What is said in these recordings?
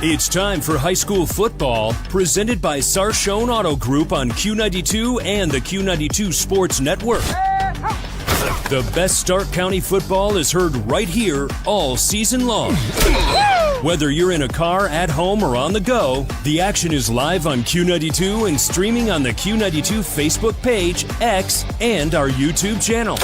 It's time for high school football, presented by Sarshone Auto Group on Q92 and the Q92 Sports Network. The best Stark County football is heard right here all season long. Whether you're in a car, at home, or on the go, the action is live on Q92 and streaming on the Q92 Facebook page, X, and our YouTube channel.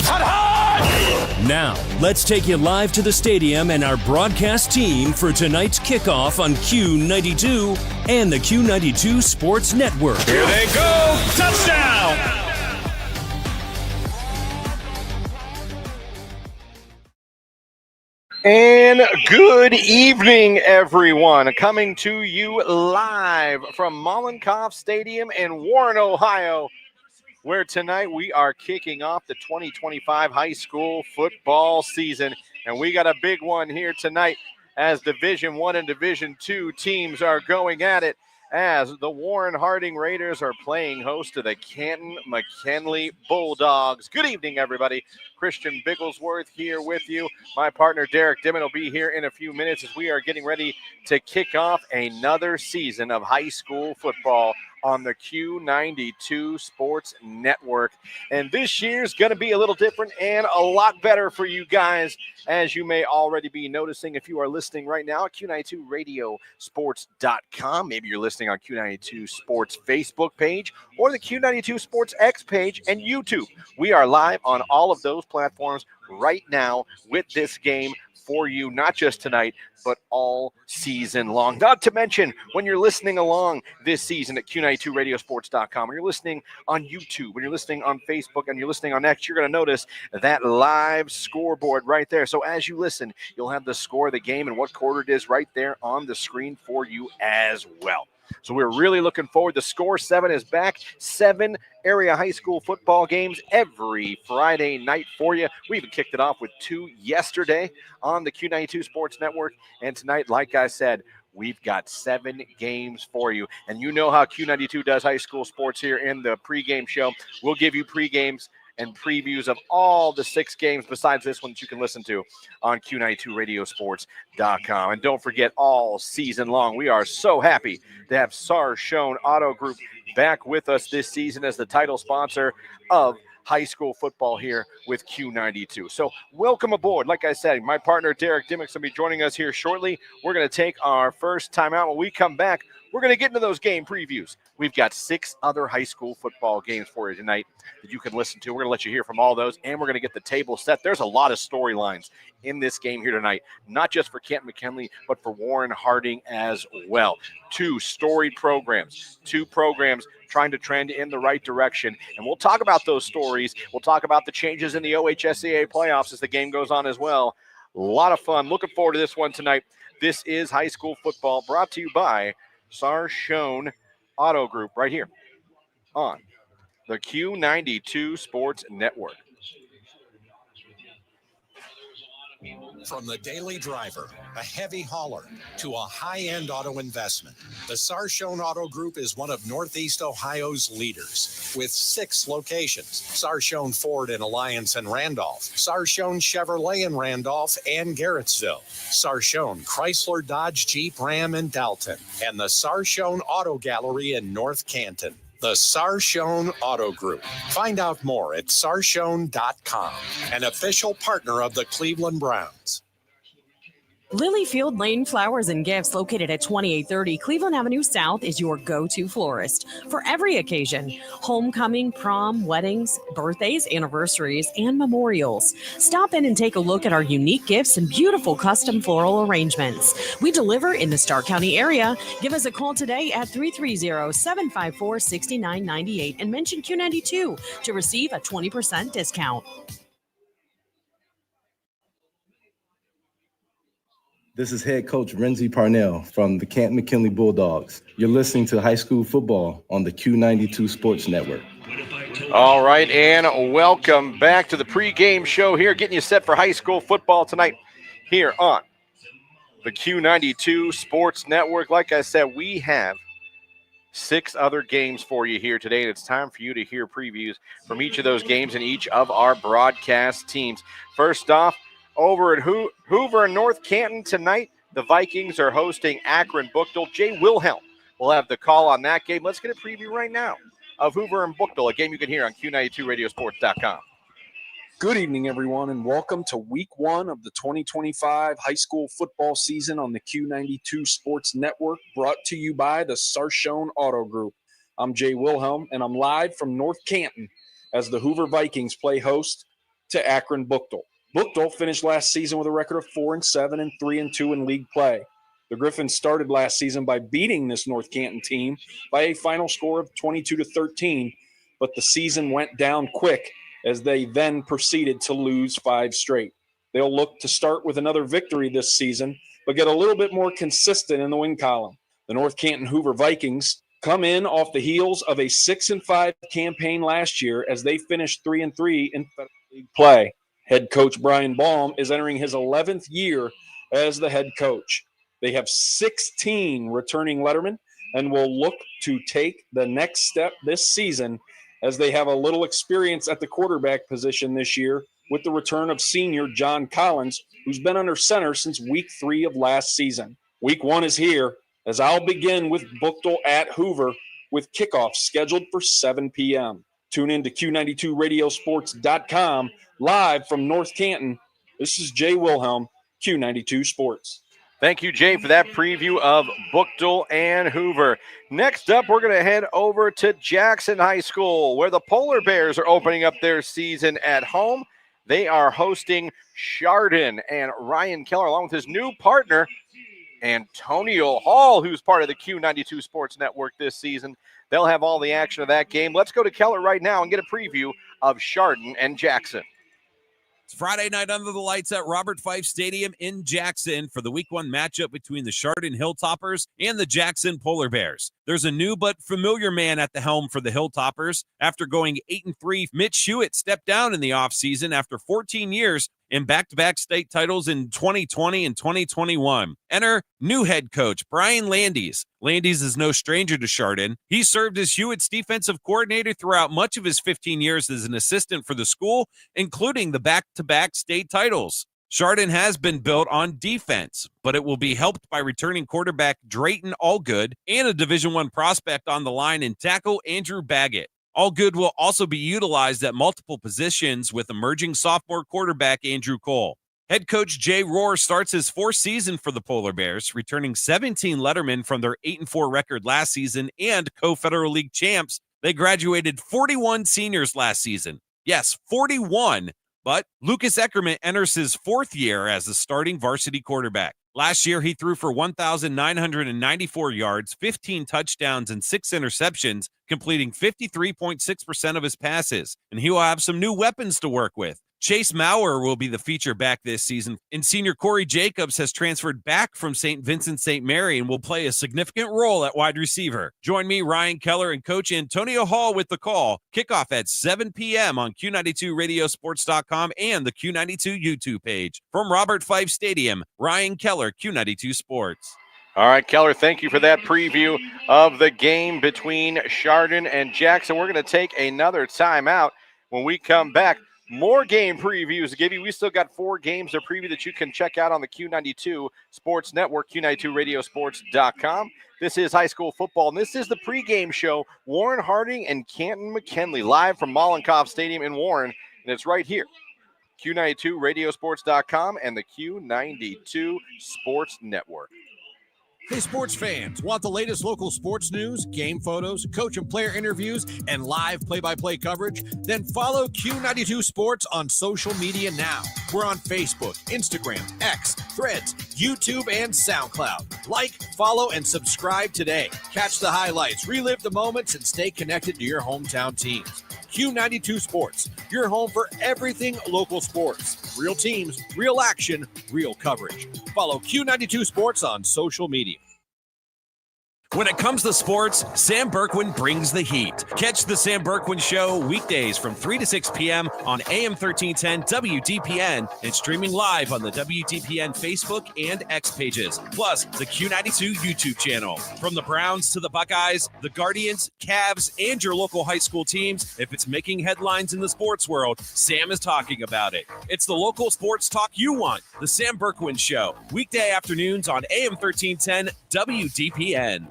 Now, let's take you live to the stadium and our broadcast team for tonight's kickoff on Q92 and the Q92 Sports Network. Here they go! Touchdown! And good evening, everyone. Coming to you live from Mollenkoff Stadium in Warren, Ohio, where tonight we are kicking off the 2025 high school football season. And we got a big one here tonight as Division I and Division II teams are going at it, as the Warren Harding Raiders are playing host to the Canton McKinley Bulldogs. Good evening, everybody. Christian Bigglesworth here with you. My partner, Derek Dimon, will be here in a few minutes as we are getting ready to kick off another season of high school football on the Q92 Sports Network. And this year's going to be a little different and a lot better for you guys, as you may already be noticing if you are listening right now at Q92radiosports.com. Maybe you're listening on Q92 Sports Facebook page or the Q92 Sports X page and YouTube. We are live on all of those platforms right now with this game for you, not just tonight, but all season long. Not to mention, when you're listening along this season at Q92radiosports.com, when you're listening on YouTube, when you're listening on Facebook, and you're listening on X, you're going to notice that live scoreboard right there. So as you listen, you'll have the score of the game and what quarter it is right there on the screen for you as well. So we're really looking forward. The Score 7 is back. 7 area high school football games every Friday night for you. We even kicked it off with 2 yesterday on the Q92 Sports Network. And tonight, like I said, we've got 7 games for you. And you know how Q92 does high school sports here in the pregame show. We'll give you pregames and previews of all the 6 games besides this one that you can listen to on Q92radiosports.com. And don't forget, all season long, we are so happy to have Sarshone Auto Group back with us this season as the title sponsor of high school football here with Q92. So welcome aboard. Like I said, my partner Derek Dimmock's going to be joining us here shortly. We're going to take our first time out. When we come back, we're going to get into those game previews. We've got 6 other high school football games for you tonight that you can listen to. We're going to let you hear from all those, and we're going to get the table set. There's a lot of storylines in this game here tonight, not just for Canton McKinley, but for Warren Harding as well. 2 storied programs, 2 programs trying to trend in the right direction. And we'll talk about those stories. We'll talk about the changes in the OHSAA playoffs as the game goes on as well. A lot of fun. Looking forward to this one tonight. This is high school football brought to you by Sarshone Auto Group right here on the Q92 Sports Network. From the daily driver, a heavy hauler, to a high-end auto investment, the Sarshone Auto Group is one of Northeast Ohio's leaders. With 6 locations: Sarshone Ford in Alliance and Randolph, Sarshone Chevrolet in Randolph and Garrettsville, Sarshone Chrysler Dodge Jeep Ram in Dalton, and the Sarshone Auto Gallery in North Canton. The Sarshone Auto Group. Find out more at sarshone.com, an official partner of the Cleveland Browns. Lilyfield Lane Flowers and Gifts, located at 2830 Cleveland Avenue South, is your go-to florist for every occasion: homecoming, prom, weddings, birthdays, anniversaries, and memorials. Stop in and take a look at our unique gifts and beautiful custom floral arrangements. We deliver in the Stark County area. Give us a call today at 330-754-6998 and mention Q92 to receive a 20% discount. This is head coach Renzi Parnell from the Canton McKinley Bulldogs. You're listening to high school football on the Q92 Sports Network. All right, and welcome back to the pregame show here, getting you set for high school football tonight here on the Q92 Sports Network. Like I said, we have 6 other games for you here today, and it's time for you to hear previews from each of those games and each of our broadcast teams. First off, over at Hoover and North Canton tonight, The Vikings are hosting Akron Buchtel. Jay Wilhelm will have the call on that game. Let's get a preview right now of Hoover and Buchtel, a game you can hear on Q92radiosports.com. Good evening, everyone, and welcome to Week 1 of the 2025 high school football season on the Q92 Sports Network, brought to you by the Sarshone Auto Group. I'm Jay Wilhelm, and I'm live from North Canton as the Hoover Vikings play host to Akron Buchtel. Buchtel finished last season with a record of 4-7 and 3-2 in league play. The Griffins started last season by beating this North Canton team by a final score of 22-13, but the season went down quick as they then proceeded to lose 5 straight. They'll look to start with another victory this season, but get a little bit more consistent in the win column. The North Canton Hoover Vikings come in off the heels of a 6-5 campaign last year as they finished 3-3 in Federal League play. Head coach Brian Baum is entering his 11th year as the head coach. They have 16 returning lettermen and will look to take the next step this season as they have a little experience at the quarterback position this year with the return of senior John Collins, who's been under center since Week 3 of last season. Week 1 is here, as I'll begin with Buchtel at Hoover with kickoff scheduled for 7 p.m. Tune in to Q92radiosports.com live from North Canton. This is Jay Wilhelm, Q92 Sports. Thank you, Jay, for that preview of Buchtel and Hoover. Next up, we're going to head over to Jackson High School, where the Polar Bears are opening up their season at home. They are hosting Chardon, and Ryan Keller, along with his new partner, Antonio Hall, who's part of the Q92 Sports Network this season. They'll have all the action of that game. Let's go to Keller right now and get a preview of Chardon and Jackson. It's Friday night under the lights at Robert Fife Stadium in Jackson for the Week 1 matchup between the Chardon Hilltoppers and the Jackson Polar Bears. There's a new but familiar man at the helm for the Hilltoppers. After going 8-3, Mitch Hewitt stepped down in the offseason after 14 years and back-to-back state titles in 2020 and 2021. Enter new head coach Brian Landis. Landis is no stranger to Chardon. He served as Hewitt's defensive coordinator throughout much of his 15 years as an assistant for the school, including the back-to-back state titles. Chardon has been built on defense, but it will be helped by returning quarterback Drayton Allgood and a Division I prospect on the line in tackle Andrew Baggett. Allgood will also be utilized at multiple positions with emerging sophomore quarterback Andrew Cole. Head coach Jay Rohr starts his 4th season for the Polar Bears, returning 17 lettermen from their 8-4 record last season and co-Federal League champs. They graduated 41 seniors last season. Yes, 41, but Lucas Eckerman enters his 4th year as the starting varsity quarterback. Last year, he threw for 1,994 yards, 15 touchdowns, and 6 interceptions, completing 53.6% of his passes. And he will have some new weapons to work with. Chase Maurer will be the feature back this season, and senior Corey Jacobs has transferred back from St. Vincent St. Mary and will play a significant role at wide receiver. Join me, Ryan Keller, and Coach Antonio Hall with the call. Kickoff at 7 p.m. on Q92radiosports.com and the Q92 YouTube page. From Robert Fife Stadium, Ryan Keller, Q92 Sports. All right, Keller, thank you for that preview of the game between Chardon and Jackson. We're going to take another timeout. When we come back, more game previews to give you. We still got 4 games to preview that you can check out on the Q92 Sports Network, Q92radiosports.com. This is high school football, and this is the pregame show. Warren Harding and Canton McKinley live from Mollenkopf Stadium in Warren, and it's right here. Q92radiosports.com and the Q92 Sports Network. Hey, sports fans, want the latest local sports news, game photos, coach and player interviews, and live play-by-play coverage? Then follow Q92 Sports on social media now. We're on Facebook, Instagram, X, Threads, YouTube, and SoundCloud. Like, follow, and subscribe today. Catch the highlights, relive the moments, and stay connected to your hometown teams. Q92 Sports, your home for everything local sports. Real teams, real action, real coverage. Follow Q92 Sports on social media. When it comes to sports, Sam Berkwin brings the heat. Catch the Sam Berkwin Show weekdays from 3 to 6 p.m. on AM 1310 WDPN and streaming live on the WDPN Facebook and X pages, plus the Q92 YouTube channel. From the Browns to the Buckeyes, the Guardians, Cavs, and your local high school teams, if it's making headlines in the sports world, Sam is talking about it. It's the local sports talk you want. The Sam Berkwin Show, weekday afternoons on AM 1310 WDPN.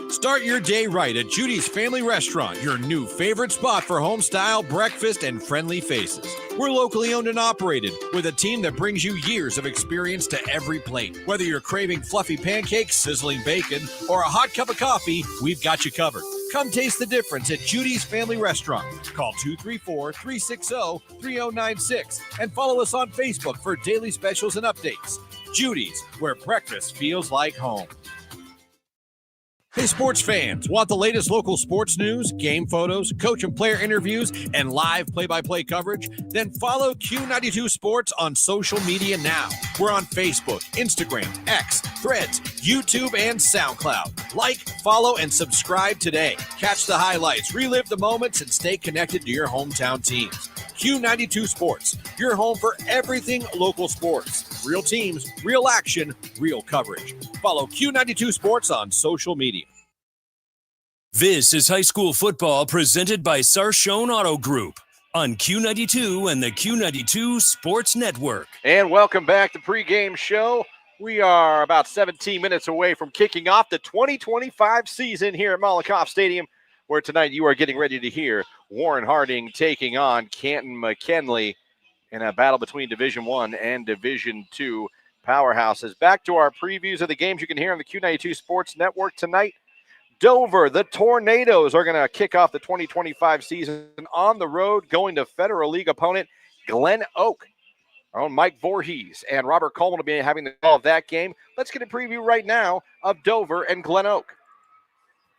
Start your day right at Judy's Family Restaurant, your new favorite spot for home-style breakfast and friendly faces. We're locally owned and operated with a team that brings you years of experience to every plate. Whether you're craving fluffy pancakes, sizzling bacon, or a hot cup of coffee, we've got you covered. Come taste the difference at Judy's Family Restaurant. Call 234-360-3096 and follow us on Facebook for daily specials and updates. Judy's, where breakfast feels like home. Hey, sports fans, want the latest local sports news, game photos, coach and player interviews, and live play-by-play coverage? Then follow Q92 Sports on social media now. We're on Facebook, Instagram, X, Threads, YouTube, and SoundCloud. Like, follow, and subscribe today. Catch the highlights, relive the moments, and stay connected to your hometown teams. Q92 Sports, your home for everything local sports. Real teams, real action, real coverage. Follow Q92 Sports on social media. This is high school football presented by Sarshone Auto Group on Q92 and the Q92 Sports Network. And welcome back to Pregame Show. We are about 17 minutes away from kicking off the 2025 season here at Malakoff Stadium, where tonight you are getting ready to hear Warren Harding taking on Canton McKinley in a battle between Division I and Division II powerhouses. Back to our previews of the games you can hear on the Q92 Sports Network tonight. Dover, the Tornadoes, are going to kick off the 2025 season on the road, going to Federal League opponent Glen Oak. Our own Mike Voorhees and Robert Coleman will be having the call of that game. Let's get a preview right now of Dover and Glen Oak.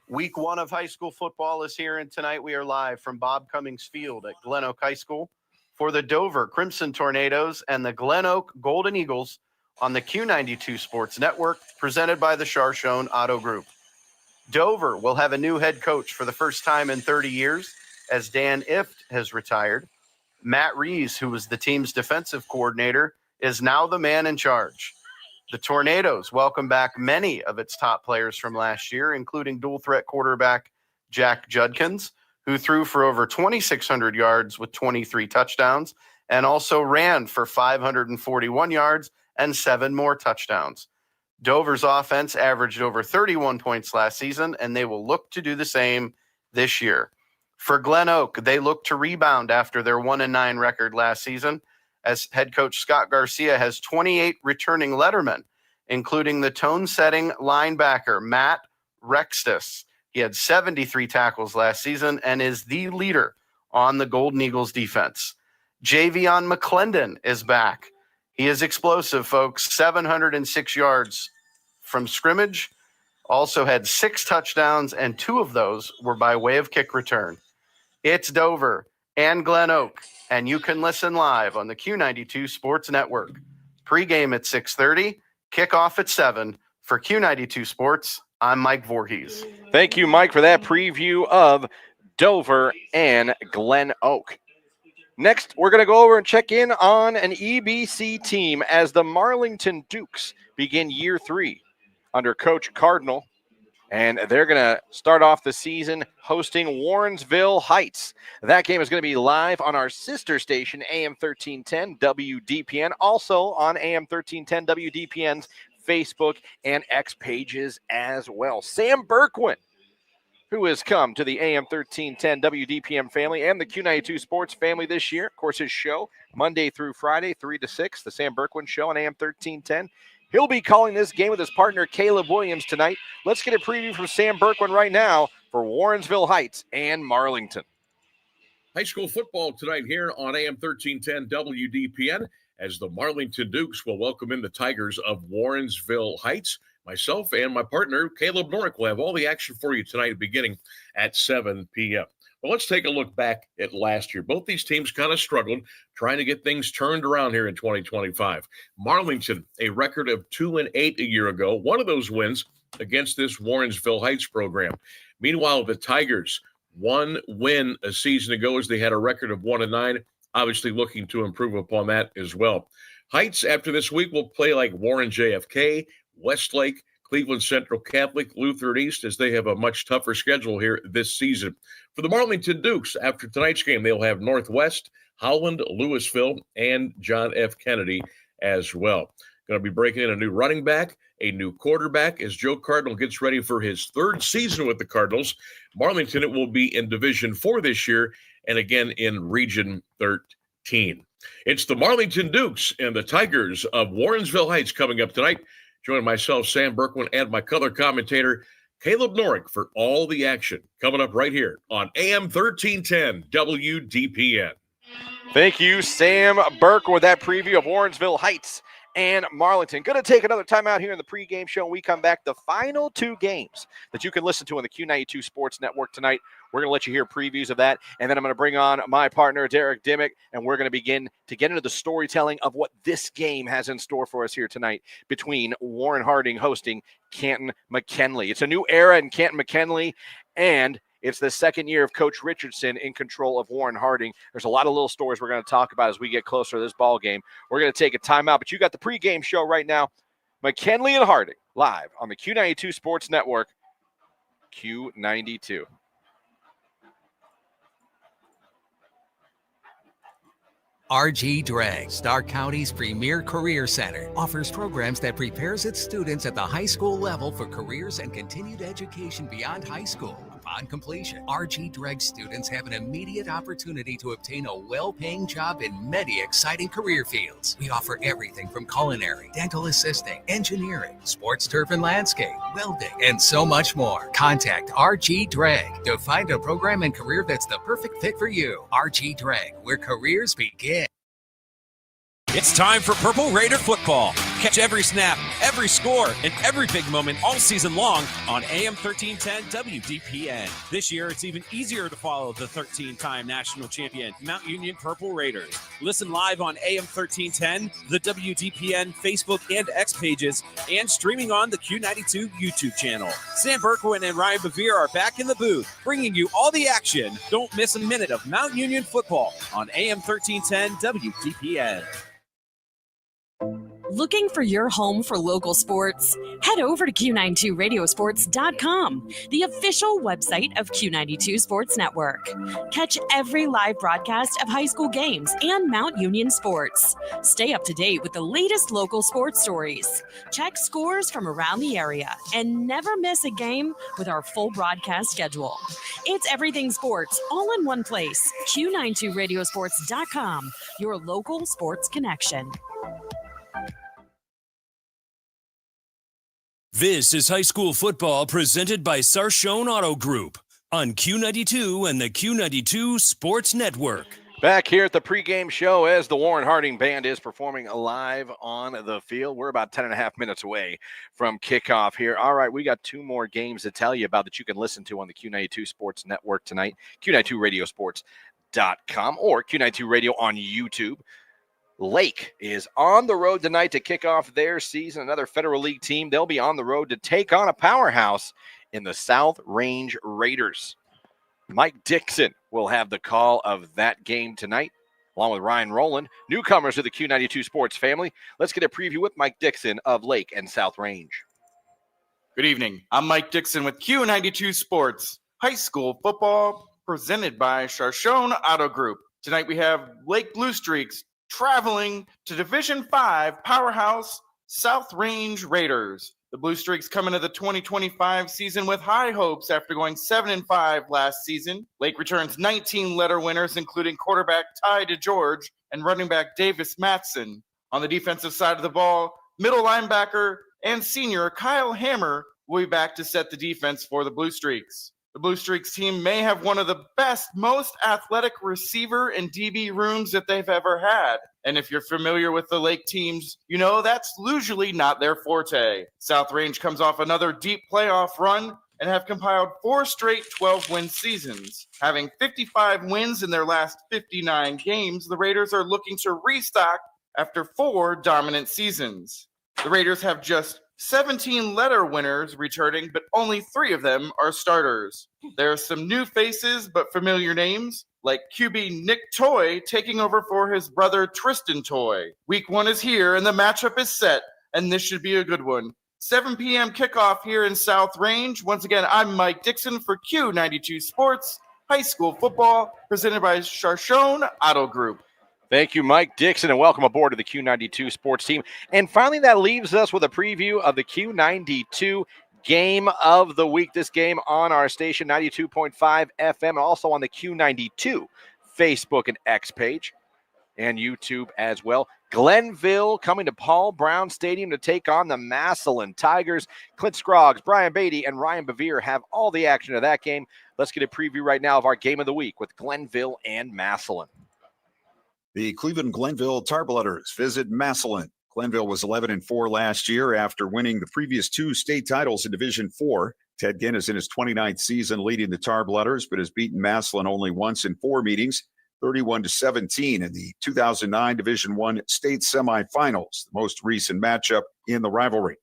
Week 1 of high school football is here, and tonight we are live from Bob Cummings Field at Glen Oak High School for the Dover Crimson Tornadoes and the Glen Oak Golden Eagles on the Q92 Sports Network, presented by the Sarshone Auto Group. Dover will have a new head coach for the first time in 30 years, as Dan Ift has retired. Matt Rees, who was the team's defensive coordinator, is now the man in charge. The Tornadoes welcome back many of its top players from last year, including dual-threat quarterback Jack Judkins, who threw for over 2,600 yards with 23 touchdowns and also ran for 541 yards and 7 more touchdowns. Dover's offense averaged over 31 points last season, and they will look to do the same this year. For Glen Oak, they look to rebound after their 1-9 record last season, as head coach Scott Garcia has 28 returning lettermen, including the tone-setting linebacker Matt Rextus. He had 73 tackles last season and is the leader on the Golden Eagles defense. Javion McClendon is back. He is explosive, folks. 706 yards from scrimmage. Also had 6 touchdowns, and 2 of those were by way of kick return. It's Dover and Glen Oak, and you can listen live on the Q92 Sports Network. Pre-game at 6:30, kickoff at 7. For Q92 Sports, I'm Mike Voorhees. Thank you, Mike, for that preview of Dover and Glen Oak. Next, we're going to go over and check in on an EBC team as the Marlington Dukes begin year 3 under Coach Cardinal. And they're going to start off the season hosting Warrensville Heights. That game is going to be live on our sister station, AM 1310 WDPN, also on AM 1310 WDPN's Facebook and X pages as well. Sam Berkwin, who has come to the AM 1310 WDPM family and the Q92 Sports family this year. Of course, his show, Monday through Friday, 3 to 6, the Sam Berkwin Show on AM 1310. He'll be calling this game with his partner, Caleb Williams, tonight. Let's get a preview from Sam Berkwin right now for Warrensville Heights and Marlington. High school football tonight here on AM 1310 WDPN as the Marlington Dukes will welcome in the Tigers of Warrensville Heights. Myself and my partner, Caleb Norick, will have all the action for you tonight beginning at 7 p.m. Well, let's take a look back at last year. Both these teams kind of struggled trying to get things turned around here in 2025. Marlington, a record of 2-8 a year ago. One of those wins against this Warrensville Heights program. Meanwhile, the Tigers, one win a season ago as they had a record of 1-9, obviously looking to improve upon that as well. Heights, after this week, will play like Warren JFK, Westlake, Cleveland Central Catholic, Lutheran East, as they have a much tougher schedule here this season. For the Marlington Dukes, after tonight's game, they'll have Northwest, Howland, Louisville, and John F. Kennedy as well. Going to be breaking in a new running back, a new quarterback, as Joe Cardinal gets ready for his third season with the Cardinals. Marlington, it will be in Division 4 this year, and again in Region 13. It's the Marlington Dukes and the Tigers of Warrensville Heights coming up tonight. Join myself, Sam Berkwin, and my color commentator, Caleb Norick, for all the action coming up right here on AM 1310 WDPN. Thank you, Sam Burke, with that preview of Warrensville Heights and Marlington. Going to take another time out here in the pregame show. When we come back, the final two games that you can listen to on the Q92 Sports Network tonight. We're going to let you hear previews of that, and then I'm going to bring on my partner, Derek Dimmick, and we're going to begin to get into the storytelling of what this game has in store for us here tonight between Warren Harding hosting Canton McKinley. It's a new era in Canton McKinley, and it's the second year of Coach Richardson in control of Warren Harding. There's a lot of little stories we're going to talk about as we get closer to this ball game. We're going to take a timeout, but you got the pregame show right now. McKinley and Harding live on the Q92 Sports Network, Q92. RG Drag, Stark County's premier career center, offers programs that prepares its students at the high school level for careers and continued education beyond high school. Upon completion, RG Drag students have an immediate opportunity to obtain a well-paying job in many exciting career fields. We offer everything from culinary, dental assisting, engineering, sports turf and landscape, welding, and so much more. Contact RG Drag to find a program and career that's the perfect fit for you. RG Drag, where careers begin. It's time for Purple Raider football. Catch every snap, every score, and every big moment all season long on AM 1310 WDPN. This year, it's even easier to follow the 13-time national champion Mount Union Purple Raiders. Listen live on AM 1310, the WDPN Facebook and X pages, and streaming on the Q92 YouTube channel. Sam Berkwin and Ryan Bevere are back in the booth, bringing you all the action. Don't miss a minute of Mount Union football on AM 1310 WDPN. Looking for your home for local sports? Head over to Q92radiosports.com, the official website of Q92 Sports Network. Catch every live broadcast of high school games and Mount Union sports. Stay up to date with the latest local sports stories. Check scores from around the area and never miss a game with our full broadcast schedule. It's everything sports all in one place. Q92radiosports.com, your local sports connection. This is high school football presented by Sarshone Auto Group on Q92 and the Q92 Sports Network. Back here at the pregame show as the Warren Harding Band is performing live on the field. We're about 10 and a half minutes away from kickoff here. All right, we got two more games to tell you about that you can listen to on the Q92 Sports Network tonight, Q92radiosports.com or Q92 Radio on YouTube. Lake is on the road tonight to kick off their season. Another Federal League team. They'll be on the road to take on a powerhouse in the South Range Raiders. Mike Dixon will have the call of that game tonight, along with Ryan Rowland, newcomers to the Q92 Sports family. Let's get a preview with Mike Dixon of Lake and South Range. Good evening. I'm Mike Dixon with Q92 Sports, high school football presented by Sarshone Auto Group. Tonight we have Lake Blue Streaks traveling to Division 5 powerhouse South Range Raiders. The Blue Streaks come into the 2025 season with high hopes after going 7-5 last season. Lake returns 19 letter winners, including quarterback Ty DeGeorge and running back Davis Matson. On the defensive side of the ball, middle linebacker and senior Kyle Hammer will be back to set the defense for the Blue Streaks. The Blue Streaks team may have one of the best, most athletic receiver and DB rooms that they've ever had. And if you're familiar with the Lake teams, you know that's usually not their forte. South Range comes off another deep playoff run and have compiled 4 straight 12-win seasons. Having 55 wins in their last 59 games, the Raiders are looking to restock after 4 dominant seasons. The Raiders have just 17 letter winners returning, but only 3 of them are starters. There are some new faces, but familiar names, like QB Nick Toy taking over for his brother Tristan Toy. Week 1 is here, and the matchup is set, and this should be a good one. 7 p.m. kickoff here in South Range. Once again, I'm Mike Dixon for Q92 Sports, high school football, presented by Charchone Auto Group. Thank you, Mike Dixon, and welcome aboard to the Q92 Sports team. And finally, that leaves us with a preview of the Q92 Game of the Week. This game on our station, 92.5 FM, and also on the Q92 Facebook and X page and YouTube as well. Glenville coming to Paul Brown Stadium to take on the Massillon Tigers. Clint Scroggs, Brian Beatty, and Ryan Bevere have all the action of that game. Let's get a preview right now of our Game of the Week with Glenville and Massillon. The Cleveland Glenville Tarbletters visit Massillon. Glenville was 11-4 last year after winning the previous 2 state titles in Division IV. Ted Ginn is in his 29th season leading the Tarbletters, but has beaten Massillon only once in 4 meetings, 31-17 in the 2009 Division I state semifinals, the most recent matchup in the rivalry.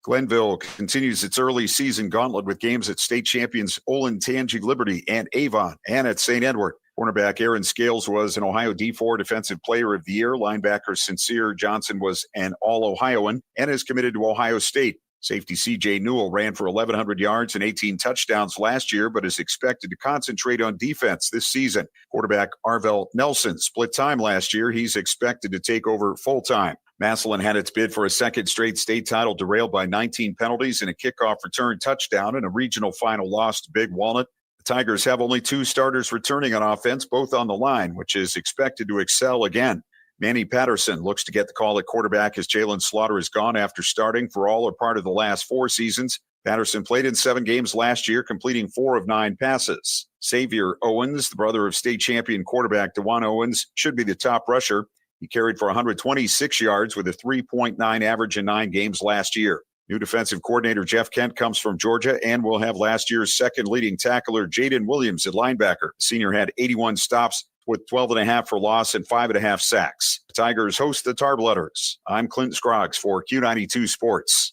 Glenville continues its early season gauntlet with games at state champions Olentangy Liberty and Avon, and at St. Edward. Cornerback Aaron Scales was an Ohio D4 Defensive Player of the Year. Linebacker Sincere Johnson was an All-Ohioan and is committed to Ohio State. Safety C.J. Newell ran for 1,100 yards and 18 touchdowns last year, but is expected to concentrate on defense this season. Quarterback Arvell Nelson split time last year. He's expected to take over full-time. Massillon had its bid for a second straight state title derailed by 19 penalties and a kickoff return touchdown in a regional final loss to Big Walnut. The Tigers have only 2 starters returning on offense, both on the line, which is expected to excel again. Manny Patterson looks to get the call at quarterback as Jalen Slaughter is gone after starting for all or part of the last 4 seasons. Patterson played in 7 games last year, completing 4 of 9 passes. Xavier Owens, the brother of state champion quarterback DeJuan Owens, should be the top rusher. He carried for 126 yards with a 3.9 average in 9 games last year. New defensive coordinator Jeff Kent comes from Georgia and will have last year's second leading tackler Jaden Williams at linebacker. The senior had 81 stops with 12.5 for loss and 5.5 sacks. The Tigers host the Tarbletters. I'm Clint Scroggs for Q92 Sports.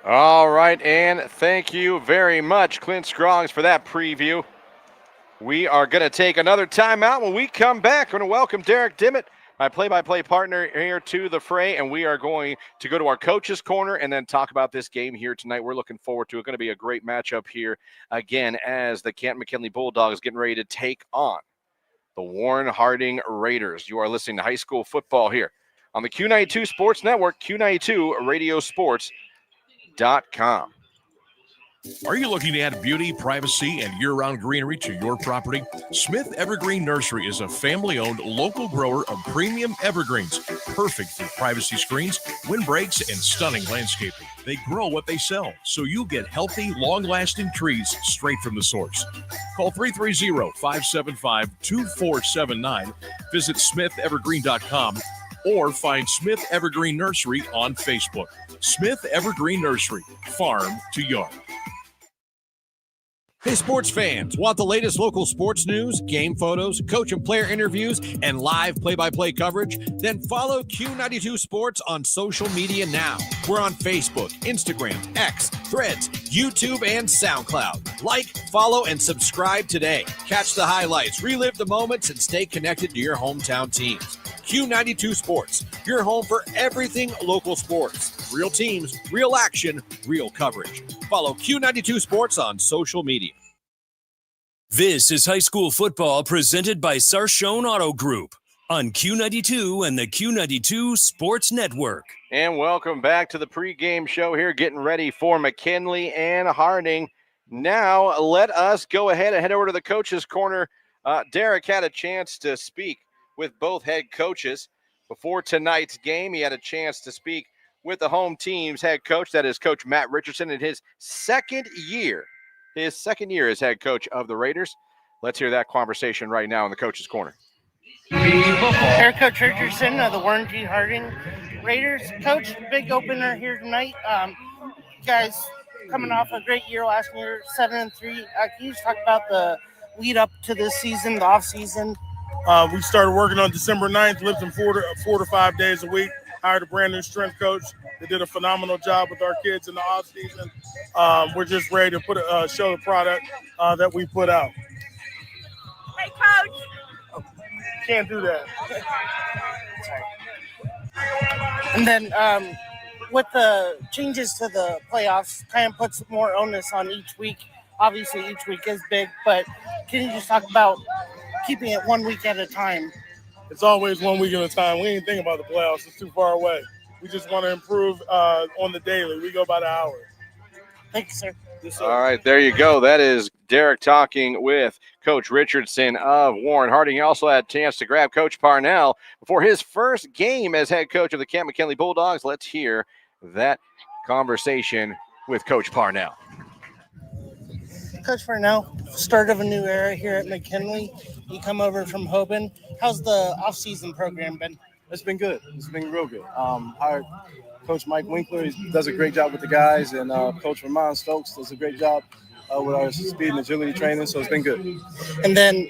All right, and thank you very much, Clint Scroggs, for that preview. We are going to take another timeout. When we come back, we're going to welcome Derek Dimmitt, my play-by-play partner, here to the fray, and we are going to go to our coach's corner and then talk about this game here tonight. We're looking forward to it. It's going to be a great matchup here again as the Canton-McKinley Bulldogs getting ready to take on the Warren Harding Raiders. You are listening to high school football here on the Q92 Sports Network, Q92 Radiosports.com. Are you looking to add beauty, privacy, and year-round greenery to your property? Smith Evergreen Nursery is a family-owned local grower of premium evergreens, perfect for privacy screens, windbreaks, and stunning landscaping. They grow what they sell, so you get healthy, long-lasting trees straight from the source. Call 330-575-2479, visit smithevergreen.com, or find Smith Evergreen Nursery on Facebook. Smith Evergreen Nursery, farm to yard. Hey, sports fans, want the latest local sports news, game photos, coach and player interviews, and live play-by-play coverage? Then follow Q92 Sports on social media now. We're on Facebook, Instagram, X, Threads, YouTube, and SoundCloud. Like, follow, and subscribe today. Catch the highlights, relive the moments, and stay connected to your hometown teams. Q92 Sports, your home for everything local sports. Real teams, real action, real coverage. Follow Q92 Sports on social media. This is high school football presented by Sarchone Auto Group on Q92 and the Q92 Sports Network. And welcome back to the pregame show here, getting ready for McKinley and Harding. Now let us go ahead and head over to the coach's corner. Derek had a chance to speak with both head coaches before tonight's game. He had a chance to speak with the home team's head coach, that is Coach Matt Richardson, in his second year as head coach of the Raiders. Let's hear that conversation right now in the coach's corner. Head Coach Richardson of the Warren G. Harding Raiders. Coach, big opener here tonight. You guys coming off a great year last year, 7-3. Can you just talk about the lead up to this season, the off season? We started working on December 9th, lived in 4 to 5 days a week, hired a brand new strength coach. They did a phenomenal job with our kids in the off season. We're just ready to show the product that we put out. Hey, Coach. Can't do that. And then with the changes to the playoffs, kind of puts more onus on each week. Obviously, each week is big, but can you just talk about keeping it 1 week at a time? It's always 1 week at a time. We ain't thinking about the playoffs. It's too far away. We just want to improve on the daily. We go by the hour. Thank you, sir. Yes, sir. All right, there you go. That is Derek talking with Coach Richardson of Warren Harding. He also had a chance to grab Coach Parnell before his first game as head coach of the Camp McKinley Bulldogs. Let's hear that conversation with Coach Parnell. Coach Parnell, start of a new era here at McKinley. You come over from Hoban. How's the off-season program been? It's been good. It's been real good. Hired Coach Mike Winkler. He does a great job with the guys, and Coach Ramon Stokes does a great job with our speed and agility training, so it's been good. And then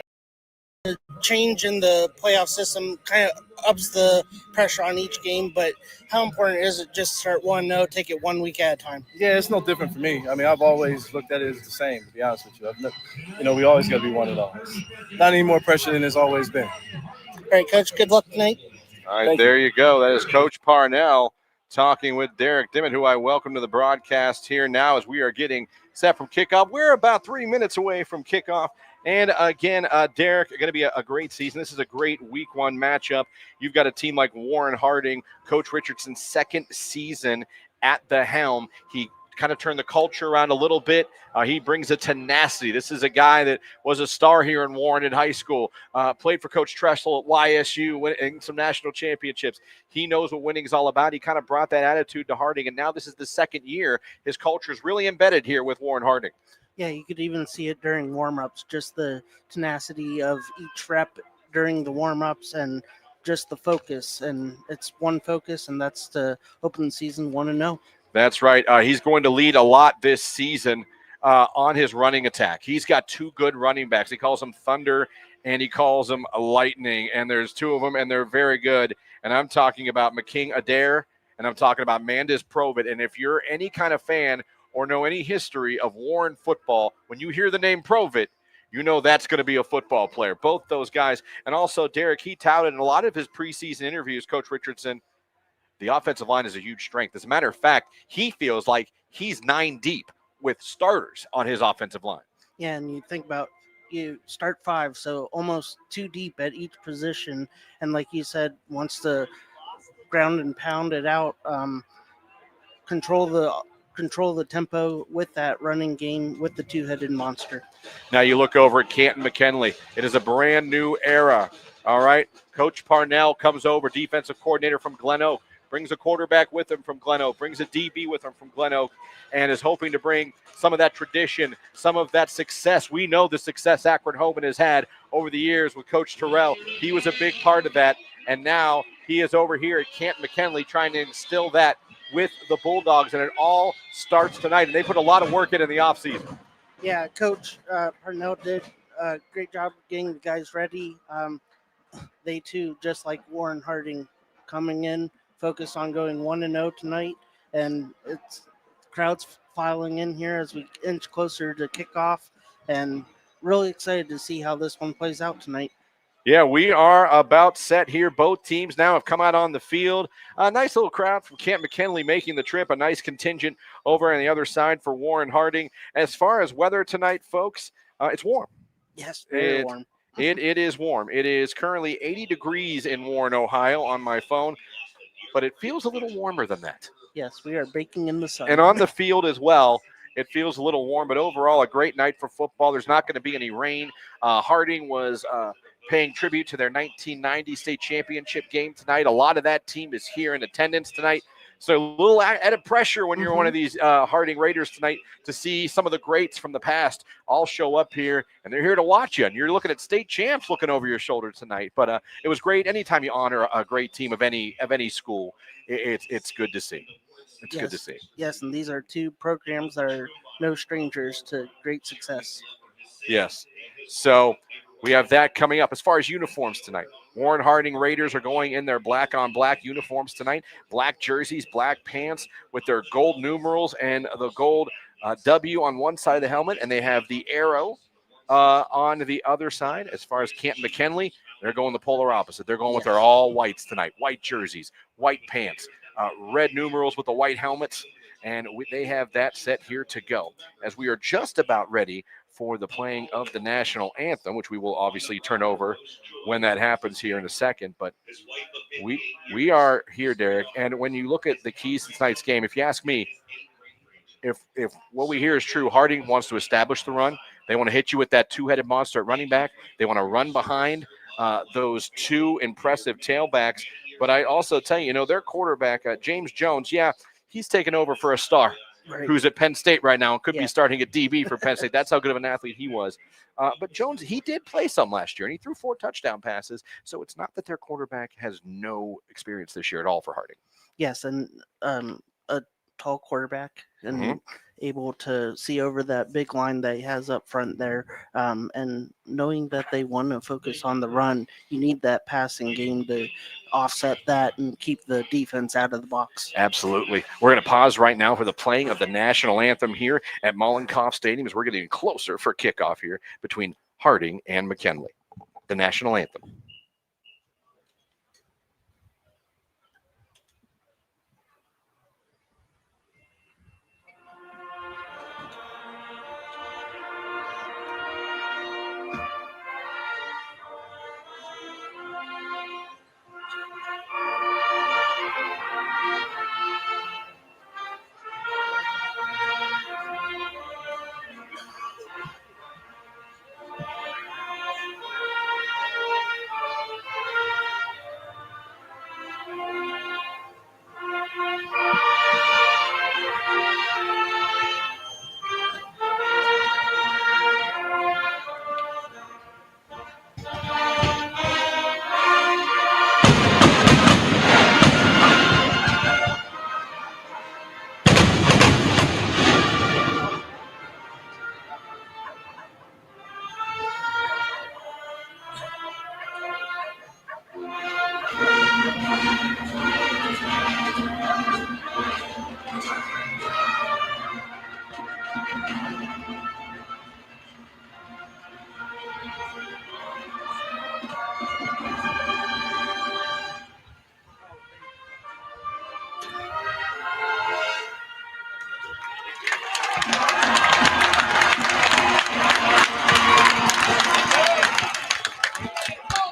the change in the playoff system kind of ups the pressure on each game, but how important is it just to start 1-0, take it 1 week at a time? Yeah, it's no different for me. I mean, I've always looked at it as the same, to be honest with you. We always got to be 1-0. It's not any more pressure than it's always been. All right, Coach, good luck tonight. All right, there you go. That is Coach Parnell talking with Derek Dimmitt, who I welcome to the broadcast here now as we are getting set from kickoff. We're about 3 minutes away from kickoff. And again, Derek, going to be a great season. This is a great week one matchup. You've got a team like Warren Harding, Coach Richardson's second season at the helm. He kind of turned the culture around a little bit. He brings a tenacity. This is a guy that was a star here in Warren in high school, played for Coach Tressel at YSU, winning some national championships. He knows what winning is all about. He kind of brought that attitude to Harding, and now this is the second year. His culture is really embedded here with Warren Harding. Yeah, you could even see it during warm-ups, just the tenacity of each rep during the warm-ups and just the focus. And it's one focus, and that's to open the season 1-0. That's right. He's going to lead a lot this season on his running attack. He's got two good running backs. He calls them Thunder and he calls them Lightning. And there's two of them, and they're very good. And I'm talking about McKing Adair, and I'm talking about Mandis Provit. And if you're any kind of fan or know any history of Warren football, when you hear the name Provit, you know that's going to be a football player. Both those guys. And also, Derek, he touted in a lot of his preseason interviews, Coach Richardson, the offensive line is a huge strength. As a matter of fact, he feels like he's 9 deep with starters on his offensive line. Yeah, and you think about you start 5, so almost 2 deep at each position. And like you said, wants to ground and pound it out, control the tempo with that running game with the two-headed monster. Now you look over at Canton McKinley. It is a brand new era. All right. Coach Parnell comes over, defensive coordinator from Glen Oak. Brings a quarterback with him from Glen Oak, brings a DB with him from Glen Oak, and is hoping to bring some of that tradition, some of that success. We know the success Akron-Hoban has had over the years with Coach Terrell. He was a big part of that, and now he is over here at Canton McKinley trying to instill that with the Bulldogs, and it all starts tonight, and they put a lot of work in the offseason. Yeah, Coach Parnell did a great job getting the guys ready. They, too, just like Warren Harding, coming in, focus on going 1-0 tonight, and it's crowds filing in here as we inch closer to kickoff, and really excited to see how this one plays out tonight. Yeah, we are about set here. Both teams now have come out on the field. A nice little crowd from Camp McKinley making the trip. A nice contingent over on the other side for Warren Harding. As far as weather tonight, folks, it's warm. Yes, very warm. It is warm. It is currently 80 degrees in Warren, Ohio on my phone, but it feels a little warmer than that. Yes, we are baking in the sun. And on the field as well, it feels a little warm, but overall a great night for football. There's not going to be any rain. Harding was paying tribute to their 1990 state championship game tonight. A lot of that team is here in attendance tonight. So a little added pressure when you're one of these Harding Raiders tonight to see some of the greats from the past all show up here, and they're here to watch you. And you're looking at state champs looking over your shoulder tonight. But it was great. Anytime you honor a great team of any school, it's good to see. It's good to see. Yes, and these are two programs that are no strangers to great success. Yes. So we have that coming up. As far as uniforms tonight, Warren Harding Raiders are going in their black on black uniforms tonight. Black jerseys, black pants with their gold numerals and the gold W on one side of the helmet. And they have the arrow on the other side. As far as Canton McKinley, they're going the polar opposite. They're going with their all whites tonight. White jerseys, white pants, red numerals with the white helmets. And they have that set here to go. As we are just about ready for the playing of the national anthem, which we will obviously turn over when that happens here in a second. But we are here, Derek. And when you look at the keys to tonight's game, if you ask me, if what we hear is true, Harding wants to establish the run. They want to hit you with that two-headed monster at running back. They want to run behind those two impressive tailbacks. But I also tell you, their quarterback, James Jones, he's taken over for a star. Right. Who's at Penn State right now and could be starting at DB for Penn State. That's how good of an athlete he was. But Jones, he did play some last year, and he threw 4 touchdown passes. So it's not that their quarterback has no experience this year at all for Harding. Yes, and a tall quarterback and able to see over that big line that he has up front there. And knowing that they want to focus on the run, you need that passing game to offset that and keep the defense out of the box. Absolutely. We're going to pause right now for the playing of the national anthem here at Mollenkopf Stadium as we're getting closer for kickoff here between Harding and McKinley. The national anthem.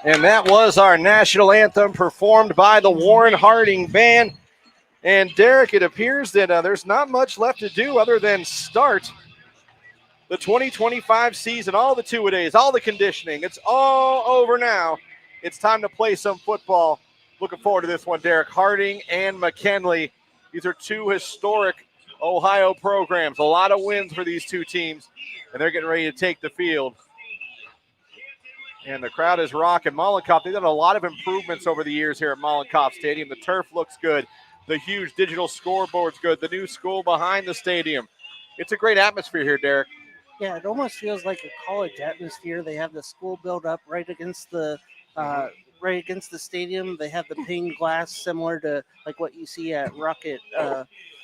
And that was our national anthem performed by the Warren Harding Band. And Derek, it appears that there's not much left to do other than start the 2025 season, all the two-a-days, all the conditioning. It's all over now. It's time to play some football. Looking forward to this one, Derek. Harding and McKinley. These are two historic Ohio programs. A lot of wins for these two teams, and they're getting ready to take the field. And the crowd is rocking. Mollenkopf, they've done a lot of improvements over the years here at Mollenkopf Stadium. The turf looks good. The huge digital scoreboard's good. The new school behind the stadium. It's a great atmosphere here, Derek. Yeah, it almost feels like a college atmosphere. They have the school built up right against the stadium. They have the pane glass similar to like what you see at Rocket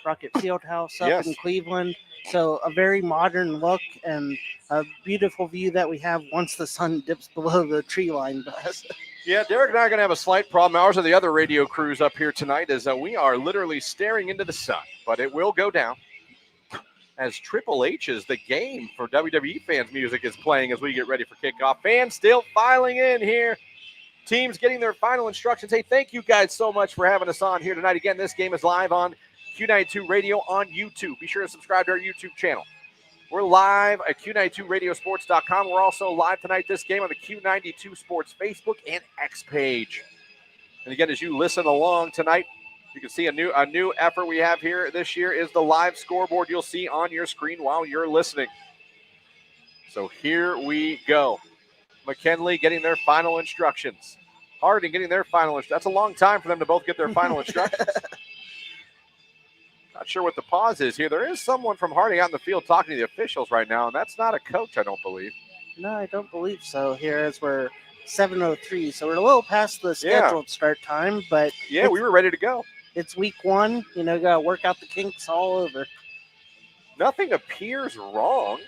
Fieldhouse up in Cleveland. So a very modern look and a beautiful view that we have once the sun dips below the tree line does. Yeah, Derek and I are going to have a slight problem. Ours are the other radio crews up here tonight as we are literally staring into the sun. But it will go down as Triple H's The Game for WWE fans music is playing as we get ready for kickoff. Fans still filing in here. Teams getting their final instructions. Hey, thank you guys so much for having us on here tonight. Again, this game is live on Q92 Radio on YouTube. Be sure to subscribe to our YouTube channel. We're live at Q92radiosports.com. We're also live tonight, this game, on the Q92 Sports Facebook and X page. And again, as you listen along tonight, you can see a new effort we have here this year is the live scoreboard you'll see on your screen while you're listening. So here we go. McKinley getting their final instructions. Harding getting their final instructions. That's a long time for them to both get their final instructions. Not sure what the pause is here. There is someone from Harding out in the field talking to the officials right now, and that's not a coach, I don't believe. No, I don't believe so. Here, as we're 7:03, so we're a little past the scheduled start time, but yeah, we were ready to go. It's week 1. You know, got to work out the kinks all over. Nothing appears wrong.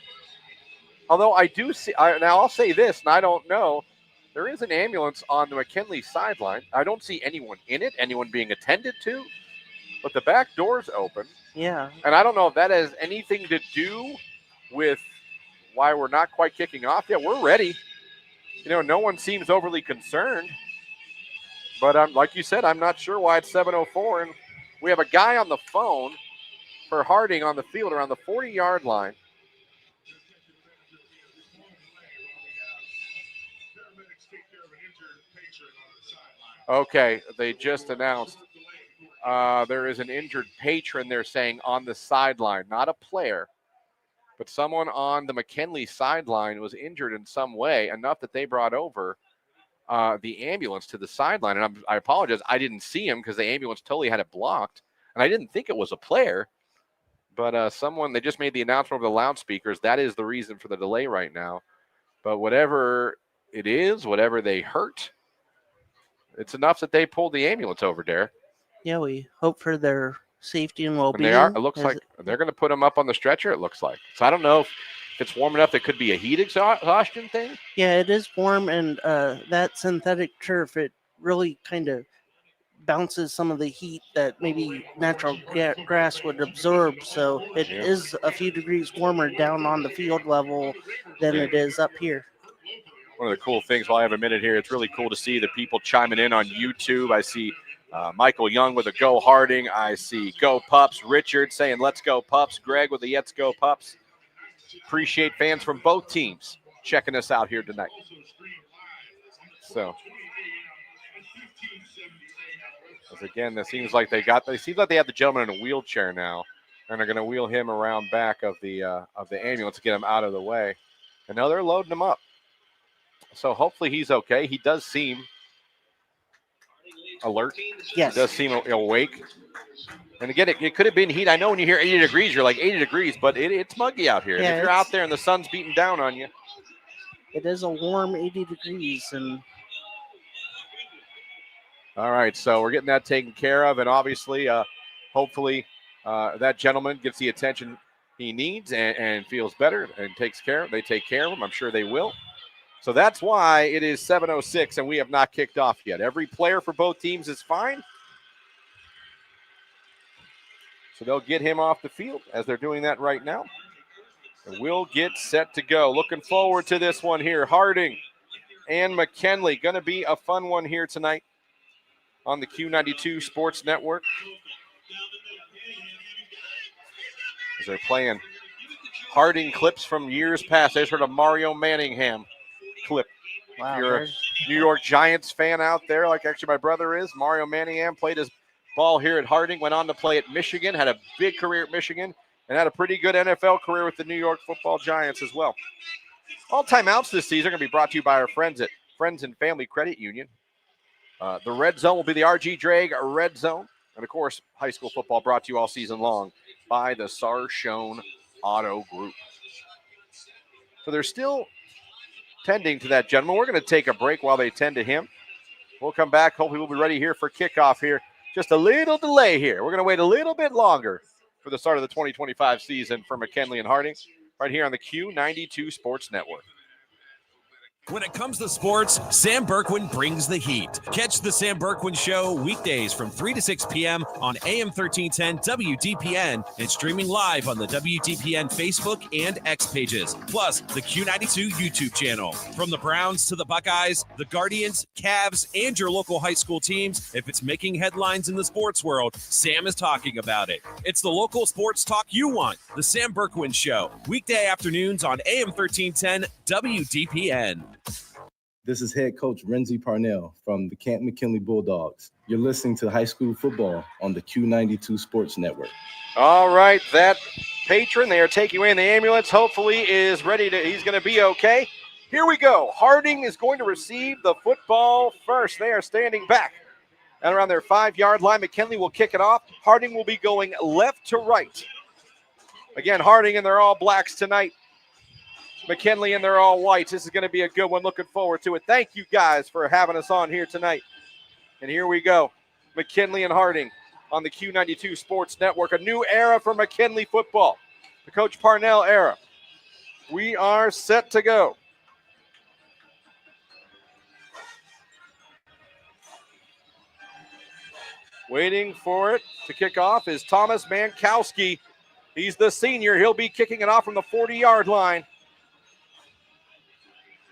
Although I do see, now I'll say this, and I don't know. There is an ambulance on the McKinley sideline. I don't see anyone in it, anyone being attended to, but the back door's open. Yeah. And I don't know if that has anything to do with why we're not quite kicking off. Yeah, we're ready. You know, no one seems overly concerned. But like you said, I'm not sure why it's 7:04. And we have a guy on the phone for Harding on the field around the 40-yard line. Okay, they just announced there is an injured patron, they're saying, on the sideline. Not a player, but someone on the McKinley sideline was injured in some way, enough that they brought over the ambulance to the sideline. And I apologize, I didn't see him because the ambulance totally had it blocked. And I didn't think it was a player. But they just made the announcement over the loudspeakers. That is the reason for the delay right now. But whatever it is, whatever they hurt, it's enough that they pulled the ambulance over, Derek. Yeah, we hope for their safety and well-being. And they are. It looks like they're going to put them up on the stretcher, it looks like. So I don't know if it's warm enough. It could be a heat exhaustion thing. Yeah, it is warm, and that synthetic turf, it really kind of bounces some of the heat that maybe natural grass would absorb. So it is a few degrees warmer down on the field level than it is up here. One of the cool things, while I have a minute here, it's really cool to see the people chiming in on YouTube. I see Michael Young with a Go Harding. I see Go Pups. Richard saying, let's go Pups. Greg with the Let's Go Pups. Appreciate fans from both teams checking us out here tonight. So, as again, it seems like they have the gentleman in a wheelchair now, and they're going to wheel him around back of the ambulance to get him out of the way. And now they're loading him up. So hopefully he's okay. He does seem alert. Yes. He does seem awake. And again, it could have been heat. I know when you hear 80 degrees, you're like 80 degrees, but it's muggy out here. Yeah, and if you're out there and the sun's beating down on you. It is a warm 80 degrees. And all right, so we're getting that taken care of. And obviously, hopefully, that gentleman gets the attention he needs and feels better and takes care. They take care of him. I'm sure they will. So that's why it is 7:06 and we have not kicked off yet. Every player for both teams is fine. So they'll get him off the field as they're doing that right now. And we'll get set to go. Looking forward to this one here. Harding and McKinley. Going to be a fun one here tonight on the Q92 Sports Network. As they're playing Harding clips from years past. I just heard a Mario Manningham clip. Wow, if you're a New York Giants fan out there, like actually my brother is, Mario Manningham played his ball here at Harding, went on to play at Michigan, had a big career at Michigan, and had a pretty good NFL career with the New York Football Giants as well. All timeouts this season are going to be brought to you by our friends at Friends and Family Credit Union. The red zone will be the RG Drag Red Zone. And, of course, high school football brought to you all season long by the Sarshone Auto Group. So they're still tending to that gentleman. We're going to take a break while they tend to him. We'll come back. Hopefully we'll be ready here for kickoff here. Just a little delay here. We're going to wait a little bit longer for the start of the 2025 season for McKinley and Harding right here on the Q92 Sports Network. When it comes to sports, Sam Berkwin brings the heat. Catch the Sam Berkwin Show weekdays from 3 to 6 p.m. on AM 1310 WDPN and streaming live on the WDPN Facebook and X pages, plus the Q92 YouTube channel. From the Browns to the Buckeyes, the Guardians, Cavs, and your local high school teams, if it's making headlines in the sports world, Sam is talking about it. It's the local sports talk you want. The Sam Berkwin Show, weekday afternoons on AM 1310 WDPN. This is head coach Renzi Parnell from the Camp McKinley Bulldogs. You're listening to high school football on the Q92 Sports Network. All right, that patron they are taking away in the ambulance hopefully is ready to, he's going to be okay. Here we go. Harding is going to receive the football first. They are standing back And around their 5-yard line, McKinley will kick it off. Harding will be going left to right. Again, Harding and they're all blacks tonight. McKinley and they're all whites. This is going to be a good one. Looking forward to it. Thank you guys for having us on here tonight. And here we go. McKinley and Harding on the Q92 Sports Network. A new era for McKinley football. The Coach Parnell era. We are set to go. Waiting for it to kick off is Thomas Mankowski. He's the senior. He'll be kicking it off from the 40-yard line.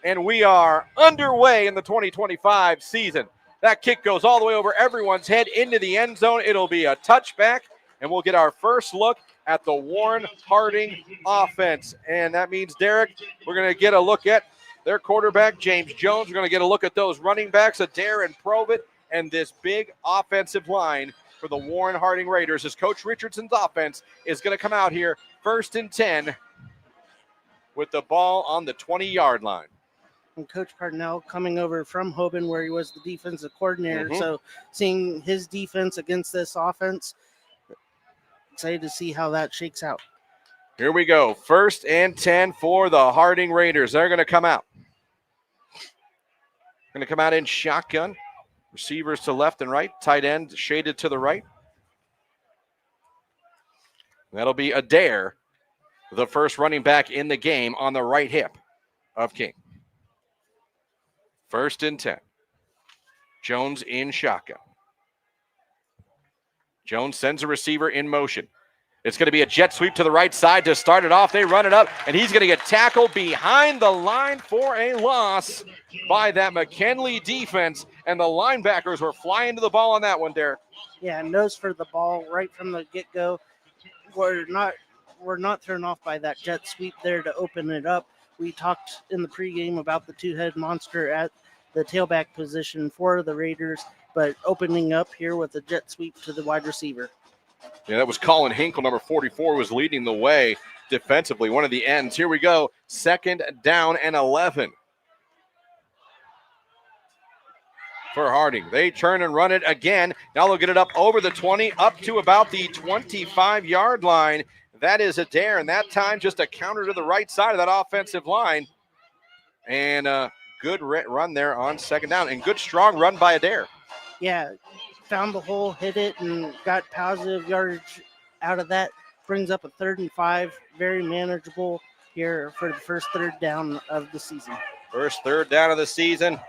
And we are underway in the 2025 season. That kick goes all the way over everyone's head into the end zone. It'll be a touchback, and we'll get our first look at the Warren Harding offense. And that means, Derek, we're going to get a look at their quarterback, James Jones. We're going to get a look at those running backs, Adair and Provitt, and this big offensive line for the Warren Harding Raiders as Coach Richardson's offense is going to come out here 1st and 10 with the ball on the 20-yard line. And Coach Parnell coming over from Hoban where he was the defensive coordinator. So seeing his defense against this offense, excited to see how that shakes out. Here we go. 1st and 10 for the Harding Raiders. They're going to come out. Going to come out in shotgun. Receivers to left and right. Tight end shaded to the right. That'll be Adair, the first running back in the game on the right hip of King. 1st and 10. Jones in shotgun. Jones sends a receiver in motion. It's going to be a jet sweep to the right side to start it off. They run it up, and he's going to get tackled behind the line for a loss by that McKinley defense, and the linebackers were flying to the ball on that one, Derek. Yeah, nose for the ball right from the get-go. We're not thrown off by that jet sweep there to open it up. We talked in the pregame about the two-head monster at the tailback position for the Raiders, but opening up here with a jet sweep to the wide receiver. Yeah, that was Colin Hinkle, number 44, was leading the way defensively, one of the ends. Here we go, 2nd down and 11 for Harding. They turn and run it again. Now they'll get it up over the 20, up to about the 25-yard line. That is Adair, and that time just a counter to the right side of that offensive line. And a good run there on 2nd down, and good strong run by Adair. Yeah, found the hole, hit it, and got positive yardage out of that. Brings up a 3rd and 5, very manageable here for the first 3rd down of the season. First 3rd down of the season.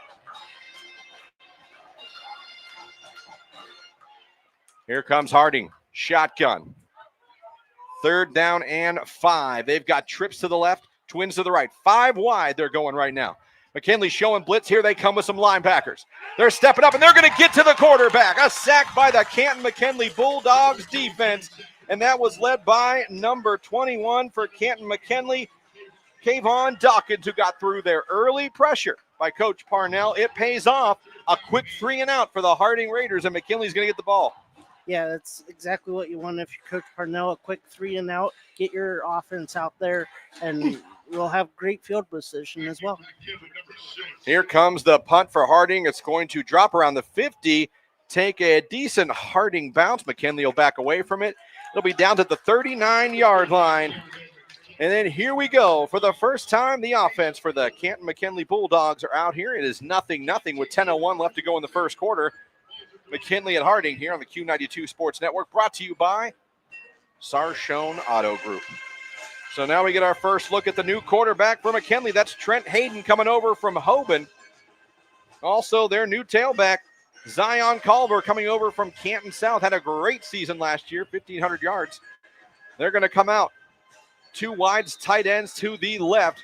Here comes Harding, shotgun. 3rd down and 5. They've got trips to the left, twins to the right. 5 wide they're going right now. McKinley showing blitz. Here they come with some linebackers. They're stepping up, and they're going to get to the quarterback. A sack by the Canton McKinley Bulldogs defense, and that was led by number 21 for Canton McKinley, Kayvon Dawkins, who got through their early pressure by Coach Parnell. It pays off. A quick 3 and out for the Harding Raiders, and McKinley's going to get the ball. Yeah, that's exactly what you want if you're Coach Parnell, a quick 3 and out, get your offense out there, and we'll have great field position as well. Here comes the punt for Harding. It's going to drop around the 50, take a decent Harding bounce. McKinley will back away from it. It'll be down to the 39-yard line. And then here we go. For the first time, the offense for the Canton McKinley Bulldogs are out here. It is 0-0 with 10:01 left to go in the first quarter. McKinley and Harding here on the Q92 Sports Network, brought to you by Sarshone Auto Group. So now we get our first look at the new quarterback for McKinley. That's Trent Hayden coming over from Hoban. Also their new tailback, Zion Culver, coming over from Canton South. Had a great season last year, 1,500 yards. They're going to come out. 2 wides, tight ends to the left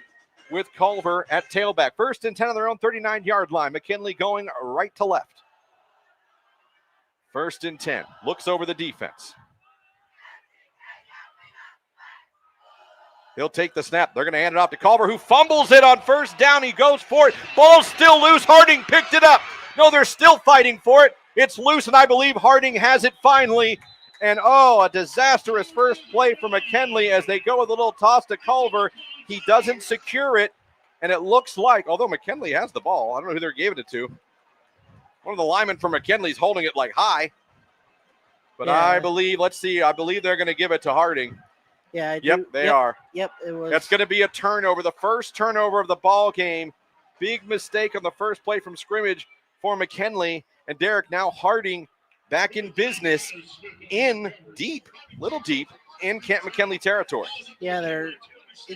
with Culver at tailback. 1st and 10 on their own 39-yard line. McKinley going right to left. 1st and 10. Looks over the defense. He'll take the snap. They're going to hand it off to Culver, who fumbles it on 1st down. He goes for it. Ball's still loose. Harding picked it up. No, they're still fighting for it. It's loose, and I believe Harding has it finally. And, a disastrous first play for McKinley as they go with a little toss to Culver. He doesn't secure it, and it looks like, although McKinley has the ball, I don't know who they're giving it to. One of the linemen from McKinley's holding it like high. But Yeah. I believe they're going to give it to Harding. Yeah, I do. Yep, they are. Yep, it was. That's going to be a turnover, the first turnover of the ball game. Big mistake on the first play from scrimmage for McKinley. And Derek, now Harding back in business little deep in Camp McKinley territory. Yeah, they're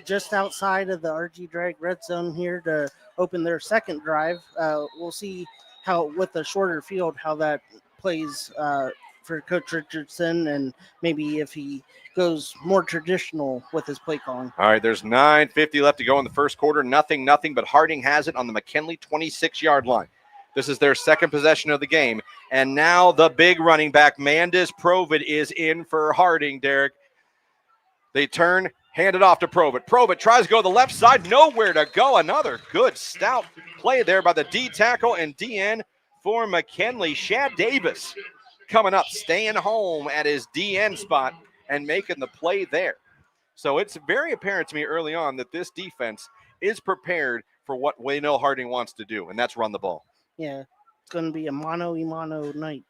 just outside of the RG Drag red zone here to open their second drive. We'll see how, with the shorter field, how that plays for Coach Richardson, and maybe if he goes more traditional with his play calling. All right, there's 9:50 left to go in the first quarter. Nothing, but Harding has it on the McKinley 26-yard line. This is their second possession of the game. And now the big running back, Mandis Provid, is in for Harding, Derek. They turn, hand it off to Provid. Provid tries to go to the left side, nowhere to go. Another good stout play there by the D tackle and DN for McKinley. Shad Davis coming up, staying home at his DN spot and making the play there. So it's very apparent to me early on that this defense is prepared for what Waynell Harding wants to do, and that's run the ball. Yeah, it's going to be a mano-a-mano night.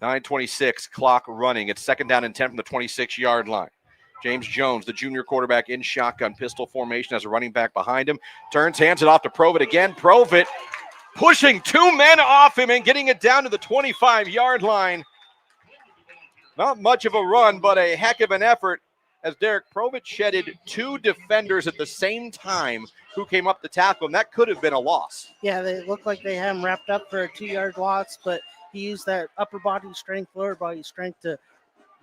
9:26, clock running. It's second down and 10 from the 26-yard line. James Jones, the junior quarterback, in shotgun pistol formation, has a running back behind him. Turns, hands it off to Provid again. Provid pushing two men off him and getting it down to the 25-yard line. Not much of a run, but a heck of an effort, as Derek Provid shedded two defenders at the same time who came up to tackle him. That could have been a loss. Yeah, they look like they have him wrapped up for a 2-yard loss, but he used that upper body strength, lower body strength to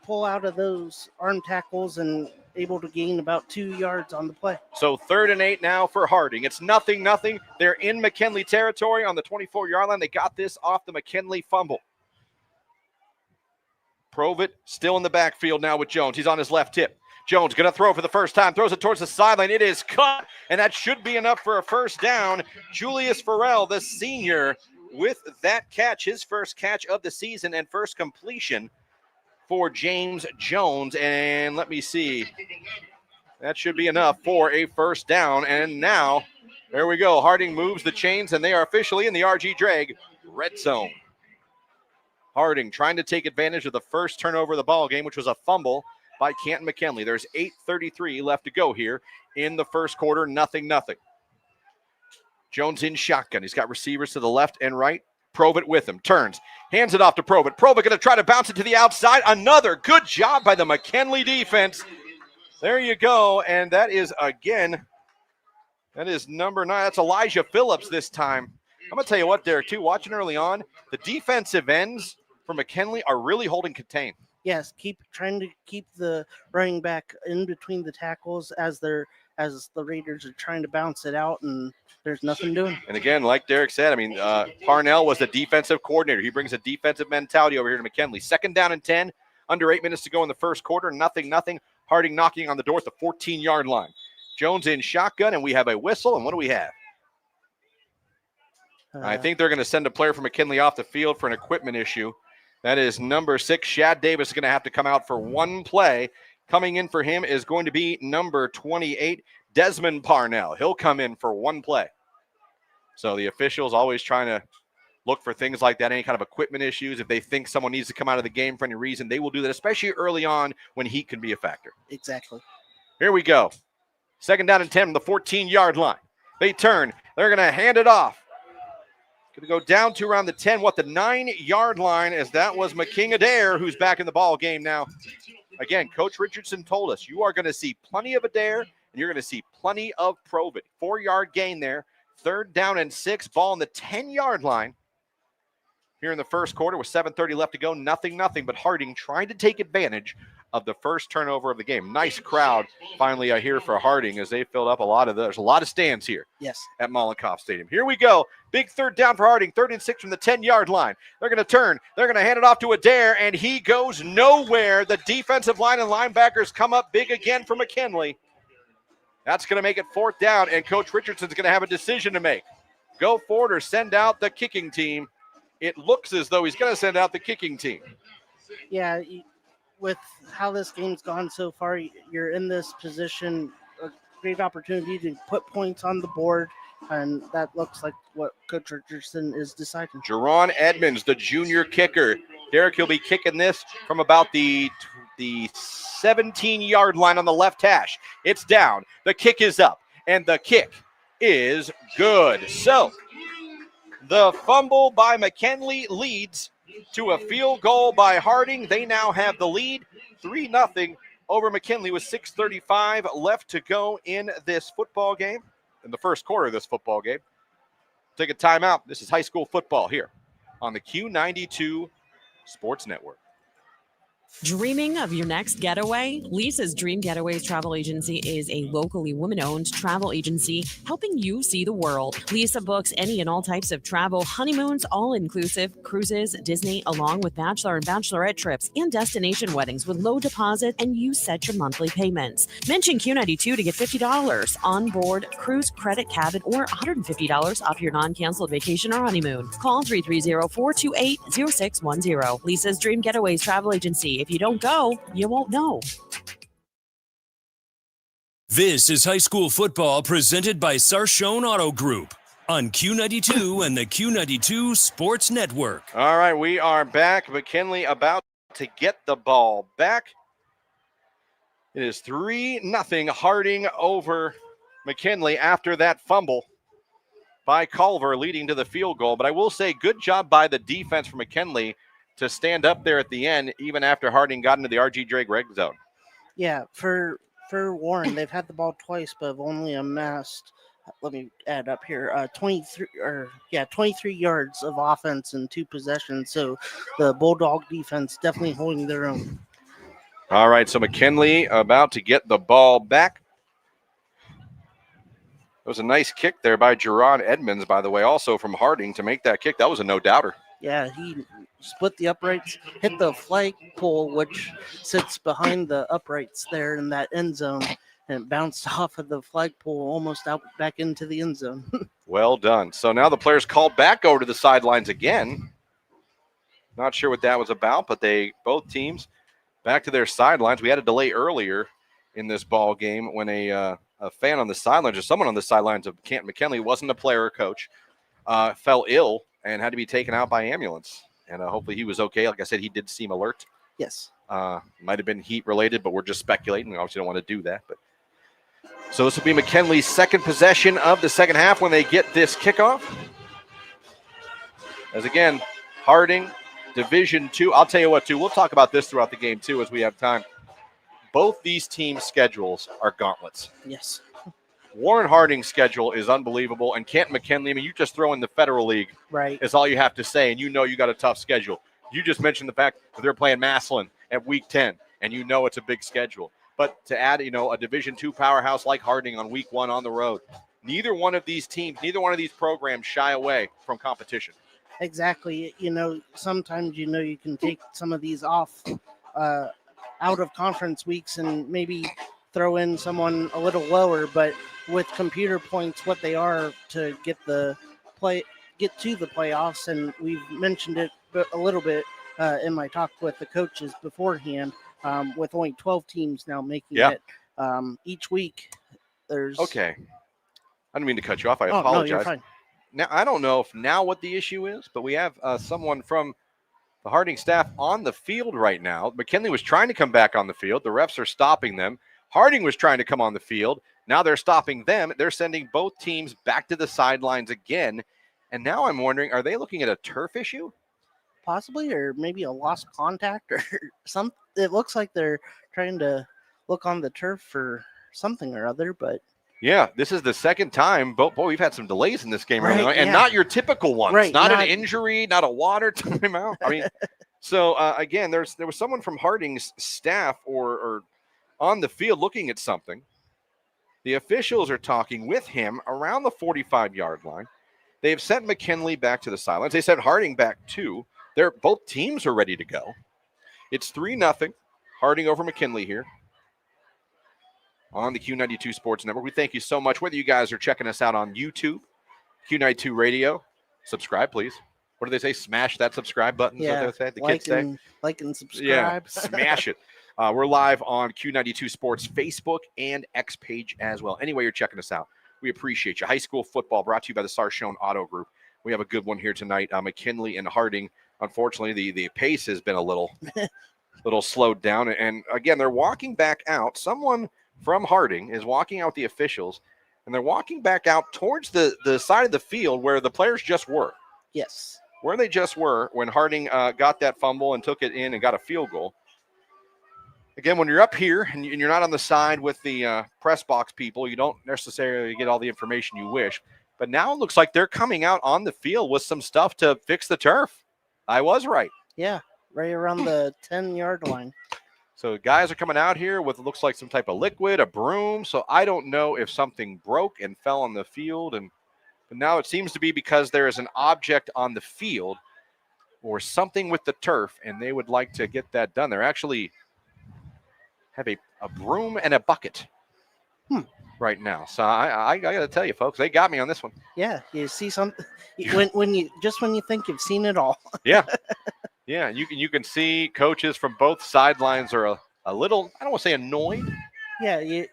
pull out of those arm tackles and able to gain about 2 yards on the play. So 3rd and 8 now for Harding. It's 0-0. They're in McKinley territory on the 24-yard line. They got this off the McKinley fumble. Provid still in the backfield now with Jones. He's on his left hip. Jones going to throw for the first time. Throws it towards the sideline. It is cut, and that should be enough for a first down. Julius Farrell, the senior, with that catch, his first catch of the season and first completion for James Jones. And let me see. That should be enough for a first down. And now, there we go. Harding moves the chains, and they are officially in the RG Drag red zone. Harding trying to take advantage of the first turnover of the ball game, which was a fumble by Canton McKinley. There's 8:33 left to go here in the first quarter. 0-0. Jones in shotgun. He's got receivers to the left and right. Provid with him. Turns. Hands it off to Provid. Provid going to try to bounce it to the outside. Another good job by the McKinley defense. There you go. And that is, again, that is number 9. That's Elijah Phillips this time. I'm going to tell you what, Derek, too, watching early on, the defensive ends for McKinley are really holding contain. Yes, trying to keep the running back in between the tackles as the Raiders are trying to bounce it out, and there's nothing doing. And again, like Derek said, I mean, Parnell was the defensive coordinator. He brings a defensive mentality over here to McKinley. 2nd down and 10, under 8 minutes to go in the first quarter. 0-0. Harding knocking on the door at the 14-yard line. Jones in shotgun, and we have a whistle. And what do we have? I think they're going to send a player from McKinley off the field for an equipment issue. That is number 6. Shad Davis is going to have to come out for one play. Coming in for him is going to be number 28, Desmond Parnell. He'll come in for one play. So the officials always trying to look for things like that, any kind of equipment issues. If they think someone needs to come out of the game for any reason, they will do that, especially early on when heat can be a factor. Exactly. Here we go. 2nd down and 10 from the 14-yard line. They turn. They're going to hand it off. Going to go down to around the 10, the 9-yard line, as that was McKing Adair, who's back in the ball game now. Again, Coach Richardson told us you are going to see plenty of Adair, and you're going to see plenty of Provid. 4-yard gain there. 3rd down and 6, ball on the 10-yard line. Here in the first quarter with 7:30 left to go, 0-0, but Harding trying to take advantage of the first turnover of the game. Nice crowd finally here for Harding as they filled up there's a lot of stands here. Yes. At Mollenkoff Stadium. Here we go. Big 3rd down for Harding. 3rd and 6 from the 10-yard line. They're going to turn. They're going to hand it off to Adair, and he goes nowhere. The defensive line and linebackers come up big again for McKinley. That's going to make it 4th down, and Coach Richardson's going to have a decision to make. Go forward or send out the kicking team. It looks as though he's going to send out the kicking team. Yeah, with how this game's gone so far, you're in this position, a great opportunity to put points on the board and that looks like what Coach Richardson is deciding. Jerron Edmonds, the junior kicker. Derek, he'll be kicking this from about the 17-yard line on the left hash. It's down. The kick is up, and the kick is good. So the fumble by McKinley leads to a field goal by Harding. They now have the lead, 3-0 over McKinley with 6:35 left to go in this football game, in the first quarter of this football game. Take a timeout. This is high school football here on the Q92 Sports Network. Dreaming of your next getaway? Lisa's Dream Getaways Travel Agency is a locally woman-owned travel agency helping you see the world. Lisa books any and all types of travel, honeymoons, all-inclusive, cruises, Disney, along with bachelor and bachelorette trips and destination weddings with low deposit, and you set your monthly payments. Mention Q92 to get $50 on board cruise, credit, cabin, or $150 off your non-canceled vacation or honeymoon. Call 330-428-0610. Lisa's Dream Getaways Travel Agency. If you don't go, you won't know. This is high school football presented by Sarshone Auto Group on Q92 and the Q92 Sports Network. All right, we are back. McKinley about to get the ball back. It is 3-0 Harding over McKinley after that fumble by Culver leading to the field goal. But I will say good job by the defense for McKinley to stand up there at the end, even after Harding got into the R.G. Drake red zone. Yeah, for Warren, they've had the ball twice, but have only amassed, let me add up here, 23 yards of offense in 2 possessions. So the Bulldog defense definitely holding their own. All right, so McKinley about to get the ball back. It was a nice kick there by Jerron Edmonds, by the way, also from Harding to make that kick. That was a no-doubter. Yeah, he split the uprights, hit the flagpole, which sits behind the uprights there in that end zone, and it bounced off of the flagpole almost out back into the end zone. Well done. So now the players called back over to the sidelines again. Not sure what that was about, but both teams back to their sidelines. We had a delay earlier in this ball game when a fan on the sidelines, or someone on the sidelines of Canton McKinley, wasn't a player or coach, fell ill and had to be taken out by ambulance. And hopefully he was okay. Like I said, he did seem alert. Yes. Might have been heat related, but we're just speculating. We obviously don't want to do that. But so this will be McKinley's second possession of the second half when they get this kickoff. As again, Harding, Division II. I'll tell you what, too. We'll talk about this throughout the game, too, as we have time. Both these teams' schedules are gauntlets. Yes. Warren Harding's schedule is unbelievable, and Canton McKinley, I mean, you just throw in the Federal League. Right. Is all you have to say, and you know you got a tough schedule. You just mentioned the fact that they're playing Massillon at week 10, and you know it's a big schedule. But to add, a Division II powerhouse like Harding on week 1 on the road, neither one of these teams, neither one of these programs shy away from competition. Exactly. Sometimes, you can take some of these off out of conference weeks and maybe throw in someone a little lower, but with computer points, what they are to get to the playoffs, and we've mentioned it a little bit in my talk with the coaches beforehand, with only 12 teams now making it each week. There's okay. I didn't mean to cut you off. I apologize. No, you're fine. Now, I don't know if now what the issue is, but we have someone from the Harding staff on the field right now. McKinley was trying to come back on the field. The refs are stopping them. Harding was trying to come on the field. Now they're stopping them. They're sending both teams back to the sidelines again. And now I'm wondering, are they looking at a turf issue? Possibly, or maybe a lost contact or something. It looks like they're trying to look on the turf for something or other, but yeah, this is the second time. Boy, we've had some delays in this game, right, and not your typical ones. Right, not an injury, not a water timeout. I mean, so again, there was someone from Harding's staff or on the field looking at something. The officials are talking with him around the 45-yard line. They have sent McKinley back to the sidelines. They sent Harding back too. Both teams are ready to go. It's 3-0 Harding over McKinley here on the Q92 Sports Network. We thank you so much. Whether you guys are checking us out on YouTube, Q92 Radio, subscribe, please. What do they say? Smash that subscribe button. Yeah, is what the kids say? Like and subscribe. Yeah, smash it. We're live on Q92 Sports Facebook and X page as well. Anyway, you're checking us out. We appreciate you. High school football brought to you by the Sarshone Auto Group. We have a good one here tonight. McKinley and Harding. Unfortunately, the pace has been a little slowed down. And again, they're walking back out. Someone from Harding is walking out the officials, and they're walking back out towards the side of the field where the players just were. Yes. Where they just were when Harding got that fumble and took it in and got a field goal. Again, when you're up here and you're not on the side with the press box people, you don't necessarily get all the information you wish. But now it looks like they're coming out on the field with some stuff to fix the turf. I was right. Yeah, right around the 10-yard line. So guys are coming out here with, it looks like some type of liquid, a broom. So I don't know if something broke and fell on the field. But now it seems to be because there is an object on the field or something with the turf, and they would like to get that done. They're actually have a broom and a bucket right now. So I got to tell you, folks, they got me on this one. Yeah, you see something when you think you've seen it all. Yeah, yeah. You can see coaches from both sidelines are a little, I don't want to say annoyed. Yeah,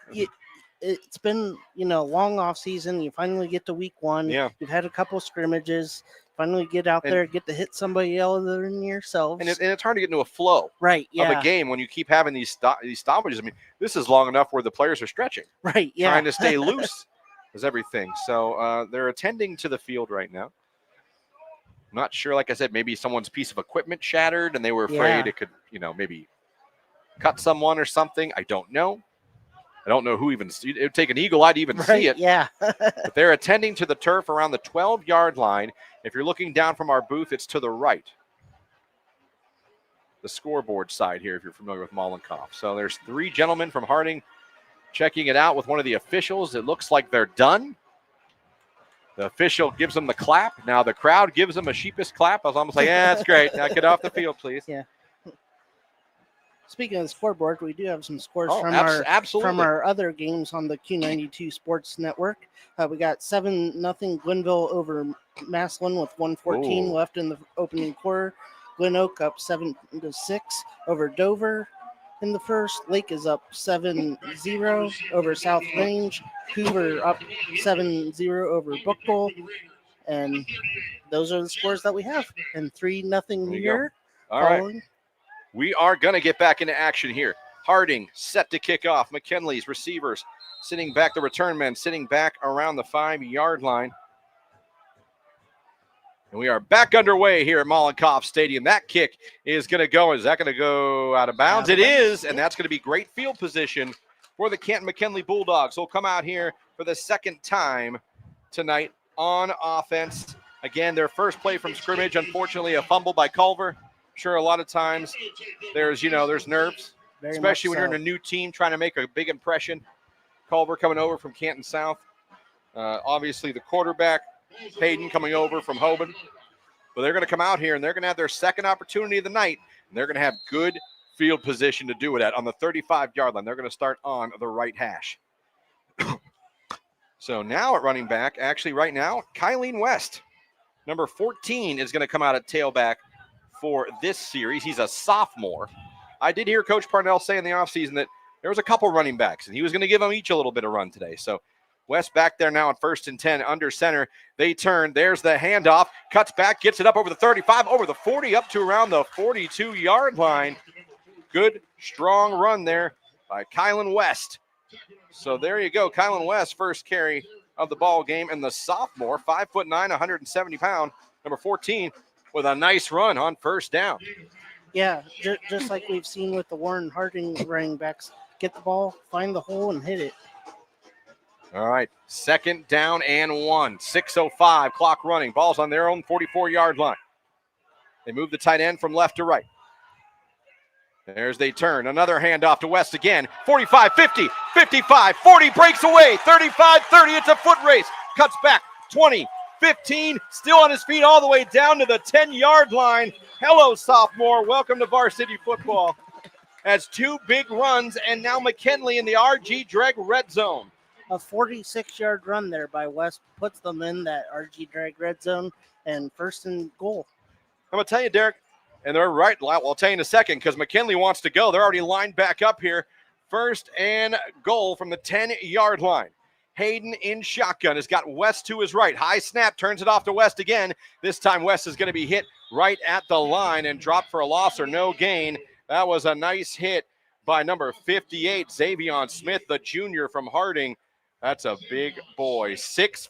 it's been long off season. You finally get to week 1. Yeah, you've had a couple scrimmages. Finally get out there, get to hit somebody other than yourselves. And it's hard to get into a flow of a game when you keep having these stoppages. I mean, this is long enough where the players are stretching. Right, yeah. Trying to stay loose is everything. So they're attending to the field right now. I'm not sure, like I said, maybe someone's piece of equipment shattered and they were afraid it could, maybe cut someone or something. I don't know. I don't know who even, it would take an eagle eye to even see it. Yeah. But they're attending to the turf around the 12-yard line. If you're looking down from our booth, it's to the right. The scoreboard side here, if you're familiar with Mollenkoff. So there's 3 gentlemen from Harding checking it out with one of the officials. It looks like they're done. The official gives them the clap. Now the crowd gives them a sheepish clap. I was almost like, yeah, that's great. Now get off the field, please. Yeah. Speaking of the scoreboard, we do have some scores absolutely. from our other games on the Q92 Sports Network. We got 7-0 Glenville over Massillon with 1:14 left in the opening quarter. Glen Oak up 7-6 over Dover in the first. Lake is up 7-0 over South Range. Hoover up 7-0 over Bookville. And those are the scores that we have. And 3-0 here. All right. We are going to get back into action here. Harding set to kick off. McKinley's receivers sitting back, the return men sitting back around the 5-yard line. And we are back underway here at Mollenkoff Stadium. That kick is going to go. Is that going to go out of bounds? It is, and that's going to be great field position for the Canton McKinley Bulldogs. They'll come out here for the second time tonight on offense. Again, their first play from scrimmage, unfortunately, a fumble by Culver. Sure, a lot of times there's nerves, especially when you're in a new team trying to make a big impression. Culver coming over from Canton South. Obviously, the quarterback, Payton, coming over from Hoban. But they're going to come out here, and they're going to have their second opportunity of the night, and they're going to have good field position to do it at on the 35-yard line. They're going to start on the right hash. So now at running back, actually right now, Kylene West, number 14, is going to come out at tailback for this series. He's a sophomore. I did hear Coach Parnell say in the offseason that there was a couple running backs, and he was going to give them each a little bit of run today. So West back there now at 1st and 10 under center. They turn. There's the handoff. Cuts back, gets it up over the 35, over the 40, up to around the 42-yard line. Good, strong run there by Kylan West. So there you go. Kylan West, first carry of the ball game, and the sophomore, 5'9", 170-pound, number 14, with a nice run on first down. Yeah, just like we've seen with the Warren Harding running backs. Get the ball, find the hole, and hit it. All right, 2nd down and 1. 6:05, clock running. Ball's on their own 44-yard line. They move the tight end from left to right. There's they turn. Another handoff to West again. 45, 50, 55, 40, breaks away. 35, 30, it's a foot race. Cuts back, 20, 15, still on his feet all the way down to the 10-yard line. Hello, sophomore. Welcome to varsity football. Has 2 big runs, and now McKinley in the RG Drag red zone. A 46-yard run there by West puts them in that RG Drag red zone and 1st and goal. I'm going to tell you, Derek, and they're right. Well, I'll tell you in a second because McKinley wants to go. They're already lined back up here. 1st and goal from the 10-yard line. Hayden in shotgun has got West to his right. High snap, turns it off to West again. This time West is going to be hit right at the line and dropped for a loss or no gain. That was a nice hit by number 58, Xavion Smith, the junior from Harding. That's a big boy, 6'5",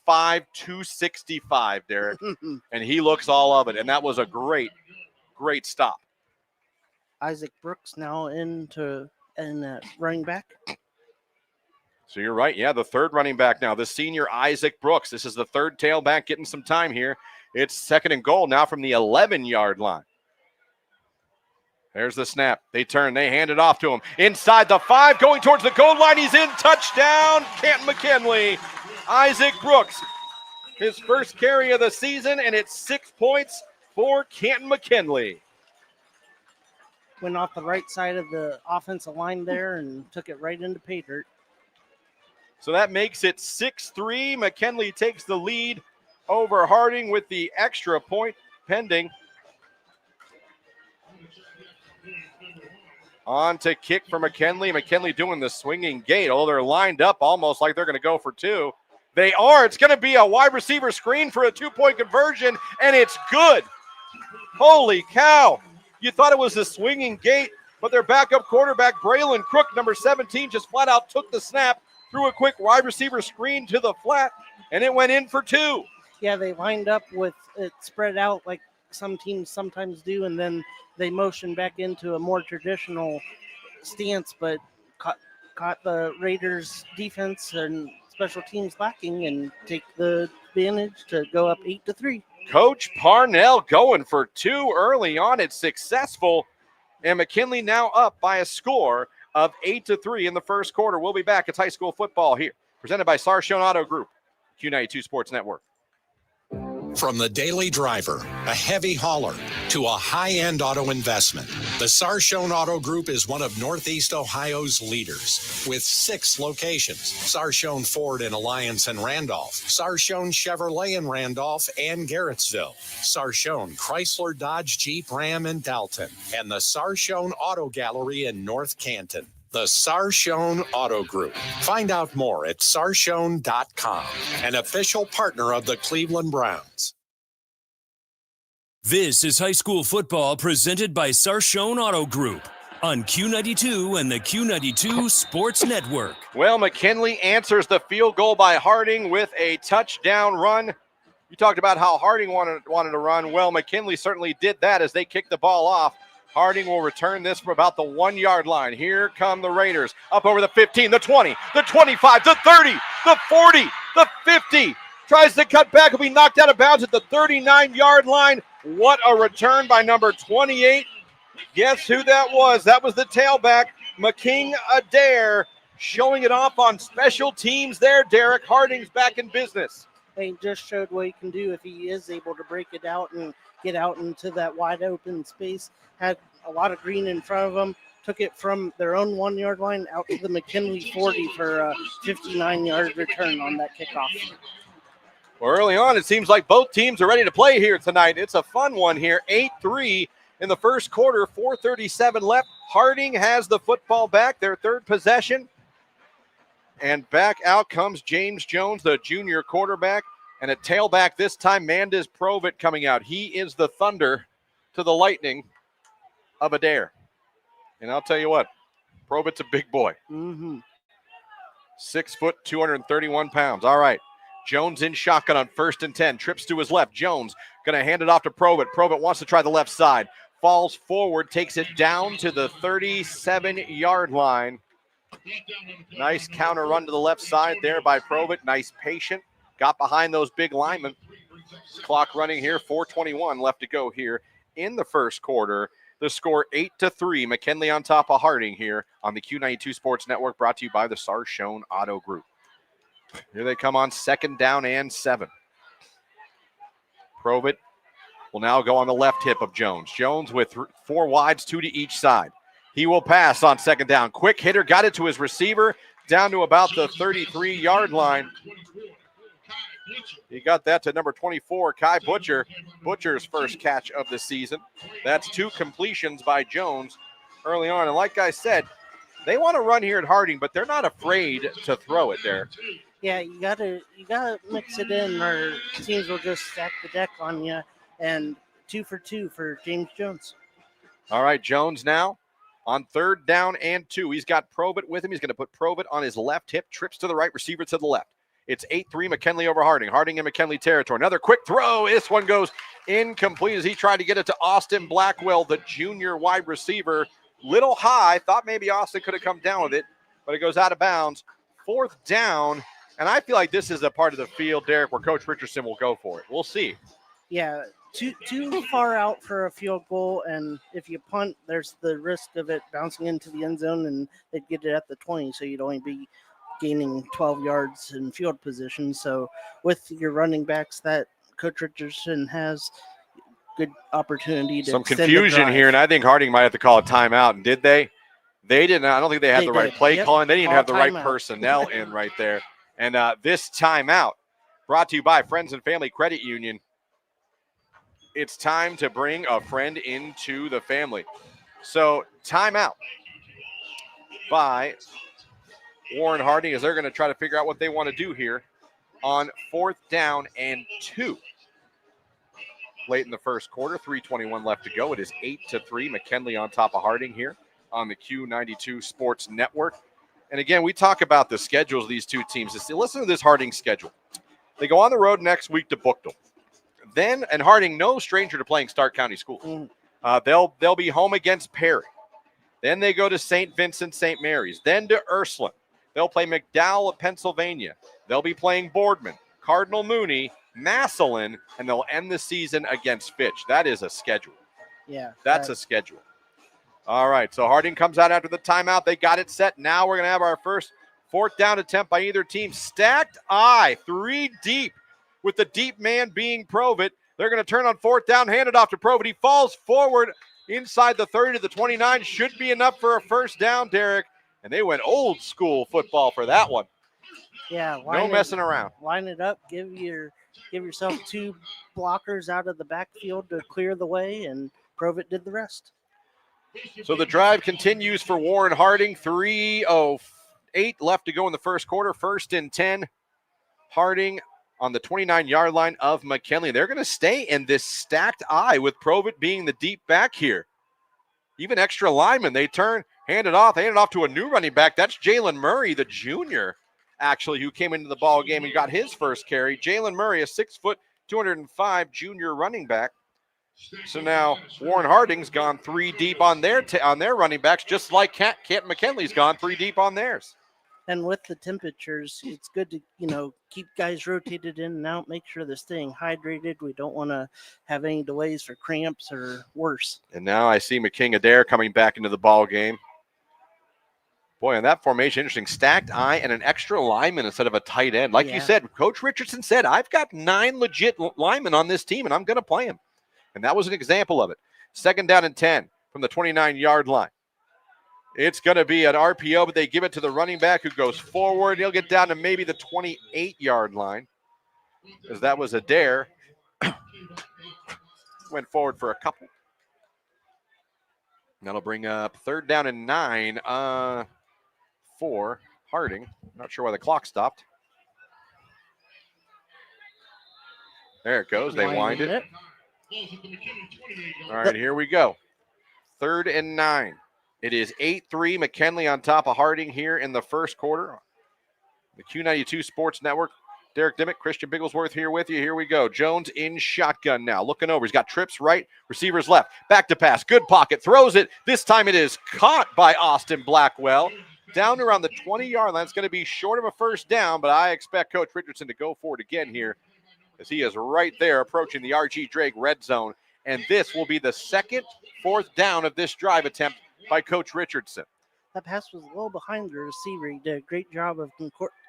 265, Derek. And he looks all of it, and that was a great stop. Isaac Brooks now running back. So you're right. Yeah, the third running back now, the senior Isaac Brooks. This is the third tailback getting some time here. It's 2nd and goal now from the 11-yard line. There's the snap. They turn. They hand it off to him. Inside the 5, going towards the goal line. He's in. Touchdown, Canton McKinley. Isaac Brooks, his first carry of the season, and it's 6 points for Canton McKinley. Went off the right side of the offensive line there and took it right into pay dirt. So that makes it 6-3. McKinley takes the lead over Harding with the extra point pending. On to kick for McKinley. McKinley doing the swinging gate. Oh, they're lined up almost like they're going to go for 2. They are. It's going to be a wide receiver screen for a 2-point conversion, and it's good. Holy cow. You thought it was a swinging gate, but their backup quarterback, Braylon Crook, number 17, just flat out took the snap, threw a quick wide receiver screen to the flat, and it went in for 2. Yeah, they lined up with it spread out like some teams sometimes do, and then they motioned back into a more traditional stance, but caught the Raiders defense and special teams lacking and take the advantage to go up 8-3. Coach Parnell going for 2 early on. It's successful, and McKinley now up by a score of 8-3 in the first quarter. We'll be back. It's high school football here, presented by Sarshone Auto Group, Q92 Sports Network. From the daily driver, a heavy hauler, to a high-end auto investment, the Sarshone Auto Group is one of Northeast Ohio's leaders with 6 locations: Sarshone Ford in Alliance and Randolph, Sarshone Chevrolet in Randolph and Garrettsville, Sarshone Chrysler Dodge Jeep Ram in Dalton, and the Sarshone Auto Gallery in North Canton. The Sarshone Auto Group. Find out more at sarshone.com, an official partner of the Cleveland Browns. This is high school football presented by Sarshone Auto Group on Q92 and the Q92 Sports Network. Well, McKinley answers the field goal by Harding with a touchdown run. You talked about how Harding wanted to run. Well, McKinley certainly did that as they kicked the ball off. Harding will return this from about the 1-yard line. Here come the Raiders. Up over the 15, the 20, the 25, the 30, the 40, the 50. Tries to cut back. Will be knocked out of bounds at the 39-yard line. What a return by number 28. Guess who that was? That was the tailback, McKing Adair, showing it off on special teams there. Derek Harding's back in business. He just showed what he can do if he is able to break it out and get out into that wide open space. Had a lot of green in front of them. Took it from their own 1-yard line out to the McKinley 40 for a 59-yard return on that kickoff. Well, early on, it seems like both teams are ready to play here tonight. It's a fun one here. 8-3 in the first quarter, 4:37 left. Harding has the football back, their third possession. And back out comes James Jones, the junior quarterback. And a tailback this time, Mandis Provit coming out. He is the thunder to the lightning of Adair. And I'll tell you what, Provit's a big boy. 6 foot, 231 pounds. All right. Jones in shotgun on 1st and 10. Trips to his left. Jones going to hand it off to Provit. Provit wants to try the left side. Falls forward, takes it down to the 37-yard line. Nice counter run to the left side there by Provit. Nice patient. Got behind those big linemen. Clock running here, 4:21 left to go here in the first quarter. The score 8-3. McKinley on top of Harding here on the Q92 Sports Network, brought to you by the Sarshone Auto Group. Here they come on 2nd down and 7. Provit will now go on the left hip of Jones. Jones with 4 wides, 2 to each side. He will pass on 2nd down. Quick hitter, got it to his receiver, down to about the 33-yard line. He got that to number 24, Kai Butcher. Butcher's first catch of the season. That's 2 completions by Jones early on. And like I said, they want to run here at Harding, but they're not afraid to throw it there. Yeah, you gotta mix it in, or teams will just stack the deck on you. And 2 for 2 for James Jones. All right, Jones now on 3rd down and 2. He's got Probit with him. He's going to put Probit on his left hip, trips to the right, receiver to the left. It's 8-3 McKinley over Harding. Harding in McKinley territory. Another quick throw. This one goes incomplete as he tried to get it to Austin Blackwell, the junior wide receiver. Little high. Thought maybe Austin could have come down with it, but it goes out of bounds. 4th down, and I feel like this is a part of the field, Derek, where Coach Richardson will go for it. We'll see. Yeah, too far out for a field goal, and if you punt, there's the risk of it bouncing into the end zone, and they'd get it at the 20, so you'd only be gaining 12 yards in field position. So with your running backs that Coach Richardson has, good opportunity to some extend the confusion drive. here, and I think Harding might have to call a timeout. And did they? They didn't. I don't think they had the right play calling. They didn't even have the right personnel in right there. And this timeout brought to you by Friends and Family Credit Union. It's time to bring a friend into the family. So timeout by Warren Harding as they're going to try to figure out what they want to do here on 4th down and 2. Late in the first quarter, 3:21 left to go. It is 8-3. McKinley on top of Harding here on the Q92 Sports Network. And again, we talk about the schedules of these two teams. Listen to this Harding schedule. They go on the road next week to Bookdale. Then, and Harding, no stranger to playing Stark County schools. They'll be home against Perry. Then they go to St. Vincent, St. Mary's. Then to Ursuline. They'll play McDowell at Pennsylvania. They'll be playing Boardman, Cardinal Mooney, Massillon, and they'll end the season against Fitch. That is a schedule. Yeah. That's a schedule. All right, so Harding comes out after the timeout. They got it set. Now we're going to have our first 4th down attempt by either team. Stacked eye, 3 deep, with the deep man being Provit. They're going to turn on 4th down, hand it off to Provit. He falls forward inside the 30 to the 29. Should be enough for a first down, Derek. And they went old school football for that one. Yeah, no messing around. Line it up. Give yourself 2 blockers out of the backfield to clear the way, and Provit did the rest. So the drive continues for Warren Harding. 3:08 left to go in the first quarter. 1st and 10. Harding on the 29-yard line of McKinley. They're going to stay in this stacked eye with Provit being the deep back here. Even extra linemen. They hand it off to a new running back. That's Jalen Murray, the junior, actually, who came into the ball game and got his first carry. Jalen Murray, a 6', 205 junior running back. So now Warren Harding's gone 3 deep on their running backs, just like Canton McKinley's gone 3 deep on theirs. And with the temperatures, it's good to, keep guys rotated in and out, make sure they're staying hydrated. We don't want to have any delays for cramps or worse. And now I see McKing Adair coming back into the ball game. Boy, on that formation, interesting. Stacked eye and an extra lineman instead of a tight end. Like you said, Coach Richardson said, I've got 9 legit linemen on this team, and I'm going to play them. And that was an example of it. 2nd down and 10 from the 29-yard line. It's going to be an RPO, but they give it to the running back who goes forward. He'll get down to maybe the 28-yard line, as that was Adair. Went forward for a couple. That'll bring up 3rd down and 9 for Harding. Not sure why the clock stopped. There it goes. They wind it. All right, here we go. 3rd and 9. It is 8-3 McKinley on top of Harding here in the first quarter. The Q92 Sports Network. Derek Dimmick, Christian Bigglesworth here with you. Here we go. Jones in shotgun now. Looking over. He's got trips right, receivers left. Back to pass. Good pocket. Throws it. This time it is caught by Austin Blackwell. Down around the 20-yard line. It's going to be short of a first down, but I expect Coach Richardson to go for it again here as he is right there approaching the R.G. Drake red zone. And this will be the second 4th down of this drive attempt by Coach Richardson. That pass was a little behind the receiver. He did a great job of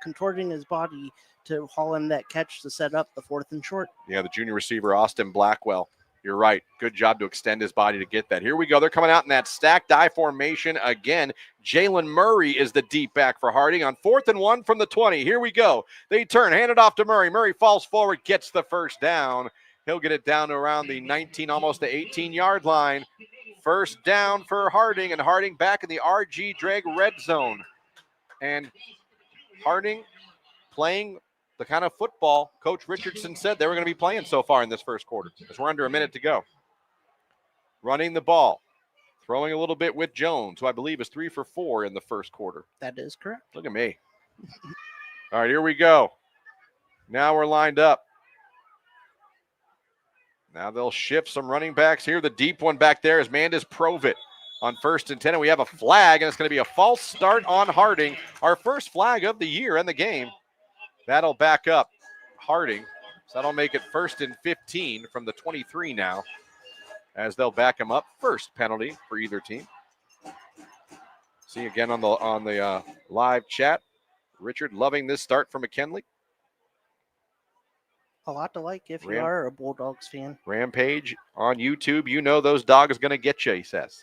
contorting his body to haul in that catch to set up the 4th and short. Yeah, the junior receiver, Austin Blackwell. You're right. Good job to extend his body to get that. Here we go. They're coming out in that stacked eye formation again. Jalen Murray is the deep back for Harding on 4th and 1 from the 20. Here we go. They turn, hand it off to Murray. Murray falls forward, gets the first down. He'll get it down to around the 19, almost the 18-yard line. First down for Harding, and Harding back in the R.G. Drake red zone. And Harding playing the kind of football Coach Richardson said they were going to be playing so far in this first quarter, because we're under a minute to go. Running the ball, throwing a little bit with Jones, who I believe is 3 for 4 in the first quarter. That is correct. Look at me. All right, here we go. Now we're lined up. Now they'll shift some running backs here. The deep one back there is Mandis Provit on 1st and 10. And we have a flag, and it's going to be a false start on Harding. Our first flag of the year and the game. That'll back up Harding. So that'll make it 1st and 15 from the 23 now, as they'll back him up. First penalty for either team. See again on the live chat. Richard loving this start for McKinley. A lot to like if you are a Bulldogs fan. Rampage on YouTube. You know those dogs going to get you, he says.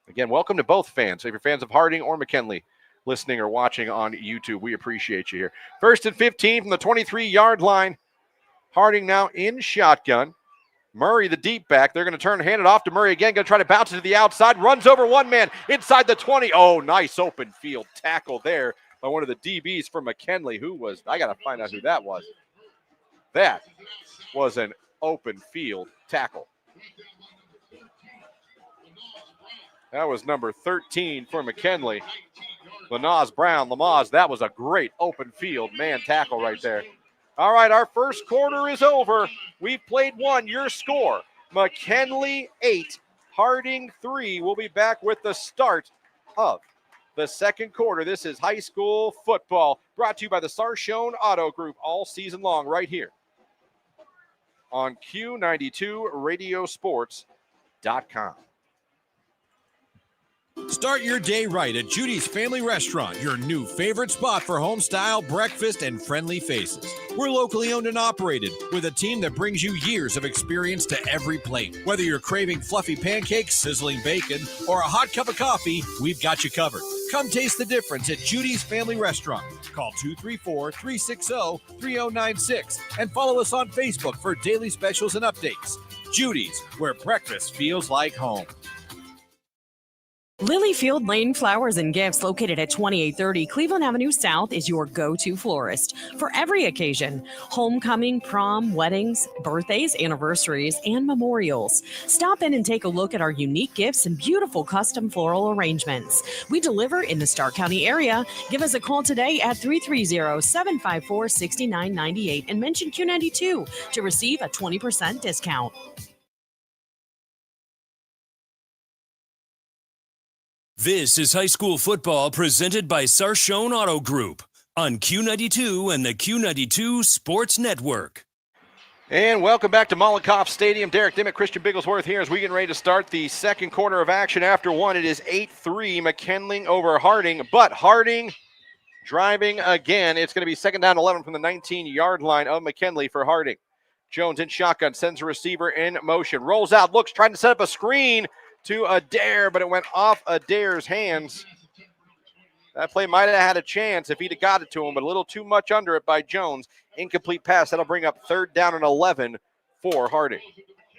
Again, welcome to both fans. So if you're fans of Harding or McKinley listening or watching on YouTube, we appreciate you here. 1st and 15 from the 23-yard line. Harding now in shotgun. Murray, the deep back. They're going to hand it off to Murray again. Going to try to bounce it to the outside. Runs over one man inside the 20. Oh, nice open field tackle there by one of the DBs for McKinley. I got to find out who that was. That was an open field tackle. That was number 13 for McKinley. Lanaz Brown. Lamaz, that was a great open field man tackle right there. All right, our first quarter is over. We've played one. Your score, McKinley 8, Harding 3. We'll be back with the start of the second quarter. This is high school football, brought to you by the Sarshone Auto Group all season long right here on Q92radiosports.com. Start your day right at Judy's Family Restaurant, your new favorite spot for home-style breakfast and friendly faces. We're locally owned and operated with a team that brings you years of experience to every plate. Whether you're craving fluffy pancakes, sizzling bacon, or a hot cup of coffee, we've got you covered. Come taste the difference at Judy's Family Restaurant. Call 234-360-3096 and follow us on Facebook for daily specials and updates. Judy's, where breakfast feels like home. Lilyfield Lane Flowers and Gifts, located at 2830 Cleveland Avenue South, is your go-to florist for every occasion: homecoming, prom, weddings, birthdays, anniversaries, and memorials. Stop in and take a look at our unique gifts and beautiful custom floral arrangements. We deliver in the Stark County area. Give us a call today at 330-754-6998 and mention Q92 to receive a 20% discount. This is high school football presented by Sarshone Auto Group on Q92 and the Q92 Sports Network. And welcome back to Molotov Stadium. Derek Dimmick, Christian Bigglesworth here as we get ready to start the second quarter of action. After one, it is 8-3 McKinley over Harding, but Harding driving again. It's going to be 2nd down 11 from the 19-yard line of McKinley for Harding. Jones in shotgun, sends a receiver in motion, rolls out, looks, trying to set up a screen to Adair, but it went off Adair's hands. That play might have had a chance if he'd have got it to him, but a little too much under it by Jones. Incomplete pass. That'll bring up 3rd down and 11 for Harding.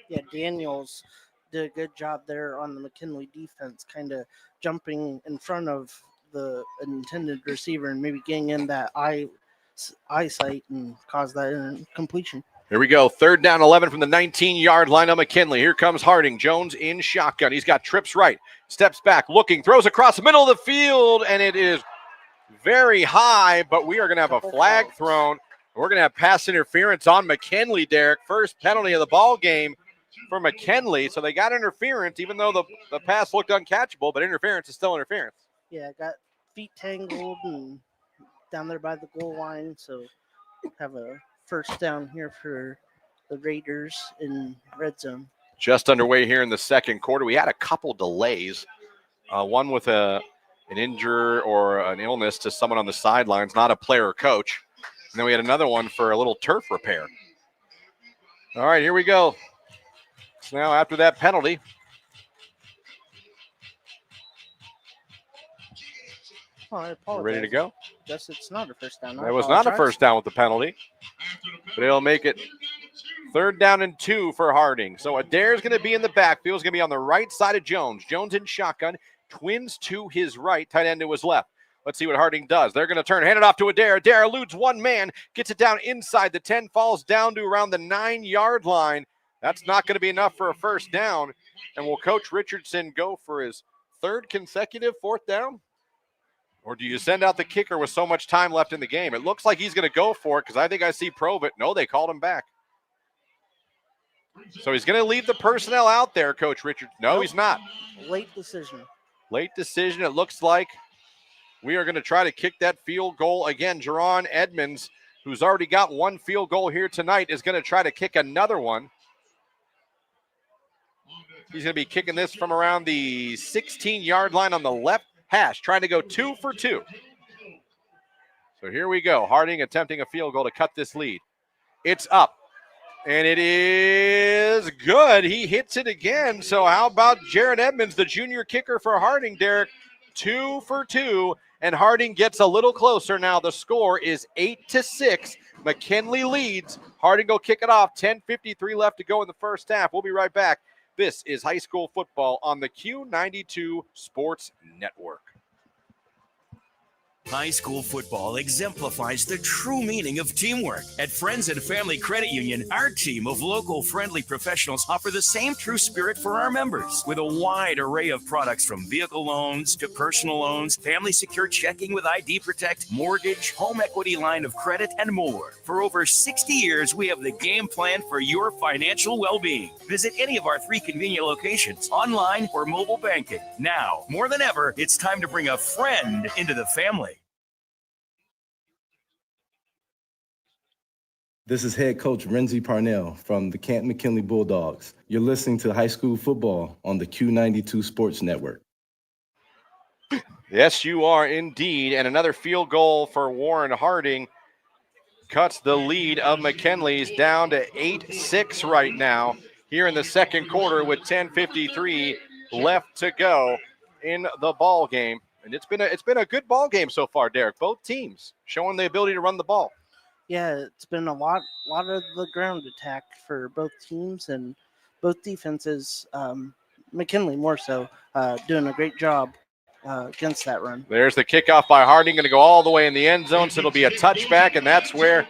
Yeah, Daniels did a good job there on the McKinley defense, kind of jumping in front of the intended receiver and maybe getting in that eyesight and cause that incompletion. Here we go. 3rd down 11 from the 19-yard line of McKinley. Here comes Harding. Jones in shotgun. He's got trips right, steps back, looking, throws across the middle of the field, and it is very high, but we are going to have a flag thrown. We're going to have pass interference on McKinley, Derek. First penalty of the ball game for McKinley. So they got interference, even though the pass looked uncatchable, but interference is still interference. Yeah, got feet tangled and down there by the goal line, so have a first down here for the Raiders in red zone. Just underway here in the second quarter. We had a couple delays, one with an injury or an illness to someone on the sidelines, not a player or coach. And then we had another one for a little turf repair. All right, here we go. So now after that penalty, we're ready to go. Guess it's not a first down. That was not a first down with the penalty, but it'll make it 3rd down and 2 for Harding. So Adair's going to be in the backfield. He's going to be on the right side of Jones. Jones in shotgun, twins to his right, tight end to his left. Let's see what Harding does. They're going to turn, hand it off to Adair. Adair eludes one man, gets it down inside the 10, falls down to around the 9-yard line. That's not going to be enough for a first down. And will Coach Richardson go for his third consecutive fourth down? Or do you send out the kicker with so much time left in the game? It looks like he's going to go for it because I think I see Provit. No, they called him back. So he's going to leave the personnel out there, Coach Richards. No, he's not. Late decision. Late decision. It looks like we are going to try to kick that field goal again. Jerron Edmonds, who's already got one field goal here tonight, is going to try to kick another one. He's going to be kicking this from around the 16-yard line on the left hash, trying to go 2 for 2. So here we go. Harding attempting a field goal to cut this lead. It's up, and it is good. He hits it again. So how about Jared Edmonds, the junior kicker for Harding, Derek? 2 for 2, and Harding gets a little closer now. The score is 8-6. McKinley leads. Harding will kick it off. 10:53 left to go in the first half. We'll be right back. This is high school football on the Q92 Sports Network. High school football exemplifies the true meaning of teamwork. At Friends and Family Credit Union, our team of local friendly professionals offer the same true spirit for our members with a wide array of products from vehicle loans to personal loans, family secure checking with ID Protect, mortgage, home equity line of credit, and more. For over 60 years, we have the game plan for your financial well-being. Visit any of our 3 convenient locations, online or mobile banking. Now, more than ever, it's time to bring a friend into the family. This is head coach Renzi Parnell from the Canton McKinley Bulldogs. You're listening to high school football on the Q92 Sports Network. Yes, you are indeed. And another field goal for Warren Harding cuts the lead of McKinley's down to 8-6 right now here in the second quarter with 10:53 left to go in the ball game. And it's been a good ball game so far, Derek. Both teams showing the ability to run the ball. Yeah, it's been a lot of the ground attack for both teams and both defenses. McKinley more so doing a great job against that run. There's the kickoff by Harding, going to go all the way in the end zone, so it'll be a touchback, and that's where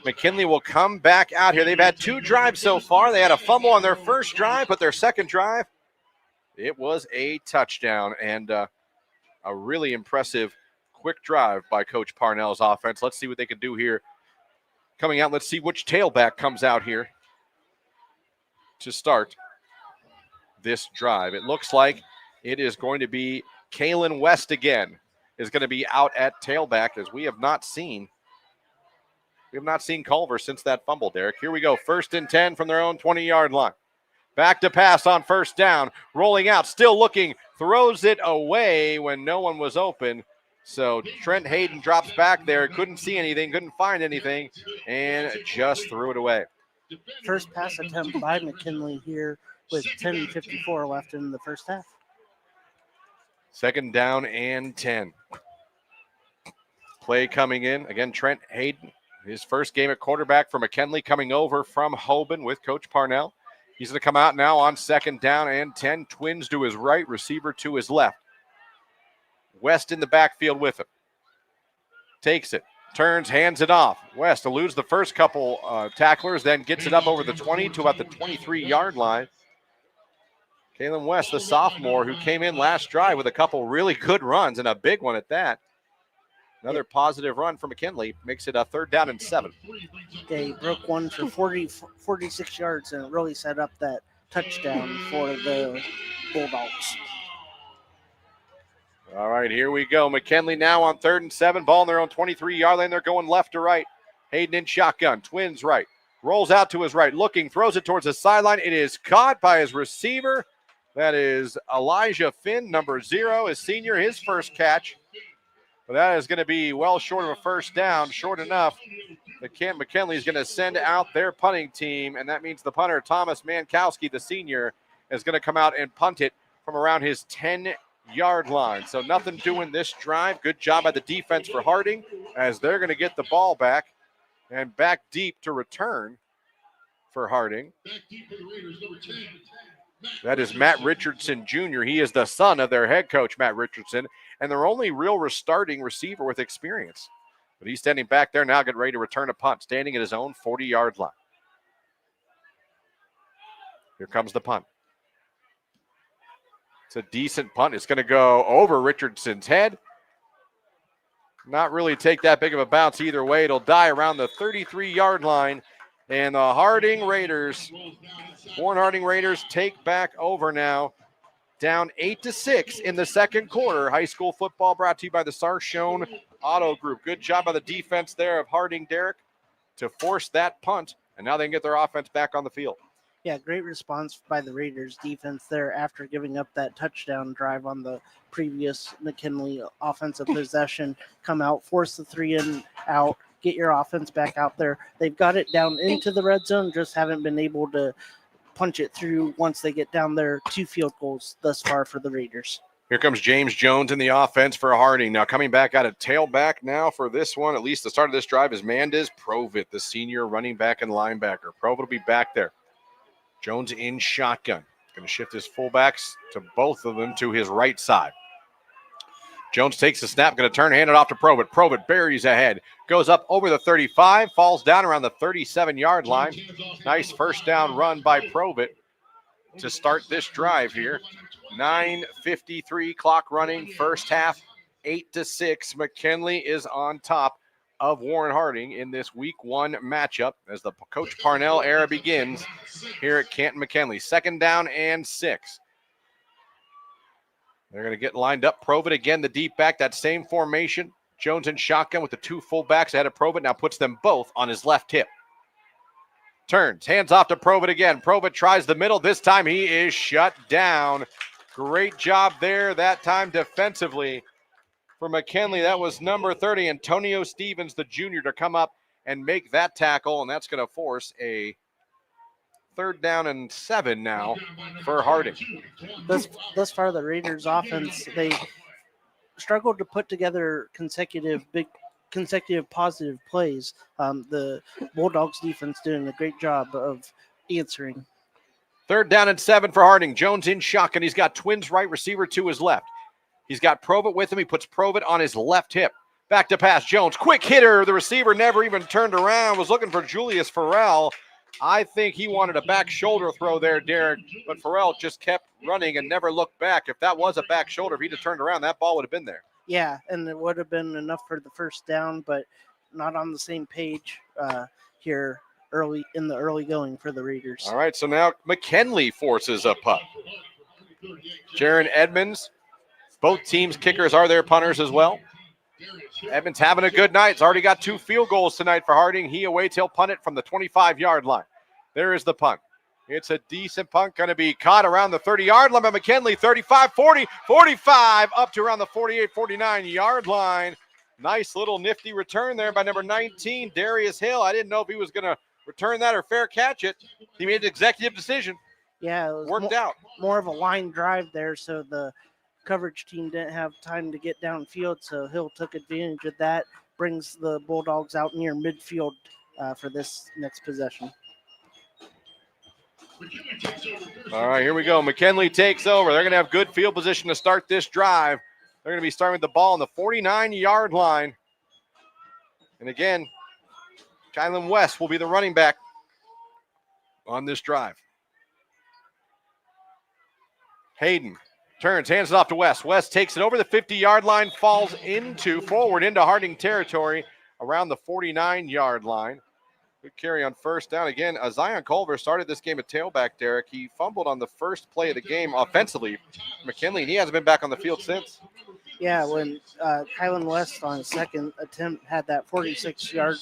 McKinley will come back out here. They've had 2 drives so far. They had a fumble on their first drive, but their second drive, it was a touchdown, and a really impressive quick drive by Coach Parnell's offense. Let's see what they can do here. Coming out, let's see which tailback comes out here to start this drive. It looks like it is going to be Kalen West again is going to be out at tailback, as we have not seen Culver since that fumble, Derek. Here we go, 1st and 10 from their own 20-yard line. Back to pass on first down, rolling out, still looking, throws it away when no one was open. So Trent Hayden drops back there, couldn't see anything, couldn't find anything, and just threw it away. First pass attempt by McKinley here with 10:54 left in the first half. 2nd down and 10. Play coming in. Again, Trent Hayden, his first game at quarterback for McKinley, coming over from Hoban with Coach Parnell. He's going to come out now on 2nd down and 10. Twins to his right, receiver to his left. West in the backfield with him. Takes it, turns, hands it off. West eludes the first couple tacklers, then gets it up over the 20 to about the 23-yard line. Kalen West, the sophomore, who came in last drive with a couple really good runs and a big one at that. Another positive run for McKinley makes it a 3rd down and 7. They broke one for 46 yards, and it really set up that touchdown for the Bulldogs. All right, here we go. McKinley now on 3rd and 7. Ball in their own 23-yard line. They're going left to right. Hayden in shotgun. Twins right. Rolls out to his right. Looking. Throws it towards the sideline. It is caught by his receiver. That is Elijah Finn, number 0, his senior, his first catch. But that is going to be well short of a first down. Short enough. McKinley is going to send out their punting team, and that means the punter, Thomas Mankowski, the senior, is going to come out and punt it from around his 10-yard line. So nothing doing this drive. Good job by the defense for Harding, as they're going to get the ball back and back deep to return for Harding. That is Matt Richardson Jr. He is the son of their head coach, Matt Richardson. and their only real restarting receiver with experience. But he's standing back there now, getting ready to return a punt, standing at his own 40-yard line. Here comes the punt. It's a decent punt. It's going to go over Richardson's head. Not really take that big of a bounce either way. It'll die around the 33-yard line. And the Harding Raiders, Warren Harding Raiders take back over now. Down 8-6 in the second quarter. High school football brought to you by the Sarshone Auto Group. Good job by the defense there of Harding, Derek, to force that punt. And now they can get their offense back on the field. Yeah, great response by the Raiders defense there after giving up that touchdown drive on the previous McKinley offensive possession. Come out, force the 3 and out, get your offense back out there. They've got it down into the red zone, just haven't been able to punch it through once they get down there. 2 field goals thus far for the Raiders. Here comes James Jones in the offense for Harding. Now coming back out of tailback now for this one, at least the start of this drive, is Mandez Provitt, the senior running back and linebacker. Provitt will be back there. Jones in shotgun. Going to shift his fullbacks to both of them to his right side. Jones takes the snap, going to turn, hand it off to Provitt. Provitt buries ahead, goes up over the 35, falls down around the 37-yard line. Nice first down run by Provitt to start this drive here. 9:53 clock running, first half, 8-6. McKinley is on top of Warren Harding in this week 1 matchup as the Coach Parnell era begins here at Canton McKinley. Second down and 6. They're going to get lined up. Provitt again, the deep back, that same formation. Jones in shotgun with the 2 fullbacks ahead of Provitt. Now puts them both on his left hip. Turns, hands off to Provitt again. Provitt tries the middle. This time he is shut down. Great job there that time defensively for McKinley. That was number 30, Antonio Stevens, the junior, to come up and make that tackle, and that's going to force a 3rd down and 7 now for Harding. Thus far, the Raiders offense, they struggled to put together consecutive positive plays. The Bulldogs defense doing a great job of answering. 3rd down and 7 for Harding. Jones in shotgun. He's got twins right receiver to his left. He's got Provitt with him. He puts Provitt on his left hip. Back to pass. Jones, quick hitter. The receiver never even turned around. Was looking for Julius Farrell. I think he wanted a back shoulder throw there, Derek, but Farrell just kept running and never looked back. If that was a back shoulder, if he'd have turned around, that ball would have been there. Yeah, and it would have been enough for the first down, but not on the same page here early in the early going for the Raiders. All right, so now McKinley forces a punt. Jaron Edmonds, both teams' kickers are their punters as well. Edmonds having a good night. It's already got 2 field goals tonight for Harding. He awaits. He'll punt it from the 25-yard line. There is the punt. It's a decent punt. Going to be caught around the 30-yard line by McKinley. 35, 40, 45, up to around the 48, 49-yard line. Nice little nifty return there by number 19, Darius Hill. I didn't know if he was going to return that or fair catch it. He made an executive decision. Yeah, it was worked out. More of a line drive there, so the coverage team didn't have time to get downfield, so Hill took advantage of that, brings the Bulldogs out near midfield for this next possession. All right, here we go. McKinley takes over. They're going to have good field position to start this drive. They're going to be starting with the ball on the 49-yard line. And again, Kylan West will be the running back on this drive. Hayden turns, hands it off to West. West takes it over the 50-yard line, falls forward into Harding territory around the 49-yard line. Good carry on first down. Again, Zion Culver started this game at tailback, Derek. He fumbled on the first play of the game offensively. McKinley, he hasn't been back on the field since. Yeah, when Kylan West on his second attempt had that 46-yard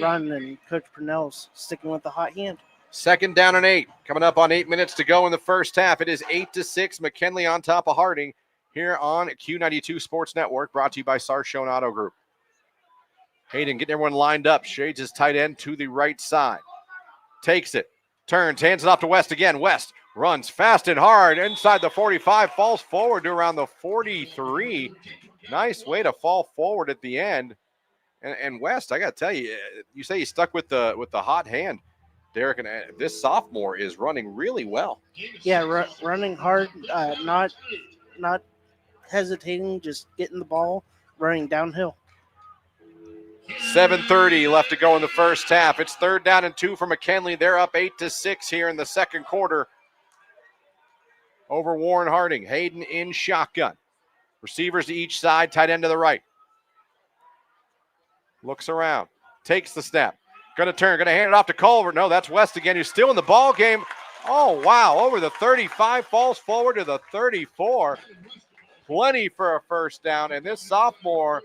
run, and Coach Purnell's sticking with the hot hand. 2nd down and 8. Coming up on 8 minutes to go in the first half. It is 8-6. McKinley on top of Harding here on Q92 Sports Network, brought to you by Sarshone Auto Group. Hayden getting everyone lined up. Shades his tight end to the right side. Takes it. Turns. Hands it off to West again. West runs fast and hard inside the 45. Falls forward to around the 43. Nice way to fall forward at the end. And West, I got to tell you, you say he's stuck with the hot hand. Derek, and this sophomore is running really well. Yeah, running hard, not hesitating, just getting the ball, running downhill. 7:30 left to go in the first half. It's 3rd down and 2 for McKinley. They're up 8-6 here in the second quarter over Warren Harding. Hayden in shotgun. Receivers to each side, tight end to the right. Looks around, takes the snap. Going to turn, going to hand it off to Culver. No, that's West again, who's still in the ball game. Oh, wow, over the 35, falls forward to the 34. Plenty for a first down, and this sophomore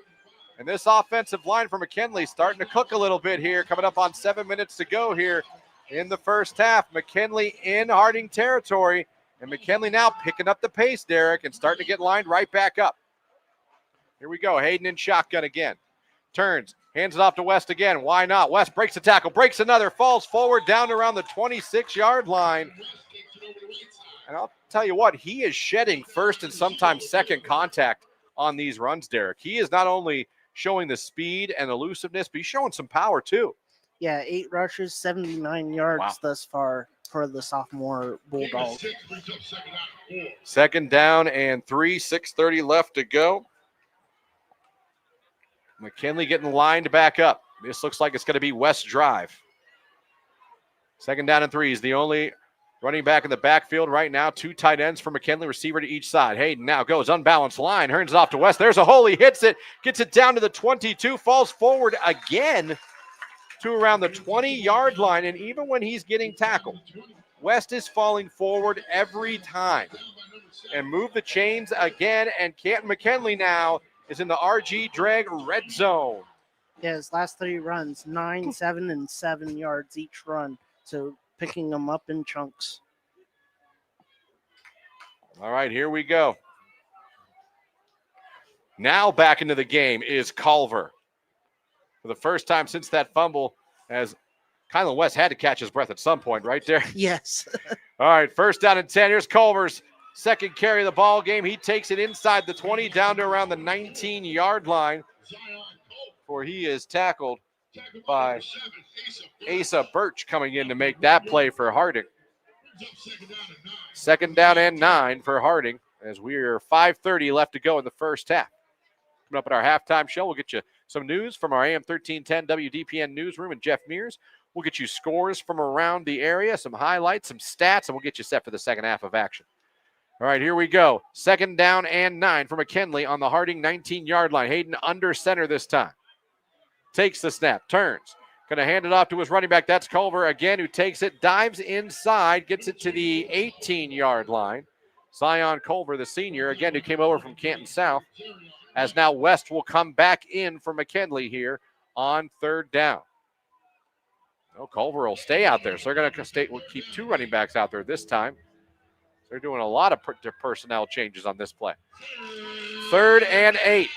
and this offensive line for McKinley starting to cook a little bit here, coming up on 7 minutes to go here in the first half. McKinley in Harding territory, and McKinley now picking up the pace, Derek, and starting to get lined right back up. Here we go, Hayden in shotgun again. Turns, hands it off to West again. Why not? West breaks a tackle, breaks another, falls forward down to around the 26-yard line. And I'll tell you what, he is shedding first and sometimes second contact on these runs, Derek. He is not only showing the speed and elusiveness, but he's showing some power too. Yeah, 8 rushes, 79 yards thus far for the sophomore Bulldog. 2nd down and 3, 6:30 left to go. McKinley getting lined back up. This looks like it's going to be West drive. 2nd down and 3 is the only running back in the backfield right now. 2 tight ends for McKinley, receiver to each side. Hayden now goes unbalanced line, turns it off to West. There's a hole, he hits it, gets it down to the 22, falls forward again to around the 20-yard line. And even when he's getting tackled, West is falling forward every time. And move the chains again, and Canton McKinley now is in the RG Drag red zone. Yeah, his last 3 runs, 9, 7, and 7 yards each run. So picking them up in chunks. All right, here we go. Now back into the game is Culver. For the first time since that fumble, as Kylan West had to catch his breath at some point, right there? Yes. All right, 1st down and 10. Here's Culver's second carry of the ball game. He takes it inside the 20 down to around the 19-yard line, where he is tackled by Asa Birch coming in to make that play for Harding. 2nd down and 9 for Harding as we are 5:30 left to go in the first half. Coming up at our halftime show, we'll get you some news from our AM 1310 WDPN newsroom and Jeff Mears. We'll get you scores from around the area, some highlights, some stats, and we'll get you set for the second half of action. All right, here we go. 2nd down and 9 for McKinley on the Harding 19-yard line. Hayden under center this time. Takes the snap, turns. Going to hand it off to his running back. That's Culver again, who takes it, dives inside, gets it to the 18-yard line. Zion Culver, the senior, again, who came over from Canton South, as now West will come back in for McKinley here on 3rd down. No, Culver will stay out there, so they're going to we'll keep 2 running backs out there this time. They're doing a lot of personnel changes on this play. 3rd and 8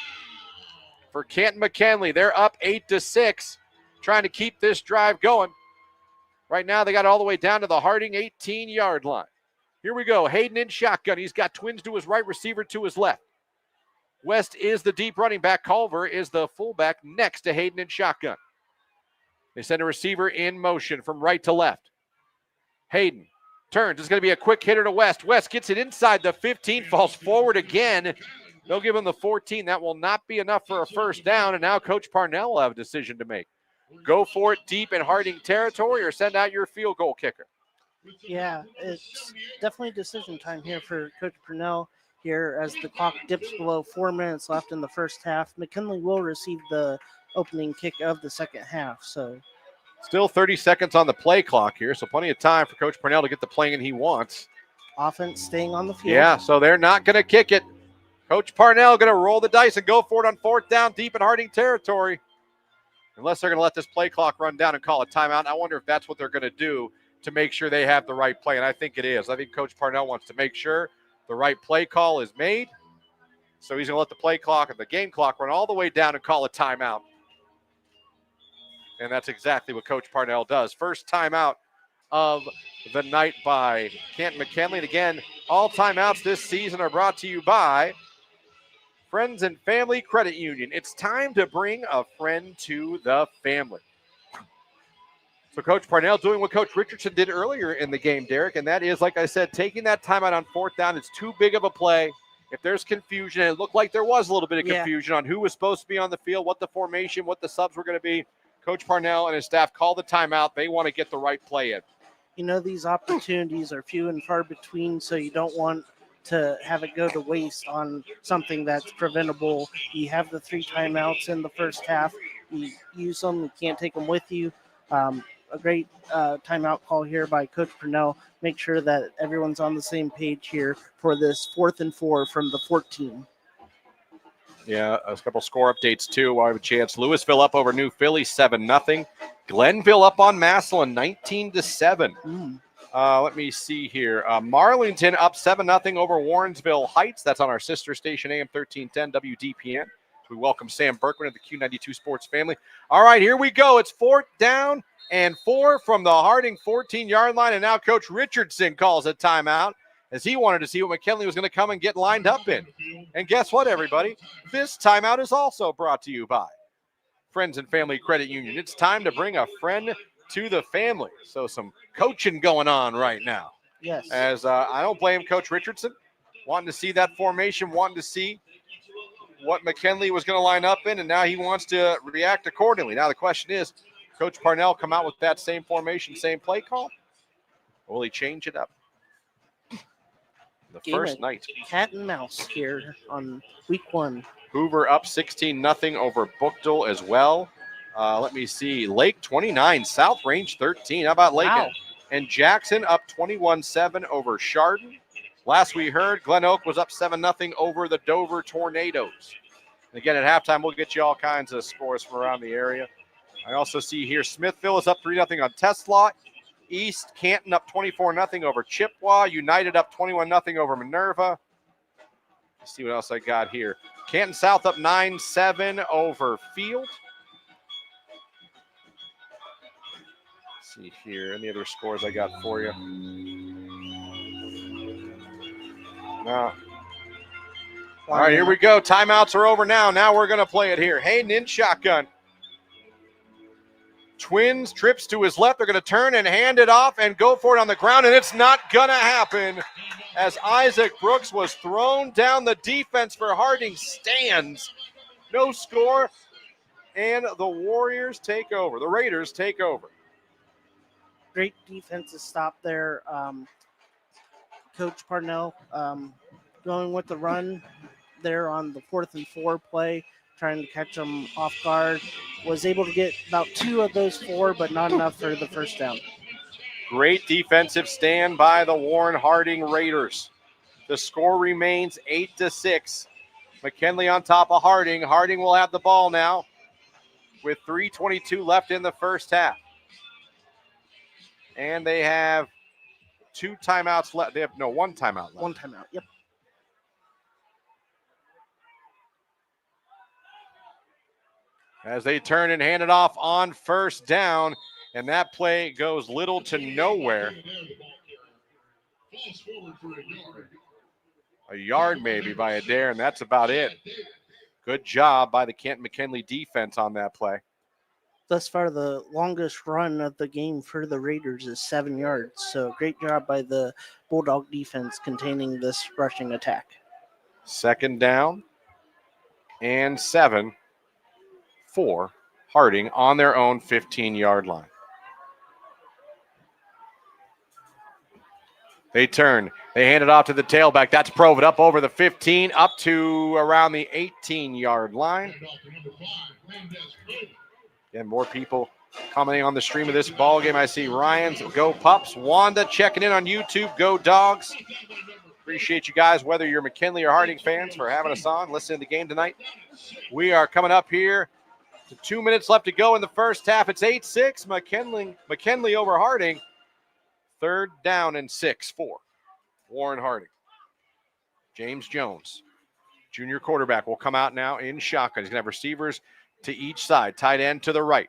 for Canton McKinley. They're up 8-6, trying to keep this drive going. Right now, they got all the way down to the Harding 18-yard line. Here we go. Hayden in shotgun. He's got twins to his right, receiver to his left. West is the deep running back. Culver is the fullback next to Hayden in shotgun. They send a receiver in motion from right to left. Hayden turns. It's going to be a quick hitter to West. West gets it inside the 15, falls forward again. They'll give him the 14. That will not be enough for a first down, and now Coach Parnell will have a decision to make. Go for it deep in Harding territory or send out your field goal kicker. Yeah, it's definitely decision time here for Coach Purnell here as the clock dips below 4 minutes left in the first half. McKinley will receive the opening kick of the second half. So still 30 seconds on the play clock here, so plenty of time for Coach Purnell to get the play in he wants. Offense staying on the field. Yeah, so they're not going to kick it. Coach Parnell going to roll the dice and go for it on 4th down deep in Harding territory. Unless they're going to let this play clock run down and call a timeout. I wonder if that's what they're going to do to make sure they have the right play, and I think it is. I think Coach Parnell wants to make sure the right play call is made. So he's going to let the play clock and the game clock run all the way down and call a timeout. And that's exactly what Coach Parnell does. First timeout of the night by Canton McKinley. And again, all timeouts this season are brought to you by Friends and Family Credit Union. It's time to bring a friend to the family. So Coach Parnell doing what Coach Richardson did earlier in the game, Derek, and that is, like I said, taking that timeout on 4th down. It's too big of a play. if there's confusion, and it looked like there was a little bit of Yeah. confusion on who was supposed to be on the field, what the formation, what the subs were going to be, Coach Parnell and his staff call the timeout. They want to get the right play in. You know, these opportunities are few and far between, so you don't want to have it go to waste on something that's preventable. You have the 3 timeouts in the first half. You use them. You can't take them with you. A great timeout call here by Coach Purnell. Make sure that everyone's on the same page here for this 4th and 4 from the 14. Yeah, a couple score updates, too. I have a chance. Louisville up over New Philly, 7-0. Glenville up on Massillon, 19-7. Let me see here. Marlington up 7-0 over Warrensville Heights. That's on our sister station, AM 1310 WDPN. We welcome Sam Berkman of the Q92 Sports family. All right, here we go. It's 4th down and 4 from the Harding 14-yard line. And now Coach Richardson calls a timeout as he wanted to see what McKinley was going to come and get lined up in. And guess what, everybody? This timeout is also brought to you by Friends and Family Credit Union. It's time to bring a friend to the family. So some coaching going on right now. Yes. As I don't blame Coach Richardson, wanting to see that formation, wanting to see what McKinley was going to line up in, and now he wants to react accordingly. Now the question is, Coach Parnell come out with that same formation, same play call? Or will he change it up? The Game first of night. Cat and mouse here on week 1. Hoover up 16-0 over Bookdale as well. Let me see. Lake 29, South Range 13. How about Lake? Wow. And Jackson up 21-7 over Chardon. Last we heard, Glen Oak was up 7-0 over the Dover Tornadoes. And again, at halftime, we'll get you all kinds of scores from around the area. I also see here Smithville is up 3-0 on Tesla. East Canton up 24-0 over Chippewa. United up 21-0 over Minerva. Let's see what else I got here. Canton South up 9-7 over Field. Let's see here. Any other scores I got for you? No. All right, here we go. Timeouts are over now. Now we're going to play it here. Hayden in shotgun. Twins trips to his left. They're going to turn and hand it off and go for it on the ground, and it's not going to happen as Isaac Brooks was thrown down. The defense for Harding stands. No score, and the Warriors take over. The Raiders take over. Great defensive stop there. Coach Parnell going with the run there on the 4th and 4 play, trying to catch them off guard. Was able to get about 2 of those 4, but not enough for the first down. Great defensive stand by the Warren Harding Raiders. The score remains 8-6. McKinley on top of Harding. Harding will have the ball now with 3:22 left in the first half. And they have 2 timeouts left. They have one timeout left. 1 timeout, yep. As they turn and hand it off on first down, and that play goes little to nowhere. A yard maybe by Adair, and that's about it. Good job by the Canton McKinley defense on that play. Thus far, the longest run of the game for the Raiders is 7 yards. So great job by the Bulldog defense containing this rushing attack. 2nd down and 7 for Harding on their own 15-yard line. They turn. They hand it off to the tailback. That's Provett up over the 15, up to around the 18-yard line. Again, more people commenting on the stream of this ball game. I see Ryan's Go Pups. Wanda checking in on YouTube. Go Dogs. Appreciate you guys, whether you're McKinley or Harding fans, for having us on, listening to the game tonight. We are coming up here to 2 minutes left to go in the first half. It's 8-6. McKinley over Harding. 3rd down and 6 for Warren Harding. James Jones, junior quarterback, will come out now in shotgun. He's going to have receivers to each side. Tight end to the right.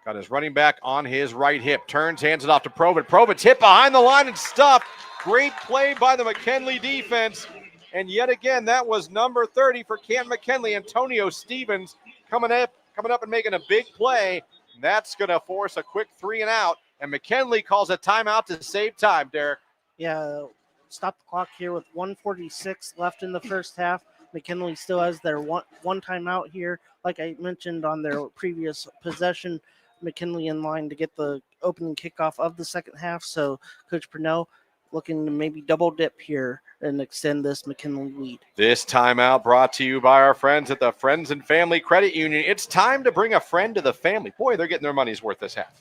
Got his running back on his right hip. Turns, hands it off to Provett. Provett's hit behind the line and stuffed. Great play by the McKinley defense. And yet again, that was number 30 for Canton McKinley, Antonio Stevens, coming up and making a big play. That's going to force a quick 3 and out. And McKinley calls a timeout to save time, Derek. Yeah, stop the clock here with 1:46 left in the first half. McKinley still has their one timeout here. Like I mentioned on their previous possession, McKinley in line to get the opening kickoff of the second half. So Coach Purnell looking to maybe double dip here and extend this McKinley lead. This timeout brought to you by our friends at the Friends and Family Credit Union. It's time to bring a friend to the family. Boy, they're getting their money's worth this half.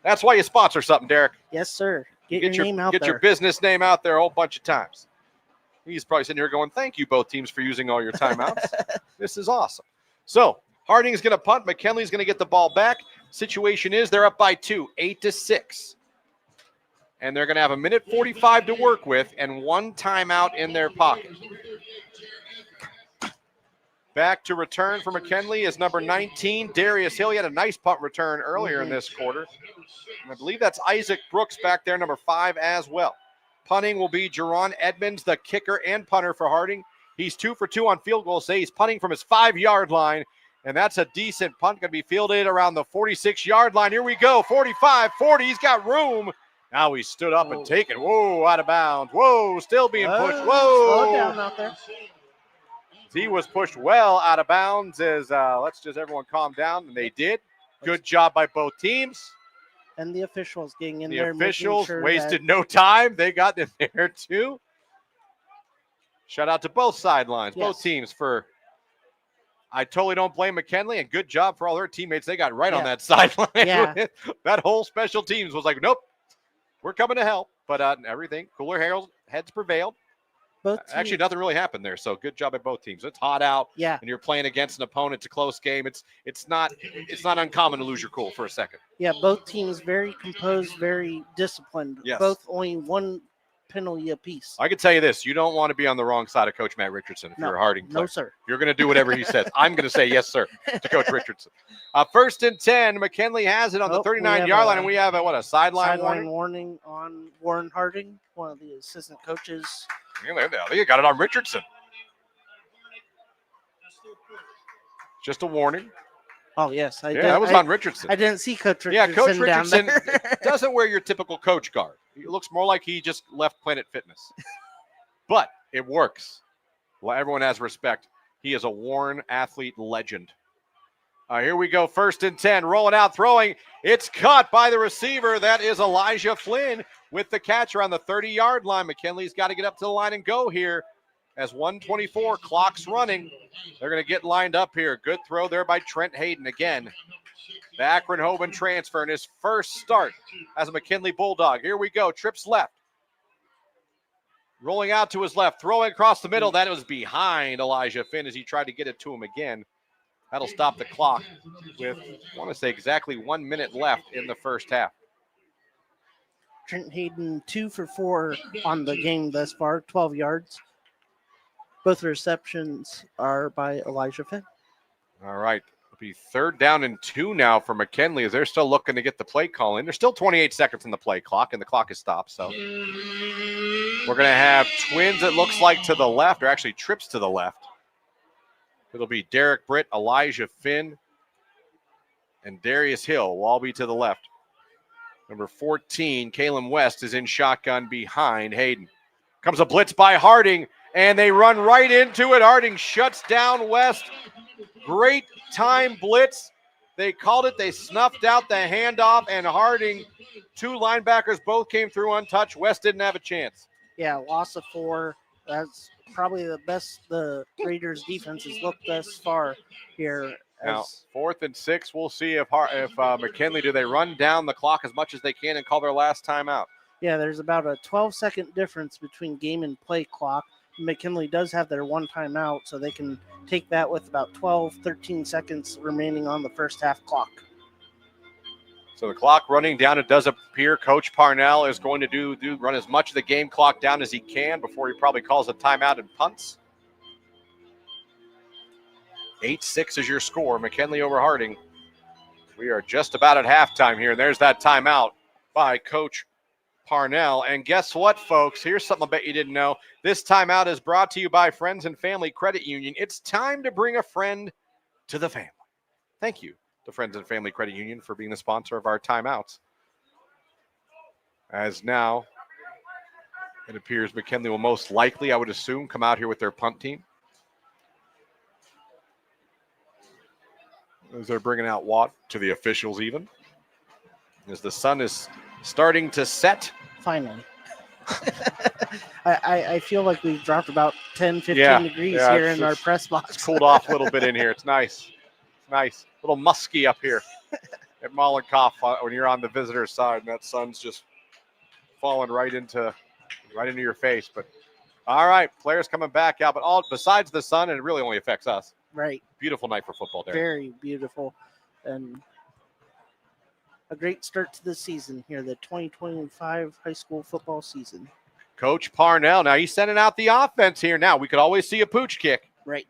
That's why you sponsor something, Derek. Yes, sir. Get your name out there. Get your business name out there a whole bunch of times. He's probably sitting here going, thank you, both teams, for using all your timeouts. This is awesome. So Harding's going to punt. McKinley's going to get the ball back. Situation is they're up by 2, 8-6. And they're going to have 1:45 to work with and one timeout in their pocket. Back to return for McKinley is number 19, Darius Hill. He had a nice punt return earlier in this quarter. And I believe that's Isaac Brooks back there, number 5 as well. Punting will be Jerron Edmonds, the kicker and punter for Harding. He's 2 for 2 on field goals. He's punting from his 5-yard line, and that's a decent punt. Going to be fielded around the 46-yard line. Here we go, 45, 40. He's got room. Now he stood up and taken. Whoa, out of bounds. Whoa, still being pushed. Whoa. Slow down out there. He was pushed well out of bounds as let's just everyone calm down, and they did. Good job by both teams. And the officials getting in the there. The officials sure wasted no time. They got in there too. Shout out to both sidelines, both teams for. I totally don't blame McKinley, and good job for all their teammates. They got right on that sideline. Yeah. That whole special teams was like, nope, we're coming to help. But everything, cooler heads prevailed. Actually, nothing really happened there. So good job by both teams. It's hot out. Yeah. And you're playing against an opponent. It's a close game. It's not uncommon to lose your cool for a second. Yeah, both teams very composed, very disciplined. Yes. Both only one penalty apiece. I can tell you this: you don't want to be on the wrong side of Coach Matt Richardson if you're a Harding player. No, sir. You're going to do whatever he says. I'm going to say yes, sir, to Coach Richardson. 1st and 10. McKinley has it on the 39-yard line, and we have a sideline warning on Warren Harding, one of the assistant coaches. You got it on Richardson. Just a warning. Oh, yes. That was on Richardson. I didn't see Coach Richardson. Yeah, Coach Richardson down there. doesn't wear your typical coach guard. He looks more like he just left Planet Fitness. But it works. Well, everyone has respect. He is a Warren athlete legend. Here we go. 1st and 10. Rolling out, throwing. It's caught by the receiver. That is Elijah Flynn with the catch around the 30-yard line. McKinley's got to get up to the line and go here as 1:24. Clock's running. They're going to get lined up here. Good throw there by Trent Hayden again. The Akron-Hoban transfer in his first start as a McKinley Bulldog. Here we go. Trips left. Rolling out to his left. Throwing across the middle. That was behind Elijah Finn as he tried to get it to him again. That'll stop the clock with, I want to say, exactly 1 minute left in the first half. Trent Hayden 2 for 4 on the game thus far, 12 yards. Both receptions are by Elijah Finn. All right. It'll be 3rd down and 2 now for McKinley as they're still looking to get the play call in. There's still 28 seconds in the play clock, and the clock is stopped. So we're going to have twins, it looks like, to the left, or actually trips to the left. It'll be Derek Britt, Elijah Finn, and Darius Hill will all be to the left. Number 14, Kalen West, is in shotgun behind Hayden. Comes a blitz by Harding, and they run right into it. Harding shuts down West. Great time blitz. They called it. They snuffed out the handoff, and Harding, 2 linebackers, both came through untouched. West didn't have a chance. Yeah, loss of 4. That's probably the best the Raiders defense has looked thus far here. Now, 4th and 6, we'll see if McKinley, do they run down the clock as much as they can and call their last timeout? Yeah, there's about a 12-second difference between game and play clock. McKinley does have their one timeout, so they can take that with about 12, 13 seconds remaining on the first half clock. So the clock running down, it does appear Coach Parnell is going to run as much of the game clock down as he can before he probably calls a timeout and punts. 8-6 is your score. McKinley over Harding. We are just about at halftime here, and there's that timeout by Coach Parnell. And guess what, folks? Here's something I bet you didn't know. This timeout is brought to you by Friends and Family Credit Union. It's time to bring a friend to the family. Thank you to Friends and Family Credit Union for being the sponsor of our timeouts. As now It appears McKinley will most likely, I would assume, come out here with their punt team. As they're bringing out Watt to the officials even. As the sun is starting to set. Finally. I feel like we've dropped about 10, 15 degrees here in our press box. It's cooled off a little bit in here. It's nice. It's nice. A little musky up here at Mollenkoff when you're on the visitor side, and that sun's just falling right into your face. But all right, players coming back out, but all besides the sun, and it really only affects us. Right. Beautiful night for football, Derek. Very beautiful. And a great start to the season here, the 2025 high school football season. Coach Parnell, now he's sending out the offense here. Now, we could always see a pooch kick. Right.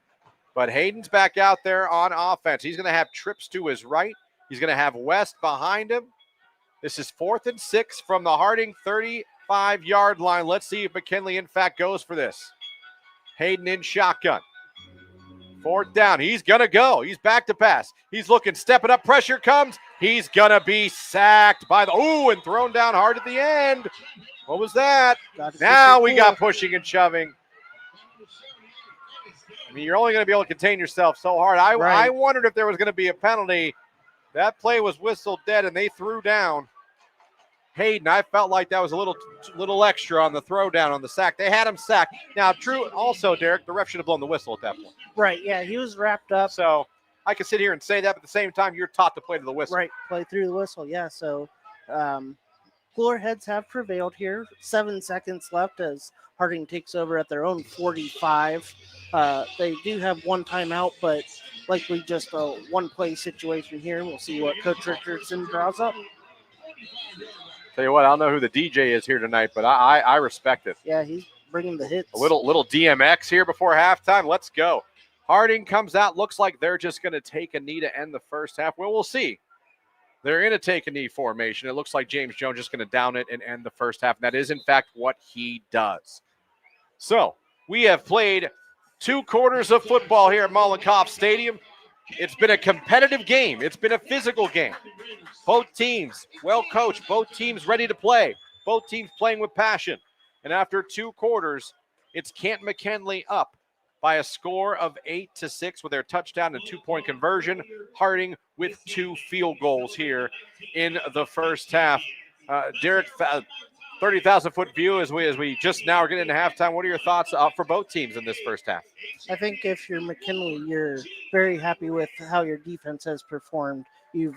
But Hayden's back out there on offense. He's going to have trips to his right. He's going to have West behind him. This is 4th and 6 from the Harding 35-yard line. Let's see if McKinley, in fact, goes for this. Hayden in shotgun. 4th down. He's going to go. He's back to pass. He's looking, stepping up. Pressure comes. He's going to be sacked by and thrown down hard at the end. What was that? Now we got pushing and shoving. I mean, you're only going to be able to contain yourself so hard. I wondered if there was going to be a penalty. That play was whistled dead, and they threw down Hayden. I felt like that was a little extra on the throw down on the sack. They had him sacked. Now, true, also, Derek, the ref should have blown the whistle at that point. Right, yeah, he was wrapped up. So I can sit here and say that, but at the same time, you're taught to play to the whistle. Right, play through the whistle, yeah. So cooler heads have prevailed here. 7 seconds left as Harding takes over at their own 45. They do have one timeout, but likely just a one-play situation here. We'll see what Coach Richardson draws up. Tell you what, I don't know who the DJ is here tonight, but I respect it. Yeah, he's bringing the hits. A little DMX here before halftime. Let's go. Harding comes out. Looks like they're just going to take a knee to end the first half. Well, we'll see. They're in a take a knee formation. It looks like James Jones just going to down it and end the first half. And that is, in fact, what he does. So we have played 2 quarters of football here at Mollenkoff Stadium. It's been a competitive game. It's been a physical game. Both teams well coached. Both teams ready to play. Both teams playing with passion. And after 2 quarters, it's Canton McKinley up by a score of 8-6 with their touchdown and 2-point conversion. Harding with 2 field goals here in the first half. Derek, 30,000-foot view as we just now are getting into halftime. What are your thoughts for both teams in this first half? I think if you're McKinley, you're very happy with how your defense has performed. You've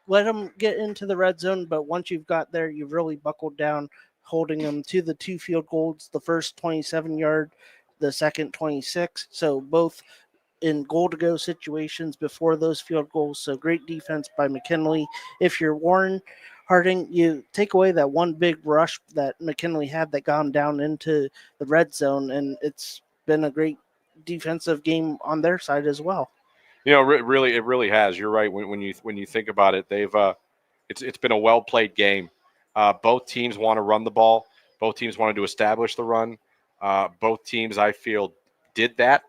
let them get into the red zone, but once you've got there, you've really buckled down, holding them to the 2 field goals, the first 27-yard, the second 26. So both in goal-to-go situations before those field goals. So great defense by McKinley. If you're Warren Harding, you take away that one big rush that McKinley had that got him down into the red zone, and it's been a great defensive game on their side as well. You know, it really has. You're right. When you think about it, they've it's been a well-played game. Both teams want to run the ball. Both teams wanted to establish the run. Both teams, I feel, did that,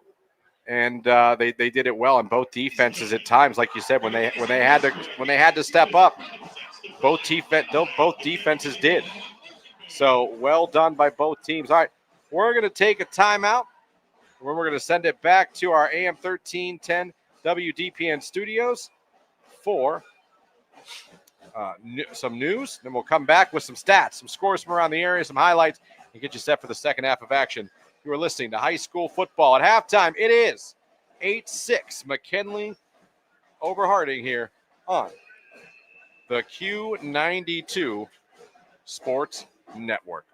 and they did it well. And both defenses, at times, like you said, when they had to step up, both defenses did. So well done by both teams. All right, we're going to take a timeout. We're going to send it back to our AM 1310 WDPN studios for some news. Then we'll come back with some stats, some scores from around the area, some highlights, and get you set for the second half of action. You are listening to high school football. At halftime, it is 8-6 McKinley over Harding here on the Q92 Sports Network.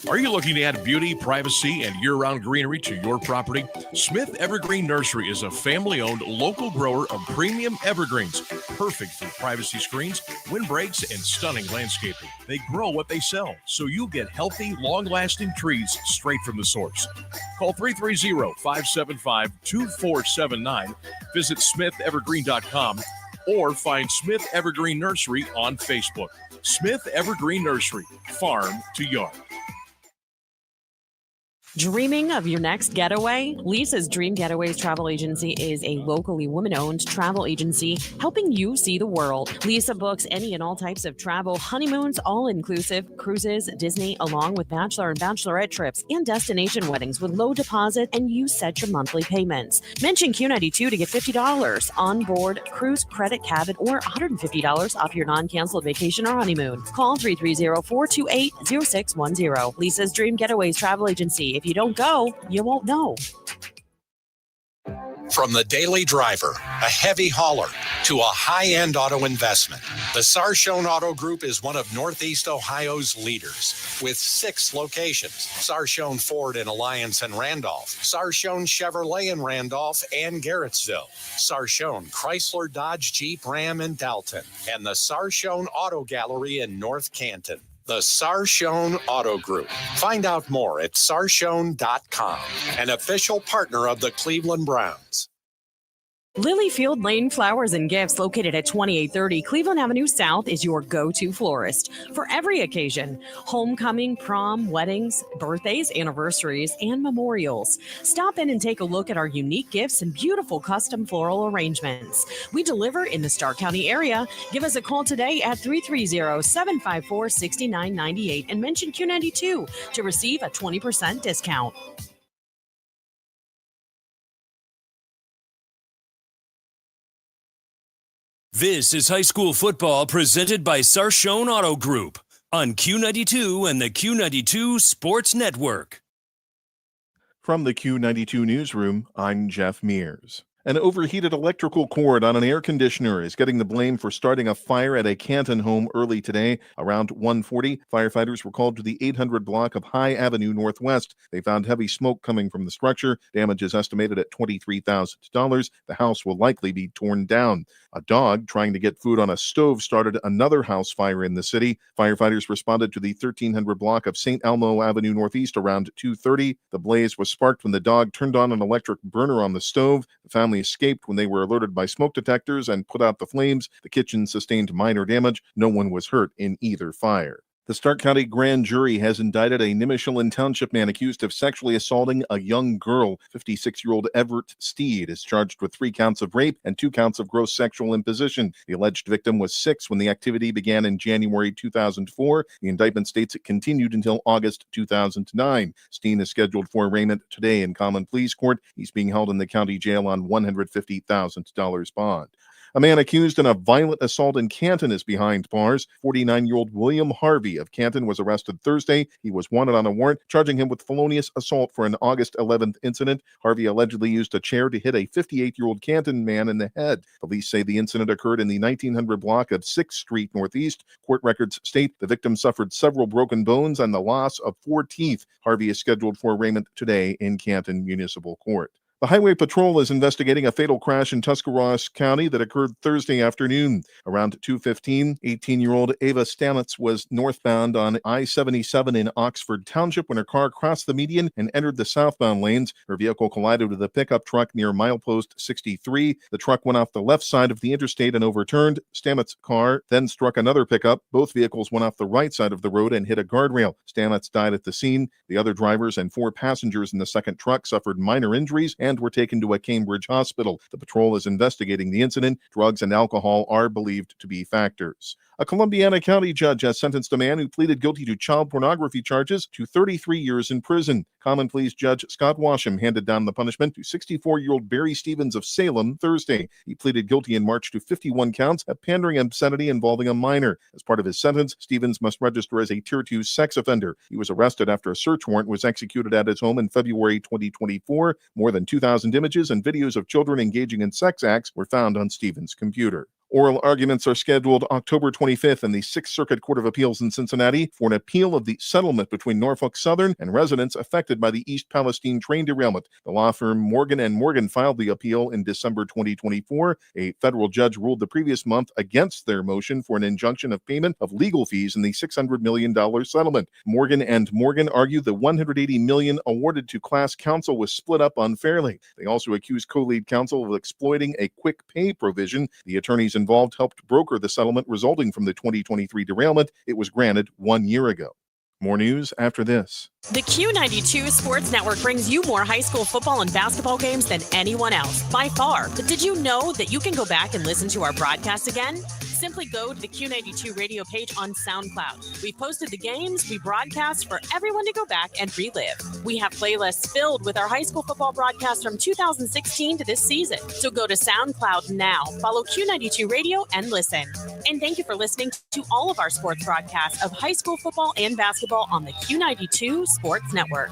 Are you looking to add beauty, privacy, and year-round greenery to your property? Smith Evergreen Nursery is a family-owned local grower of premium evergreens, perfect for privacy screens, windbreaks, and stunning landscaping. They grow what they sell, so you get healthy, long-lasting trees straight from the source. Call 330-575-2479, visit smithevergreen.com, or find Smith Evergreen Nursery on Facebook. Smith Evergreen Nursery, farm to yard. Dreaming of your next getaway? Lisa's Dream Getaways Travel Agency is a locally woman-owned travel agency helping you see the world. Lisa books any and all types of travel, honeymoons, all-inclusive, cruises, Disney, along with bachelor and bachelorette trips and destination weddings with low deposit, and you set your monthly payments. Mention Q92 to get $50 on board cruise credit cabin or $150 off your non-canceled vacation or honeymoon. Call 330-428-0610. Lisa's Dream Getaways Travel Agency. If you don't go, you won't know. From the daily driver, a heavy hauler, to a high-end auto investment, the Sarshone Auto Group is one of Northeast Ohio's leaders. With 6 locations: Sarshone Ford in Alliance and Randolph, Sarshone Chevrolet in Randolph and Garrettsville, Sarshone Chrysler Dodge Jeep Ram in Dalton, and the Sarshone Auto Gallery in North Canton. The Sarshone Auto Group. Find out more at sarshone.com, an official partner of the Cleveland Browns. Lilyfield Lane Flowers and Gifts, located at 2830 Cleveland Avenue South, is your go-to florist for every occasion: homecoming, prom, weddings, birthdays, anniversaries, and memorials. Stop in and take a look at our unique gifts and beautiful custom floral arrangements. We deliver in the Stark County area. Give us a call today at 330-754-6998 and mention Q92 to receive a 20% discount. This is high school football presented by Sarshone Auto Group on Q92 and the Q92 Sports Network. From the Q92 newsroom, I'm Jeff Mears. An overheated electrical cord on an air conditioner is getting the blame for starting a fire at a Canton home early today. Around 1:40, firefighters were called to the 800 block of High Avenue Northwest. They found heavy smoke coming from the structure. Damage is estimated at $23,000. The house will likely be torn down. A dog trying to get food on a stove started another house fire in the city. Firefighters responded to the 1300 block of St. Elmo Avenue Northeast around 2:30. The blaze was sparked when the dog turned on an electric burner on the stove. The family escaped when they were alerted by smoke detectors and put out the flames. The kitchen sustained minor damage. No one was hurt in either fire. The Stark County Grand Jury has indicted a Nimishillen Township man accused of sexually assaulting a young girl. 56-year-old Everett Steed is charged with 3 counts of rape and 2 counts of gross sexual imposition. The alleged victim was 6 when the activity began in January 2004. The indictment states it continued until August 2009. Steen is scheduled for arraignment today in Common Pleas Court. He's being held in the county jail on $150,000 bond. A man accused in a violent assault in Canton is behind bars. 49-year-old William Harvey of Canton was arrested Thursday. He was wanted on a warrant charging him with felonious assault for an August 11th incident. Harvey allegedly used a chair to hit a 58-year-old Canton man in the head. Police say the incident occurred in the 1900 block of 6th Street Northeast. Court records state the victim suffered several broken bones and the loss of 4 teeth. Harvey is scheduled for arraignment today in Canton Municipal Court. The Highway Patrol is investigating a fatal crash in Tuscarawas County that occurred Thursday afternoon. Around 2:15, 18-year-old Ava Stamets was northbound on I-77 in Oxford Township when her car crossed the median and entered the southbound lanes. Her vehicle collided with a pickup truck near milepost 63. The truck went off the left side of the interstate and overturned. Stamets' car then struck another pickup. Both vehicles went off the right side of the road and hit a guardrail. Stamets died at the scene. The other drivers and 4 passengers in the second truck suffered minor injuries and were taken to a Cambridge hospital. The patrol is investigating the incident. Drugs and alcohol are believed to be factors. A Columbiana County judge has sentenced a man who pleaded guilty to child pornography charges to 33 years in prison. Common Pleas Judge Scott Washam handed down the punishment to 64-year-old Barry Stevens of Salem Thursday. He pleaded guilty in March to 51 counts of pandering obscenity involving a minor. As part of his sentence, Stevens must register as a Tier 2 sex offender. He was arrested after a search warrant was executed at his home in February 2024. More than 2,000 images and videos of children engaging in sex acts were found on Stevens' computer. Oral arguments are scheduled October 25th in the 6th Circuit Court of Appeals in Cincinnati for an appeal of the settlement between Norfolk Southern and residents affected by the East Palestine train derailment. The law firm Morgan & Morgan filed the appeal in December 2024. A federal judge ruled the previous month against their motion for an injunction of payment of legal fees in the $600 million settlement. Morgan & Morgan argued the $180 million awarded to class counsel was split up unfairly. They also accused co-lead counsel of exploiting a quick pay provision. The attorneys involved helped broker the settlement resulting from the 2023 derailment. It was granted 1 year ago. More news after this. The Q92 Sports Network brings you more high school football and basketball games than anyone else, by far. But did you know that you can go back and listen to our broadcast again? Simply go to the Q92 radio page on SoundCloud. We've posted the games we broadcast for everyone to go back and relive. We have playlists filled with our high school football broadcasts from 2016 to this season. So go to SoundCloud now, follow Q92 Radio, and listen. And thank you for listening to all of our sports broadcasts of high school football and basketball on the Q92 Sports Network.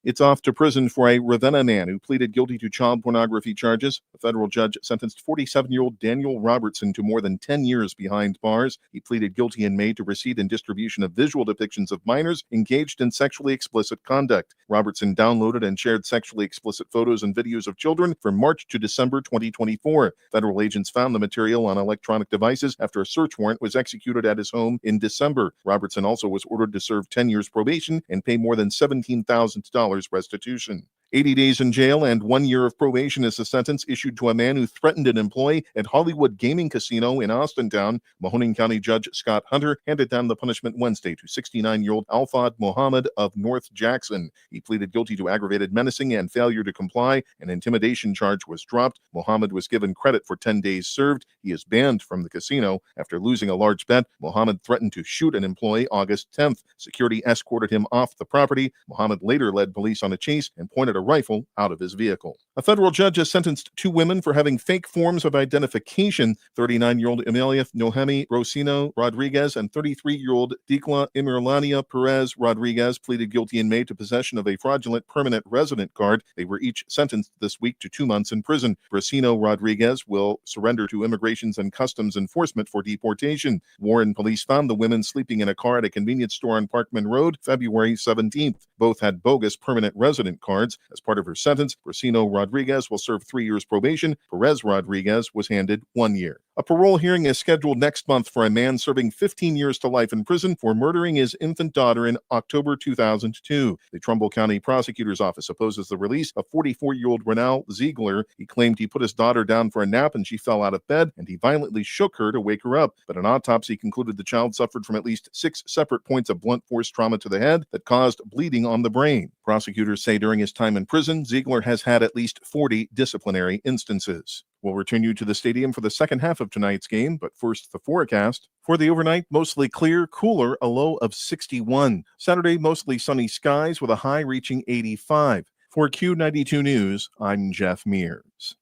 It's off to prison for a Ravenna man who pleaded guilty to child pornography charges. A federal judge sentenced 47-year-old Daniel Robertson to more than 10 years behind bars. He pleaded guilty in May to receipt and distribution of visual depictions of minors engaged in sexually explicit conduct. Robertson downloaded and shared sexually explicit photos and videos of children from March to December 2024. Federal agents found the material on electronic devices after a search warrant was executed at his home in December. Robertson also was ordered to serve 10 years probation and pay more than $17,000 restitution. 80 days in jail and 1 year of probation is the sentence issued to a man who threatened an employee at Hollywood Gaming Casino in Austintown. Mahoning County Judge Scott Hunter handed down the punishment Wednesday to 69-year-old Alfad Mohammed of North Jackson. He pleaded guilty to aggravated menacing and failure to comply. An intimidation charge was dropped. Mohammed was given credit for 10 days served. He is banned from the casino. After losing a large bet, Mohammed threatened to shoot an employee August 10th. Security escorted him off the property. Mohammed later led police on a chase and pointed a rifle out of his vehicle. A federal judge has sentenced 2 women for having fake forms of identification. 39-year-old Emilia Nohemi Rosino Rodriguez and 33-year-old Dikla Emirlania Perez Rodriguez pleaded guilty in May to possession of a fraudulent permanent resident card. They were each sentenced this week to 2 months in prison. Rosino Rodriguez will surrender to Immigrations and Customs Enforcement for deportation. Warren police found the women sleeping in a car at a convenience store on Parkman Road February 17th. Both had bogus permanent resident cards. As part of her sentence, Rosino Rodriguez will serve 3 years probation. Perez Rodriguez was handed 1 year. A parole hearing is scheduled next month for a man serving 15 years to life in prison for murdering his infant daughter in October 2002. The Trumbull County Prosecutor's Office opposes the release of 44-year-old Renal Ziegler. He claimed he put his daughter down for a nap and she fell out of bed, and he violently shook her to wake her up. But an autopsy concluded the child suffered from at least 6 separate points of blunt force trauma to the head that caused bleeding on the brain. Prosecutors say during his time in prison, Ziegler has had at least 40 disciplinary instances. We'll return you to the stadium for the second half of tonight's game, but first the forecast. For the overnight, mostly clear, cooler, a low of 61. Saturday, mostly sunny skies with a high reaching 85. For Q92 News, I'm Jeff Mears.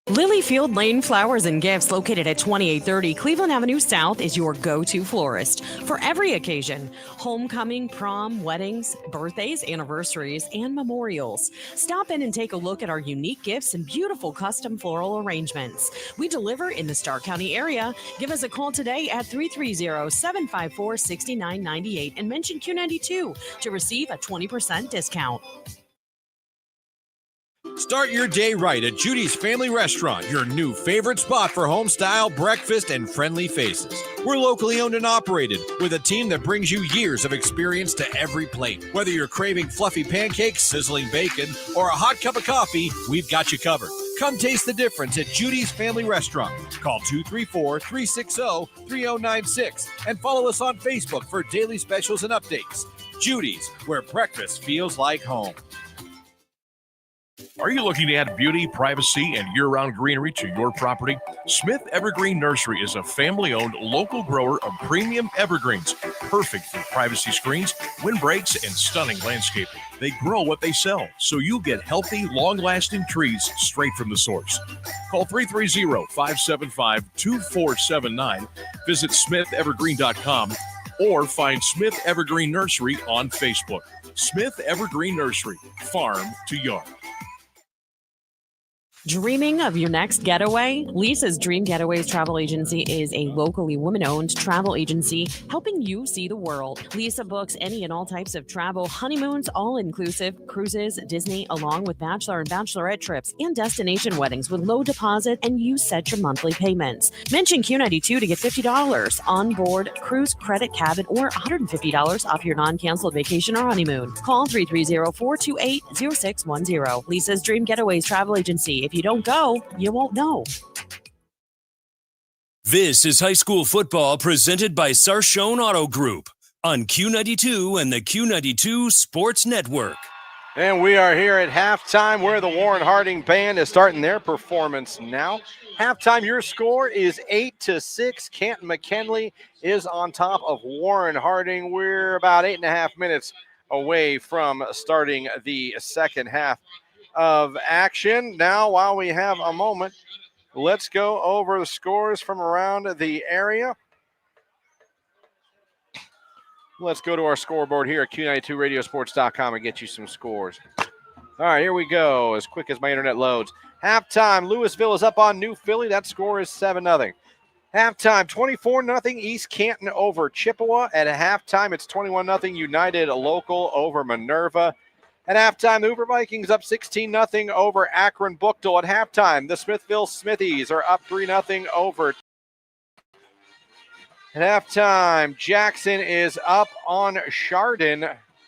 Lilyfield Lane Flowers and Gifts, located at 2830 Cleveland Avenue South, is your go-to florist for every occasion: homecoming, prom, weddings, birthdays, anniversaries, and memorials. Stop in and take a look at our unique gifts and beautiful custom floral arrangements. We deliver in the Stark County area. Give us a call today at 330-754-6998 and mention Q92 to receive a 20% discount. Start your day right at Judy's Family Restaurant, your new favorite spot for home-style breakfast and friendly faces. We're locally owned and operated with a team that brings you years of experience to every plate. Whether you're craving fluffy pancakes, sizzling bacon, or a hot cup of coffee, we've got you covered. Come taste the difference at Judy's Family Restaurant. Call 234-360-3096 and follow us on Facebook for daily specials and updates. Judy's, where breakfast feels like home. Are you looking to add beauty, privacy, and year-round greenery to your property? Smith Evergreen Nursery is a family-owned local grower of premium evergreens, perfect for privacy screens, windbreaks, and stunning landscaping. They grow what they sell, so you get healthy, long-lasting trees straight from the source. Call 330-575-2479, visit smithevergreen.com, or find Smith Evergreen Nursery on Facebook. Smith Evergreen Nursery, farm to yard. Dreaming of your next getaway? Lisa's Dream Getaways Travel Agency is a locally woman-owned travel agency helping you see the world. Lisa books any and all types of travel, honeymoons, all-inclusive, cruises, Disney, along with bachelor and bachelorette trips and destination weddings with low deposit, and you set your monthly payments. Mention Q92 to get $50 on board cruise, credit, cabin, or $150 off your non-canceled vacation or honeymoon. Call 330-428-0610. Lisa's Dream Getaways Travel Agency. If you don't go, you won't know. This is high school football presented by Sarshone Auto Group. on Q92 and the Q92 Sports Network. And we are here at halftime where the Warren Harding Band is starting their performance now. Halftime, your score is 8-6. Canton McKinley is on top of Warren Harding. We're about 8.5 minutes away from starting the second half of action. Now, while we have a moment, let's go over the scores from around the area. Let's go to our scoreboard here at Q92radiosports.com and get you some scores. All right, here we go, as quick as my internet loads. Halftime, Louisville is up on New Philly. That score is 7-0. Halftime, 24-0 East Canton over Chippewa. At halftime, it's 21-0 United Local over Minerva. At halftime, the Hoover Vikings up 16-0 over Akron Bookdale. At halftime, the Smithville Smithies are up 3-0 over. At halftime, Jackson is up on Chardon,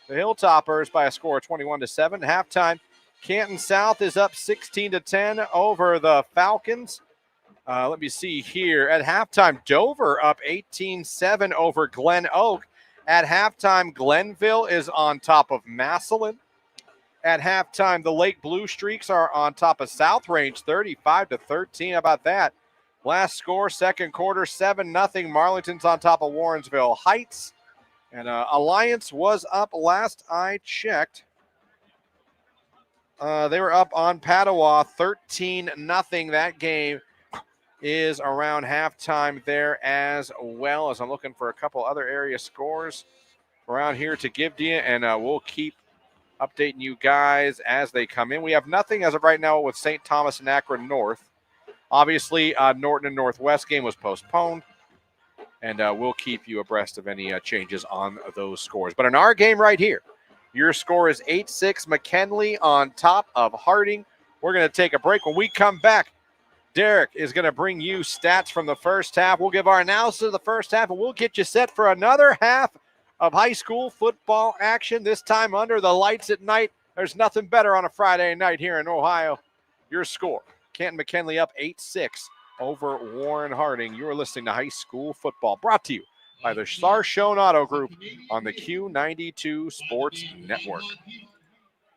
the Hilltoppers, by a score of 21-7. Halftime, Canton South is up 16-10 over the Falcons. Let me see here. At halftime, Dover up 18-7 over Glen Oak. At halftime, Glenville is on top of Massillon. At halftime, the Lake Blue Streaks are on top of South Range, 35-13. How about that? Last score, second quarter, 7-0. Marlington's on top of Warrensville Heights. And Alliance was up last I checked. They were up on Padua, 13-0. That game is around halftime there as well, as I'm looking for a couple other area scores around here to give to you. And we'll keep updating you guys as they come in. We have nothing as of right now with St. Thomas and Akron North. Obviously, Norton and Northwest game was postponed, and we'll keep you abreast of any changes on those scores. But in our game right here, your score is 8-6, McKinley on top of Harding. We're going to take a break. When we come back, Derek is going to bring you stats from the first half. We'll give our analysis of the first half, and we'll get you set for another half of high school football action, this time under the lights at night. There's nothing better on a Friday night here in Ohio. Your score, Canton McKinley up 8-6 over Warren Harding. You're listening to High School Football, brought to you by the Sarshone Auto Group on the Q92 Sports Network.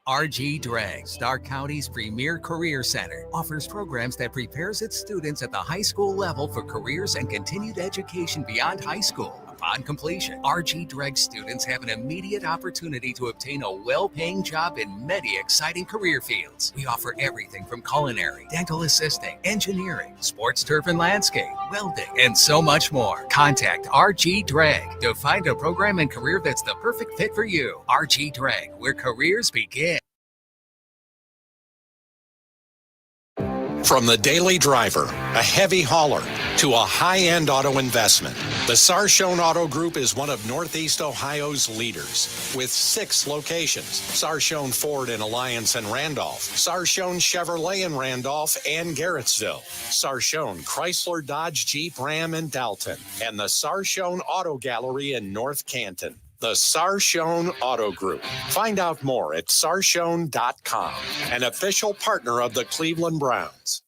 RG Drag, Stark County's premier career center, offers programs that prepares its students at the high school level for careers and continued education beyond high school. Upon completion, RG Drag students have an immediate opportunity to obtain a well-paying job in many exciting career fields. We offer everything from culinary, dental assisting, engineering, sports turf and landscape, welding, and so much more. Contact RG Drag to find a program and career that's the perfect fit for you. RG Drag, where careers begin. From the daily driver, a heavy hauler, to a high-end auto investment, the Sarshone Auto Group is one of Northeast Ohio's leaders with 6 locations: Sarshone Ford in Alliance and Randolph, Sarshone Chevrolet in Randolph and Garrettsville, Sarshone Chrysler Dodge Jeep Ram in Dalton, and the Sarshone Auto Gallery in North Canton. The Sarshone Auto Group. Find out more at sarshone.com, an official partner of the Cleveland Browns.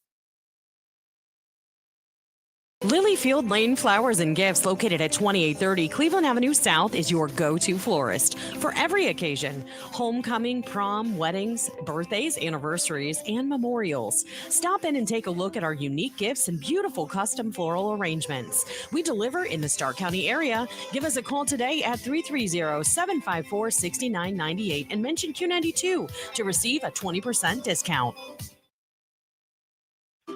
Lilyfield Lane Flowers and Gifts, located at 2830 Cleveland Avenue South, is your go-to florist for every occasion: homecoming, prom, weddings, birthdays, anniversaries, and memorials. Stop in and take a look at our unique gifts and beautiful custom floral arrangements. We deliver in the Stark County area. Give us a call today at 330-754-6998 and mention Q92 to receive a 20% discount.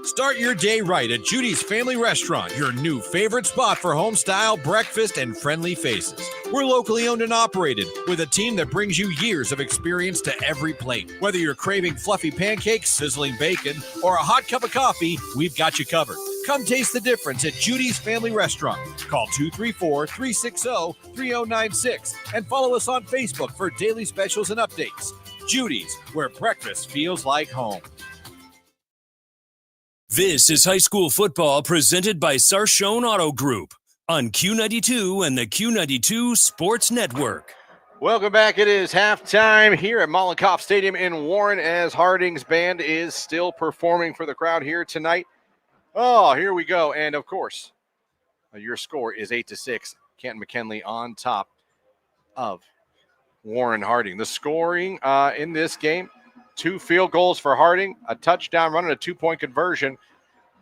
Start your day right at Judy's Family Restaurant, your new favorite spot for home-style breakfast and friendly faces. We're locally owned and operated with a team that brings you years of experience to every plate. Whether you're craving fluffy pancakes, sizzling bacon, or a hot cup of coffee, we've got you covered. Come taste the difference at Judy's Family Restaurant. Call 234-360-3096 and follow us on Facebook for daily specials and updates. Judy's, where breakfast feels like home. This is high school football presented by Sarshone Auto Group on Q92 and the Q92 Sports Network. Welcome back. It is halftime here at Mollenkoff Stadium in Warren as Harding's band is still performing for the crowd here tonight. Oh, here we go. And, of course, your score is 8-6. Canton McKinley on top of Warren Harding. The scoring in this game, 2 field goals for Harding, a touchdown run, and a 2-point conversion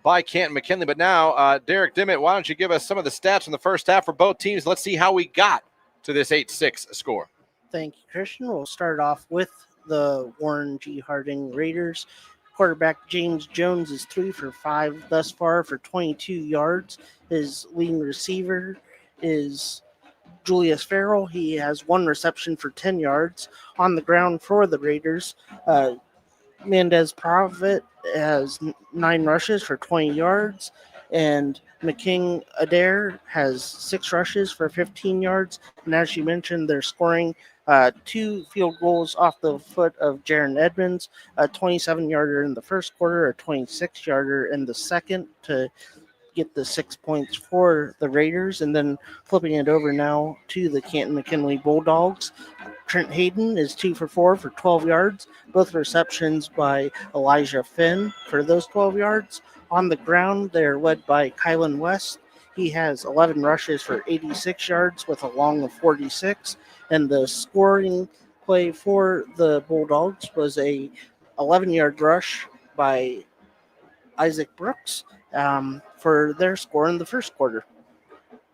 by Canton McKinley. But now, Derek Dimmitt, why don't you give us some of the stats from the first half for both teams? Let's see how we got to this 8-6 score. Thank you, Christian. We'll start off with the Warren G. Harding Raiders. Quarterback James Jones is 3 for 5 thus far for 22 yards. His leading receiver is Julius Farrell. He has 1 reception for 10 yards. On the ground for the Raiders, Mendez Profit has 9 rushes for 20 yards, and McKing Adair has 6 rushes for 15 yards. And as you mentioned, they're scoring 2 field goals off the foot of Jaron Edmonds, a 27-yarder in the first quarter, a 26-yarder in the second to get the 6 points for the Raiders. And then flipping it over now to the Canton McKinley Bulldogs. Trent Hayden is 2 for 4 for 12 yards, both receptions by Elijah Finn for those 12 yards. On the ground, they're led by Kylan West. He has 11 rushes for 86 yards with a long of 46. And the scoring play for the Bulldogs was a 11-yard rush by Isaac Brooks for their score in the first quarter.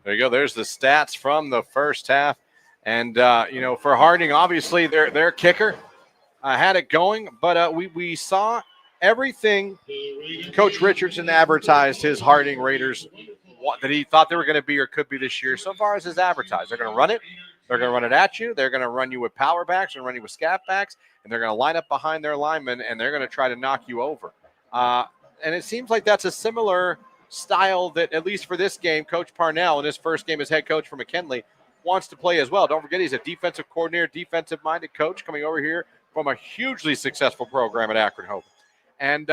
There you go. There's the stats from the first half. And, for Harding, obviously their kicker had it going, but we saw everything Coach Richardson advertised his Harding Raiders that he thought they were going to be or could be this year so far as is advertised. They're going to run it. They're going to run it at you. They're going to run you with power backs and run you with scat backs, and they're going to line up behind their linemen, and they're going to try to knock you over. And it seems like that's a similar style that, at least for this game, Coach Parnell in his first game as head coach for McKinley wants to play as well. Don't forget, he's a defensive coordinator, defensive-minded coach coming over here from a hugely successful program at Akron Hope. And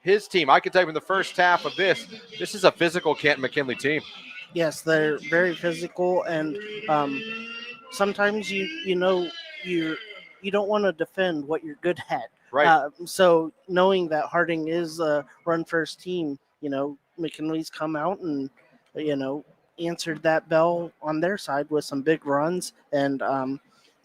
his team, I can tell you from the first half of this is a physical Canton McKinley team. Yes, they're very physical, and sometimes you don't want to defend what you're good at. Right. So knowing that Harding is a run-first team, McKinley's come out and, answered that bell on their side with some big runs, and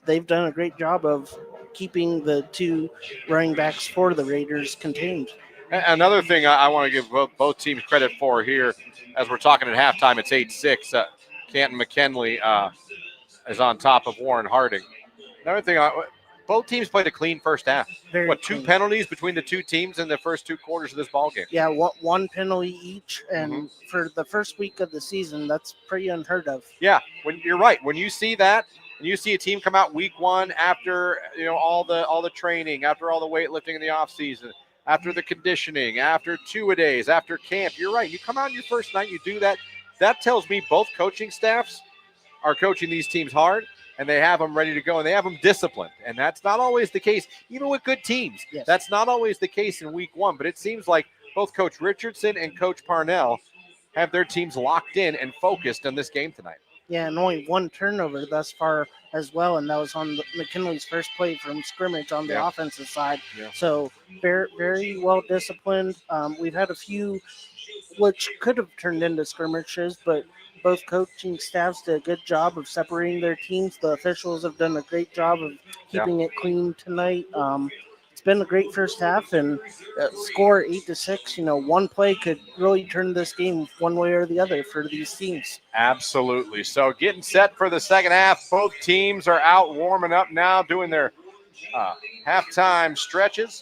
they've done a great job of keeping the 2 running backs for the Raiders contained. Another thing I want to give both teams credit for here, as we're talking at halftime, it's 8-6. Canton McKinley is on top of Warren Harding. Another thing, both teams played a clean first half. Very 2 clean. penalties between the 2 teams in the first 2 quarters of this ballgame? Yeah, 1 penalty each, and for the first week of the season, that's pretty unheard of. Yeah, you're right. When you see that, and you see a team come out week 1 after all the training, after all the weightlifting in the offseason, after the conditioning, after 2-a-days, after camp, you're right. You come out your first night, you do that. That tells me both coaching staffs are coaching these teams hard, and they have them ready to go, and they have them disciplined. And that's not always the case, even with good teams. Yes. That's not always the case in week 1, but it seems like both Coach Richardson and Coach Parnell have their teams locked in and focused on this game tonight. Yeah, and only 1 turnover thus far as well, and that was on McKinley's first play from scrimmage on the offensive side. Yeah. So very, very well disciplined. We've had a few which could have turned into skirmishes, but both coaching staffs did a good job of separating their teams. The officials have done a great job of keeping it clean tonight. It's been a great first half, and score 8-6. 1 play could really turn this game one way or the other for these teams. Absolutely. So getting set for the second half. Both teams are out warming up now, doing their halftime stretches.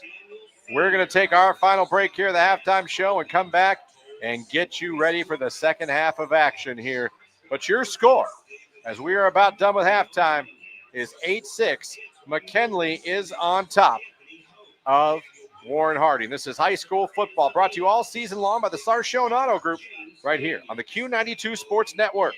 We're going to take our final break here, the halftime show, and come back and get you ready for the second half of action here. But your score, as we are about done with halftime, is 8-6. McKinley is on top of Warren Harding. This is high school football, brought to you all season long by the Sarshone Auto Group, right here on the Q92 Sports Network.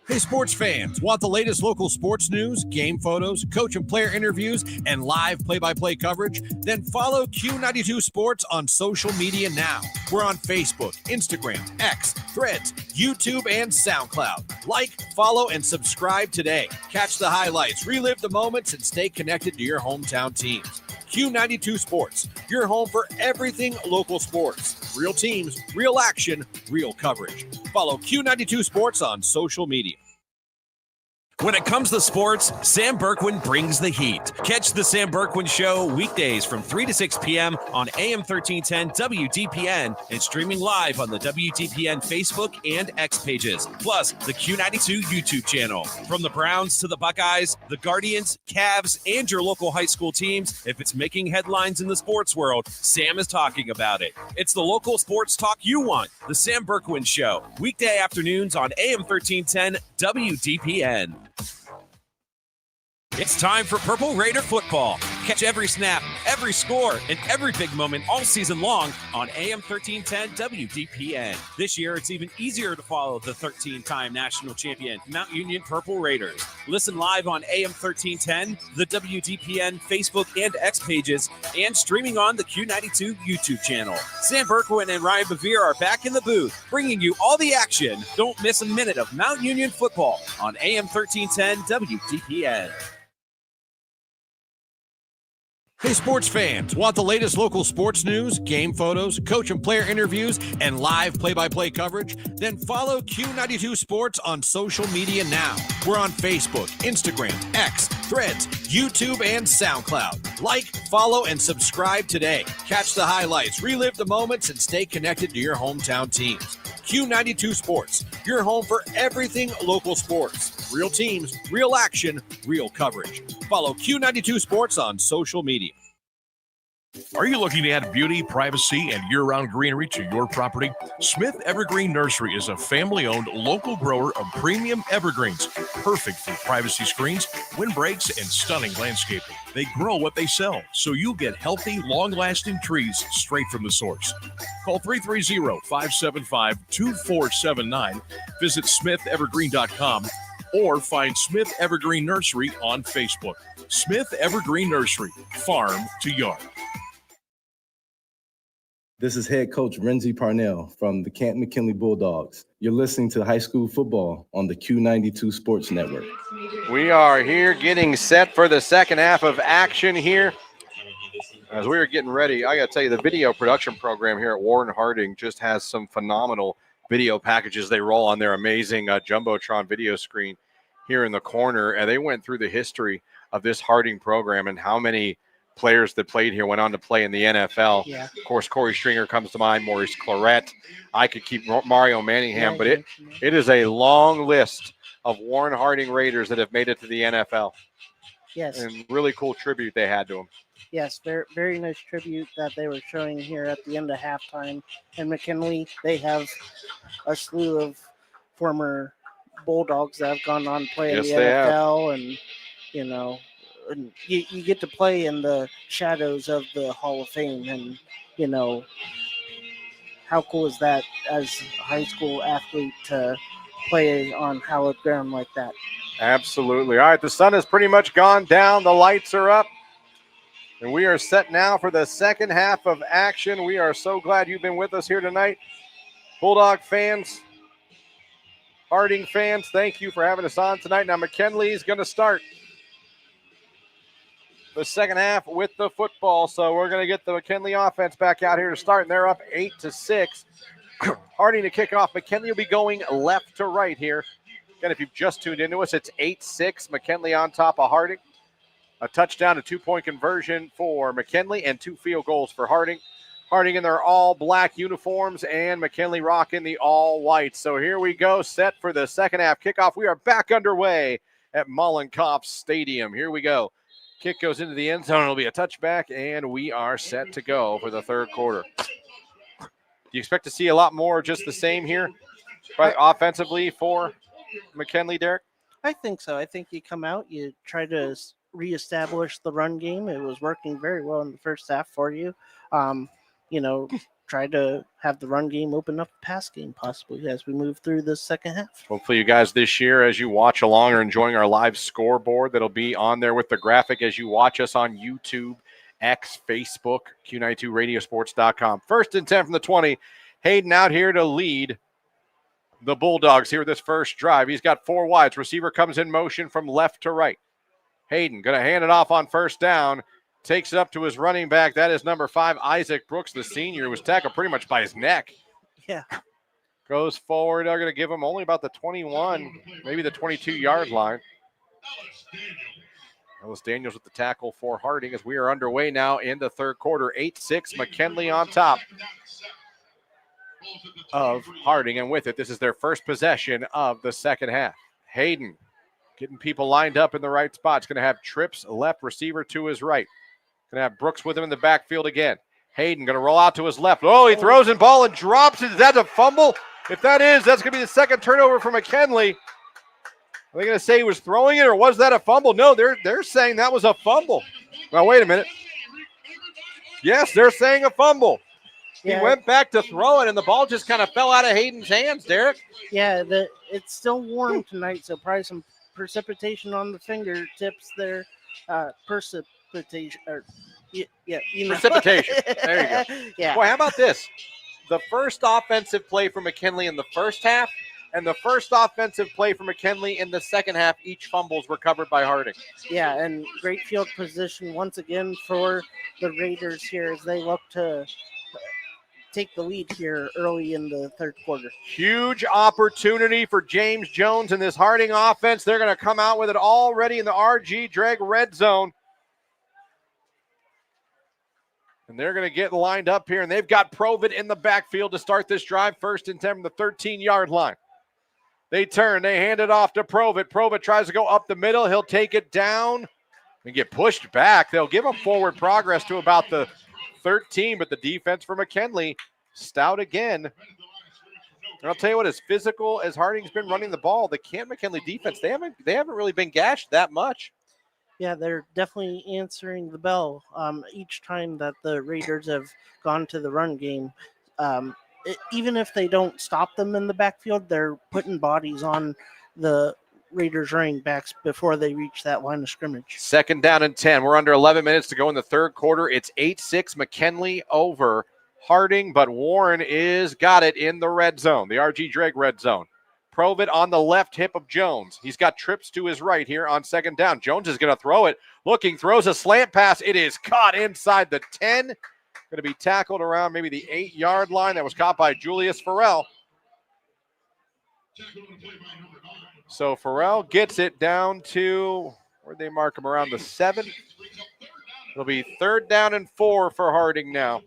Hey, sports fans, want the latest local sports news, game photos, coach and player interviews, and live play-by-play coverage? Then follow Q92 Sports on social media now. We're on Facebook, Instagram, X, Threads, YouTube, and SoundCloud. Like, follow, and subscribe today. Catch the highlights, relive the moments, and stay connected to your hometown teams. Q92 Sports, your home for everything local sports. Real teams, real action, real coverage. Follow Q92 Sports on social media. When it comes to sports, Sam Berkwin brings the heat. Catch the Sam Berkwin Show weekdays from 3 to 6 p.m. on AM 1310 WDPN and streaming live on the WDPN Facebook and X pages, plus the Q92 YouTube channel. From the Browns to the Buckeyes, the Guardians, Cavs, and your local high school teams, if it's making headlines in the sports world, Sam is talking about it. It's the local sports talk you want. The Sam Berkwin Show, weekday afternoons on AM 1310 WDPN. It's time for Purple Raider football. Catch every snap, every score, and every big moment all season long on AM 1310 WDPN. This year, it's even easier to follow the 13-time national champion Mount Union Purple Raiders. Listen live on AM 1310, the WDPN Facebook and X pages, and streaming on the Q92 YouTube channel. Sam Berkwin and Ryan Bevere are back in the booth, bringing you all the action. Don't miss a minute of Mount Union football on AM 1310 WDPN. Hey, sports fans, want the latest local sports news, game photos, coach and player interviews, and live play-by-play coverage? Then follow Q92 Sports on social media now. We're on Facebook, Instagram, X, Threads, YouTube, and SoundCloud. Like, follow, and subscribe today. Catch the highlights, relive the moments, and stay connected to your hometown teams. Q92 Sports, your home for everything local sports. Real teams, real action, real coverage. Follow Q92 Sports on social media. Are you looking to add beauty, privacy, and year-round greenery to your property? Smith Evergreen Nursery is a family-owned local grower of premium evergreens, perfect for privacy screens, windbreaks, and stunning landscaping. They grow what they sell, so you'll get healthy, long-lasting trees straight from the source. Call 330-575-2479, visit smithevergreen.com, or find Smith Evergreen Nursery on Facebook. Smith Evergreen Nursery, farm to yard. This is head coach Renzi Parnell from the Canton McKinley Bulldogs. You're listening to high school football on the Q92 Sports Network. We are here getting set for the second half of action here. As we were getting ready, I got to tell you, the video production program here at Warren Harding just has some phenomenal video packages they roll on their amazing Jumbotron video screen here in the corner. And they went through the history of this Harding program and how many players that played here went on to play in the NFL. Yeah. Of course, Corey Stringer comes to mind, Maurice Claret. I could keep Mario Manningham, but it is a long list of Warren Harding Raiders that have made it to the NFL. Yes. And really cool tribute they had to him. Yes, very, very nice tribute that they were showing here at the end of halftime. And McKinley, they have a slew of former Bulldogs that have gone on to play in the NFL. And, you know, and you get to play in the shadows of the Hall of Fame. And, you know, how cool is that as a high school athlete to play on hallowed ground like that? Absolutely. All right, the sun has pretty much gone down. The lights are up. And we are set now for the second half of action. We are so glad you've been with us here tonight. Bulldog fans, Harding fans, thank you for having us on tonight. Now, McKinley is going to start the second half with the football. So we're going to get the McKinley offense back out here to start. And they're up 8-6. Harding to kick off. McKinley will be going left to right here. Again, if you've just tuned into us, it's 8-6. McKinley on top of Harding. A touchdown, a 2-point conversion for McKinley, and 2 field goals for Harding. Harding in their all-black uniforms, and McKinley rocking the all-white. So here we go, set for the second half kickoff. We are back underway at Mollenkopf Stadium. Here we go. Kick goes into the end zone. It'll be a touchback, and we are set to go for the third quarter. Do you expect to see a lot more just the same here, offensively for McKinley, Derek? I think so. I think you come out, you try to reestablish the run game. It was working very well in the first half for you. You know, try to have the run game open up the pass game possibly as we move through the second half. Hopefully you guys this year, as you watch along, are enjoying our live scoreboard that'll be on there with the graphic as you watch us on YouTube, X, Facebook, Q92radiosports.com. 1st and 10 from the 20. Hayden out here to lead the Bulldogs here this first drive. He's got 4 wides. Receiver comes in motion from left to right. Hayden going to hand it off on first down. Takes it up to his running back. That is number 5, Isaac Brooks, the senior, who was tackled pretty much by his neck. Yeah. Goes forward. They're going to give him only about the 21, maybe the 22-yard line. Ellis Daniels with the tackle for Harding as we are underway now in the third quarter. 8-6, McKinley on top of Harding. And with it, this is their first possession of the second half. Hayden getting people lined up in the right spots. Going to have Trips left, receiver to his right. Going to have Brooks with him in the backfield again. Hayden going to roll out to his left. Oh, he throws in ball and drops it. Is that a fumble? If that is, that's going to be the second turnover for McKinley. Are they going to say he was throwing it, or was that a fumble? No, they're saying that was a fumble. Now, wait a minute. Yes, they're saying a fumble. Yeah. He went back to throw it, and the ball just kind of fell out of Hayden's hands, Derek. Yeah, it's still warm tonight, so probably some precipitation on the fingertips there. Precipitation. Yeah, you know. Precipitation. There you go. Yeah. Boy, how about this? The first offensive play for McKinley in the first half and the first offensive play for McKinley in the second half, each fumbles recovered by Harding. Yeah, and great field position once again for the Raiders here as they look to take the lead here early in the third quarter. Huge opportunity for James Jones in this Harding offense. They're going to come out with it already in the RG Dreg red zone. And they're going to get lined up here, and they've got Provit in the backfield to start this drive. 1st and 10 from the 13-yard line. They turn. They hand it off to Provit. Provit tries to go up the middle. He'll take it down and get pushed back. They'll give him forward progress to about the 13, but the defense for McKinley, stout again. And I'll tell you what, as physical as Harding's been running the ball, the Camp McKinley defense, they haven't really been gashed that much. Yeah, they're definitely answering the bell each time that the Raiders have gone to the run game. Even if they don't stop them in the backfield, they're putting bodies on the Raiders running backs before they reach that line of scrimmage. 2nd down and 10. We're under 11 minutes to go in the third quarter. It's 8-6 McKinley over Harding, but Warren got it in the red zone, the RG Dreg red zone. Provit on the left hip of Jones. He's got Trips to his right here on 2nd down. Jones is going to throw it. Looking, throws a slant pass. It is caught inside the 10. Going to be tackled around maybe the 8-yard line. That was caught by Julius Farrell. So Farrell gets it down to, where'd they mark him, around the 7? It'll be 3rd down and 4 for Harding now.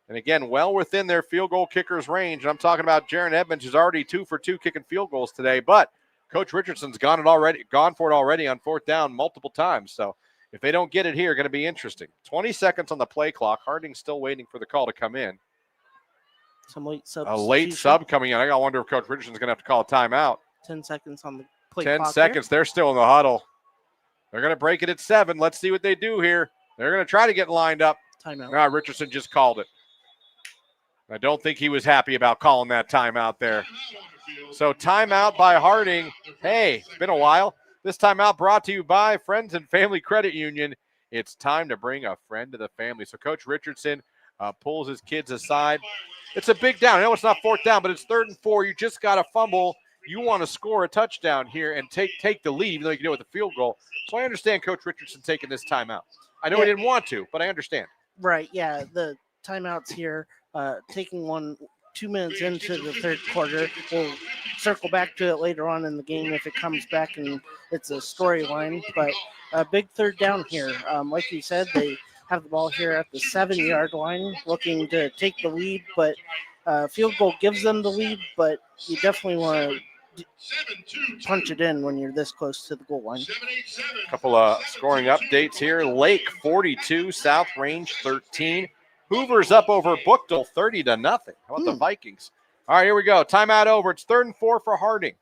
And again, well within their field goal kicker's range. And I'm talking about Jaron Edmonds, who's already 2 for 2 kicking field goals today. But Coach Richardson's gone for it already on 4th down multiple times. So if they don't get it here, going to be interesting. 20 seconds on the play clock. Harding's still waiting for the call to come in. Some late A late sub coming in. I wonder if Coach Richardson's going to have to call a timeout. 10 seconds on the play 10 clock. seconds. They're still in the huddle. They're going to break it at 7. Let's see what they do here. They're going to try to get lined up. Timeout. Richardson just called it. I don't think he was happy about calling that timeout there. So timeout by Harding. Hey, it's been a while. This timeout brought to you by Friends and Family Credit Union. It's time to bring a friend to the family. So Coach Richardson pulls his kids aside. It's a big down. I know it's not 4th down, but it's 3rd and 4. You just got to fumble. You want to score a touchdown here and take the lead, even though you can do it with a field goal. So I understand Coach Richardson taking this timeout. I know he didn't want to, but I understand. Right, yeah. The timeouts here, taking one 2 minutes into the third quarter. We'll circle back to it later on in the game if it comes back and it's a storyline. But a big 3rd down here. Like you said, they have the ball here at the 7-yard line, looking to take the lead. But field goal gives them the lead, but you definitely want to punch it in when you're this close to the goal line. A couple of scoring updates here. Lake 42, South Range 13. Hoover's up over Bookdale 30-0. How about the Vikings? All right, here we go. Timeout over. It's 3rd and 4 for Harding.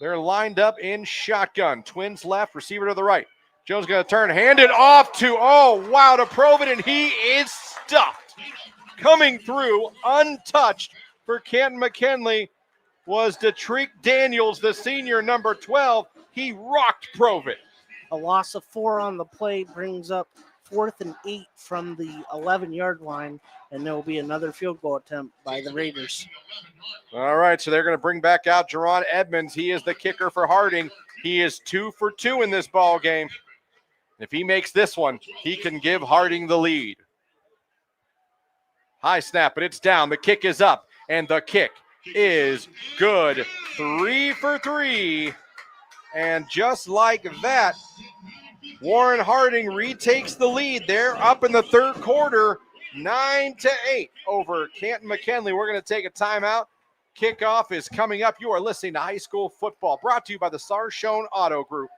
They're lined up in shotgun. Twins left, receiver to the right. Joe's going to turn, hand it off to, to Provit, and he is stuffed. Coming through untouched for Canton McKinley was Detrick Daniels, the senior, number 12. He rocked Provit. A loss of 4 on the play brings up 4th and 8 from the 11-yard line, and there will be another field goal attempt by the Raiders. All right, so they're going to bring back out Jaron Edmonds. He is the kicker for Harding. He is 2 for 2 in this ball game. If he makes this one, he can give Harding the lead. High snap, but it's down. The kick is up, and the kick is good. 3 for 3. And just like that, Warren Harding retakes the lead. They're up in the third quarter, 9-8 over Canton McKinley. We're going to take a timeout. Kickoff is coming up. You are listening to High School Football, brought to you by the Sarshone Auto Group,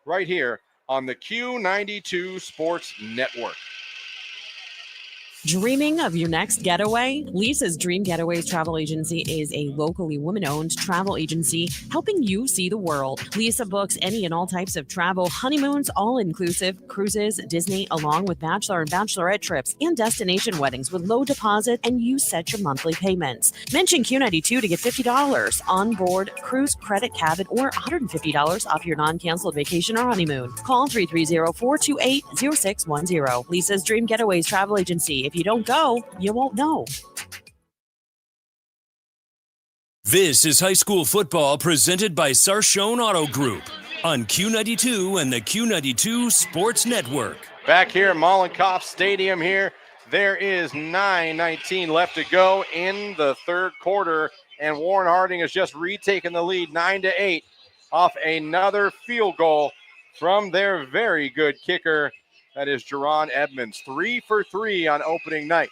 right here on the Q92 Sports Network. Dreaming of your next getaway? Lisa's Dream Getaways Travel Agency is a locally woman-owned travel agency helping you see the world. Lisa books any and all types of travel, honeymoons, all-inclusive, cruises, Disney, along with bachelor and bachelorette trips and destination weddings with low deposit, and you set your monthly payments. Mention Q92 to get $50 on board cruise credit cabin or $150 off your non-canceled vacation or honeymoon. Call 330-428-0610. Lisa's Dream Getaways Travel Agency. If you don't go, you won't know. This is high school football presented by Sarshone Auto Group on Q92 and the Q92 Sports Network. Back here at Mollenkoff Stadium here, there is 9:19 left to go in the third quarter, and Warren Harding has just retaken the lead 9-8 off another field goal from their very good kicker. That is Jerron Edmonds, 3 for 3 on opening night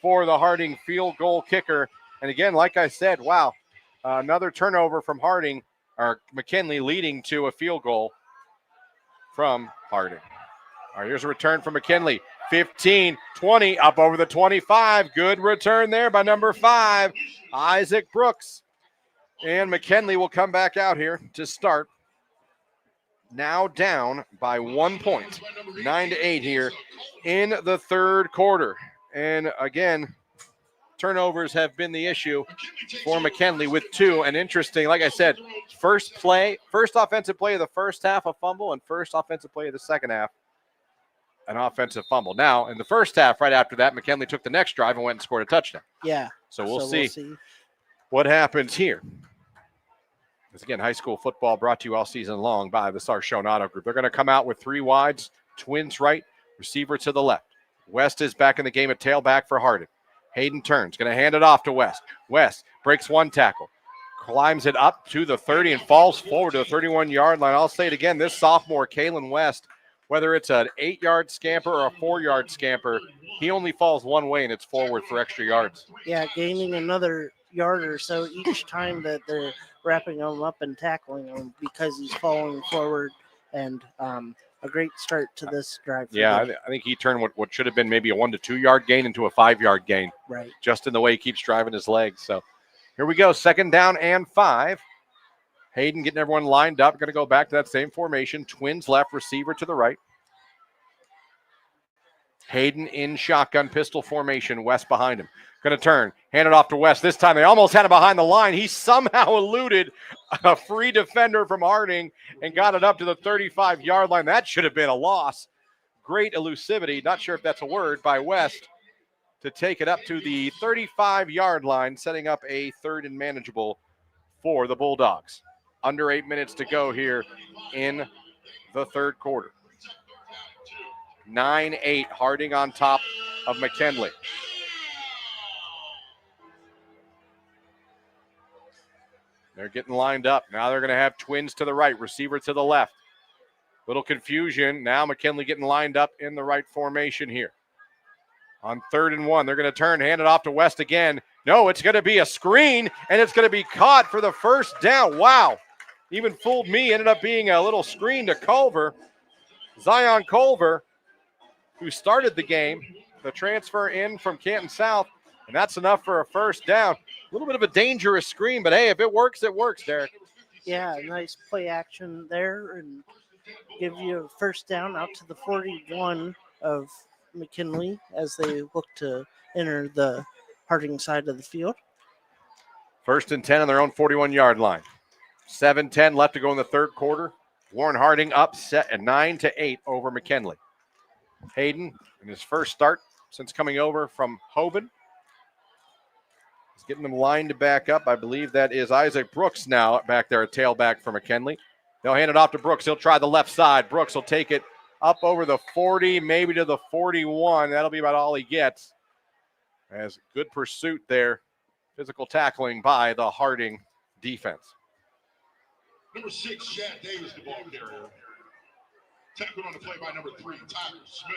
for the Harding field goal kicker. And again, like I said, wow, another turnover from Harding, or McKinley, leading to a field goal from Harding. All right, here's a return from McKinley. 15, 20, up over the 25. Good return there by number 5, Isaac Brooks. And McKinley will come back out here to start. Now down by 1 point, 9-8 here in the third quarter. And again, turnovers have been the issue for McKinley with 2. And interesting, like I said, first offensive play of the first half, a fumble, and first offensive play of the second half, an offensive fumble. Now, in the first half, right after that, McKinley took the next drive and went and scored a touchdown. Yeah. So we'll see what happens here. Because again, high school football brought to you all season long by the Sarshone Auto Group. They're going to come out with 3 wides, twins right, receiver to the left. West is back in the game at tailback for Harding. Hayden turns, going to hand it off to West. West breaks 1 tackle, climbs it up to the 30 and falls forward to the 31-yard line. I'll say it again, this sophomore, Kalen West, whether it's an 8-yard scamper or a 4-yard scamper, he only falls one way and it's forward for extra yards. Yeah, gaining another yard or so each time that they're wrapping him up and tackling him because he's falling forward, and a great start to this drive. Yeah, I think he turned what should have been maybe a 1 to 2 yard gain into a 5-yard gain. Right. Just in the way he keeps driving his legs. So here we go, 2nd down and 5. Hayden getting everyone lined up. Going to go back to that same formation. Twins left, receiver to the right. Hayden in shotgun pistol formation, West behind him. Going to turn, hand it off to West. This time they almost had him behind the line. He somehow eluded a free defender from Harding and got it up to the 35-yard line. That should have been a loss. Great elusivity, not sure if that's a word, by West to take it up to the 35-yard line, setting up a 3rd and manageable for the Bulldogs. Under 8 minutes to go here in the third quarter. 9-8, Harding on top of McKinley. They're getting lined up. Now they're going to have twins to the right, receiver to the left. Little confusion. Now McKinley getting lined up in the right formation here. On 3rd and 1, they're going to turn, hand it off to West again. No, it's going to be a screen, and it's going to be caught for the first down. Wow. Even fooled me. Ended up being a little screen to Culver. Zion Culver, who started the game, the transfer in from Canton South, and that's enough for a first down. A little bit of a dangerous screen, but hey, if it works, Derek. Yeah, nice play action there, and give you a first down out to the 41 of McKinley as they look to enter the Harding side of the field. 1st and 10 on their own 41-yard line. 7:10 left to go in the third quarter. Warren Harding up set at 9-8 over McKinley. Hayden in his first start since coming over from Hoban. He's getting them lined back up. I believe that is Isaac Brooks now back there at tailback for McKinley. They'll hand it off to Brooks. He'll try the left side. Brooks will take it up over the 40, maybe to the 41. That'll be about all he gets. As good pursuit there. Physical tackling by the Harding defense. Number 6, Shad Davis, the ball carrier. Tackled on the play by number 3, Tyler Smith.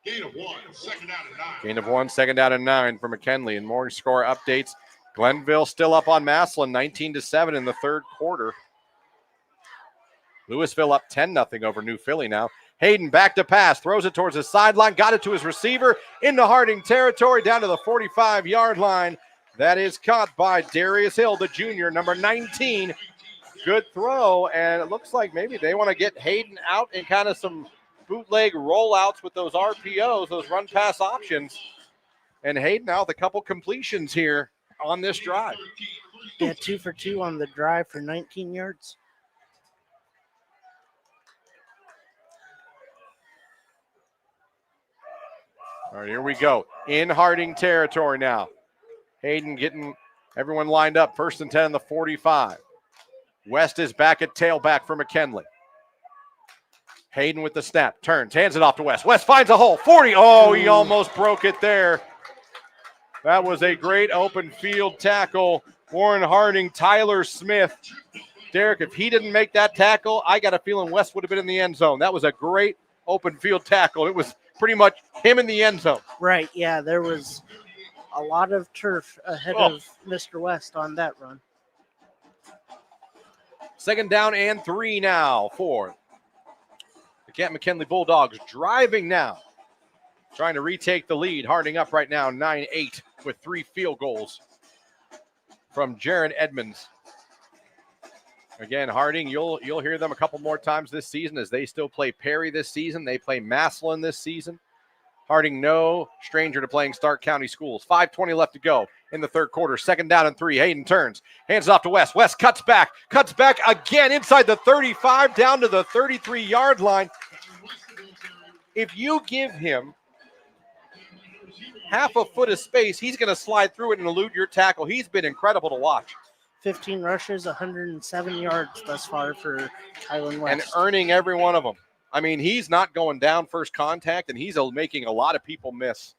Gain of 1, second down and 9. Gain of 1, second down and 9 for McKinley. And more score updates. Glenville still up on Massillon, 19-7 in the third quarter. Louisville up 10-0 over New Philly now. Hayden back to pass, throws it towards the sideline, got it to his receiver, into Harding territory, down to the 45-yard line. That is caught by Darius Hill, the junior, number 19. Good throw, and it looks like maybe they want to get Hayden out in kind of some bootleg rollouts with those RPOs, those run-pass options. And Hayden out with a couple completions here on this drive. Yeah, 2 for 2 on the drive for 19 yards. All right, here we go. In Harding territory now. Hayden getting everyone lined up. 1st and 10 on the 45. West is back at tailback for McKinley. Hayden with the snap. Turns, hands it off to West. West finds a hole. 40. Oh, he almost broke it there. That was a great open field tackle. Warren Harding, Tyler Smith. Derek, if he didn't make that tackle, I got a feeling West would have been in the end zone. That was a great open field tackle. It was pretty much him in the end zone. Right, yeah, there was a lot of turf ahead of Mr. West on that run. 2nd down and 3 now for the Canton McKinley Bulldogs. Driving now, trying to retake the lead. Harding up right now, 9-8 with 3 field goals from Jaron Edmonds. Again, Harding, you'll hear them a couple more times this season as they still play Perry this season. They play Massillon this season. Harding, no stranger to playing Stark County schools. 5:20 left to go in the third quarter. 2nd down and 3. Hayden turns, hands it off to West. West cuts back again inside the 35, down to the 33-yard line. If you give him half a foot of space, he's going to slide through it and elude your tackle. He's been incredible to watch. 15 rushes, 107 yards thus far for Kylan West. And earning every one of them. I mean, he's not going down first contact, and he's making a lot of people miss.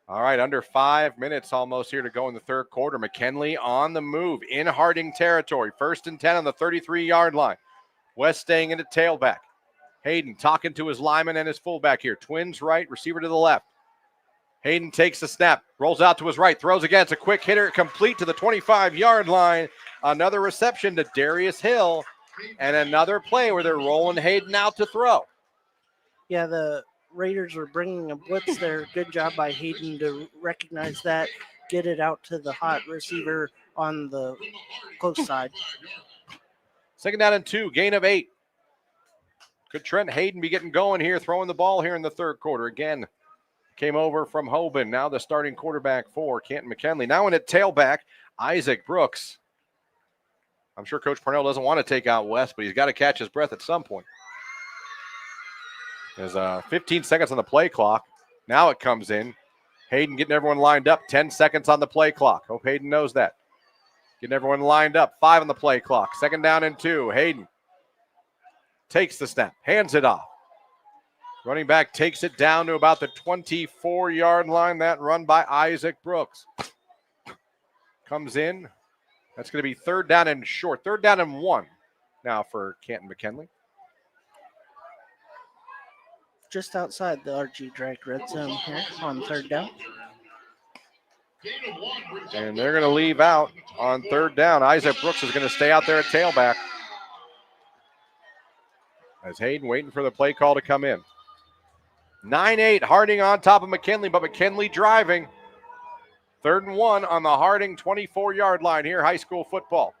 All right, under 5 minutes almost here to go in the third quarter. McKinley on the move in Harding territory. 1st and 10 on the 33-yard line. West staying in at tailback. Hayden talking to his lineman and his fullback here. Twins right, receiver to the left. Hayden takes the snap, rolls out to his right, throws again. It's a quick hitter, complete to the 25-yard line. Another reception to Darius Hill, and another play where they're rolling Hayden out to throw. Yeah, the Raiders were bringing a blitz there. Good job by Hayden to recognize that, get it out to the hot receiver on the close side. 2nd down and 2, gain of 8. Could Trent Hayden be getting going here, throwing the ball here in the third quarter? Again, came over from Hoban, now the starting quarterback for Canton McKinley. Now in at tailback, Isaac Brooks. I'm sure Coach Parnell doesn't want to take out West, but he's got to catch his breath at some point. There's 15 seconds on the play clock. Now it comes in. Hayden getting everyone lined up. 10 seconds on the play clock. Hope Hayden knows that. Getting everyone lined up. 5 on the play clock. 2nd down and 2. Hayden takes the snap. Hands it off. Running back takes it down to about the 24-yard line. That run by Isaac Brooks. Comes in. That's going to be 3rd down and short. 3rd down and 1 now for Canton McKinley. Just outside the RG Drag red zone here on 3rd down. And they're going to leave out on 3rd down. Isaac Brooks is going to stay out there at tailback. As Hayden waiting for the play call to come in. 9-8, Harding on top of McKinley, but McKinley driving. 3rd and 1 on the Harding 24-yard line here, high school football.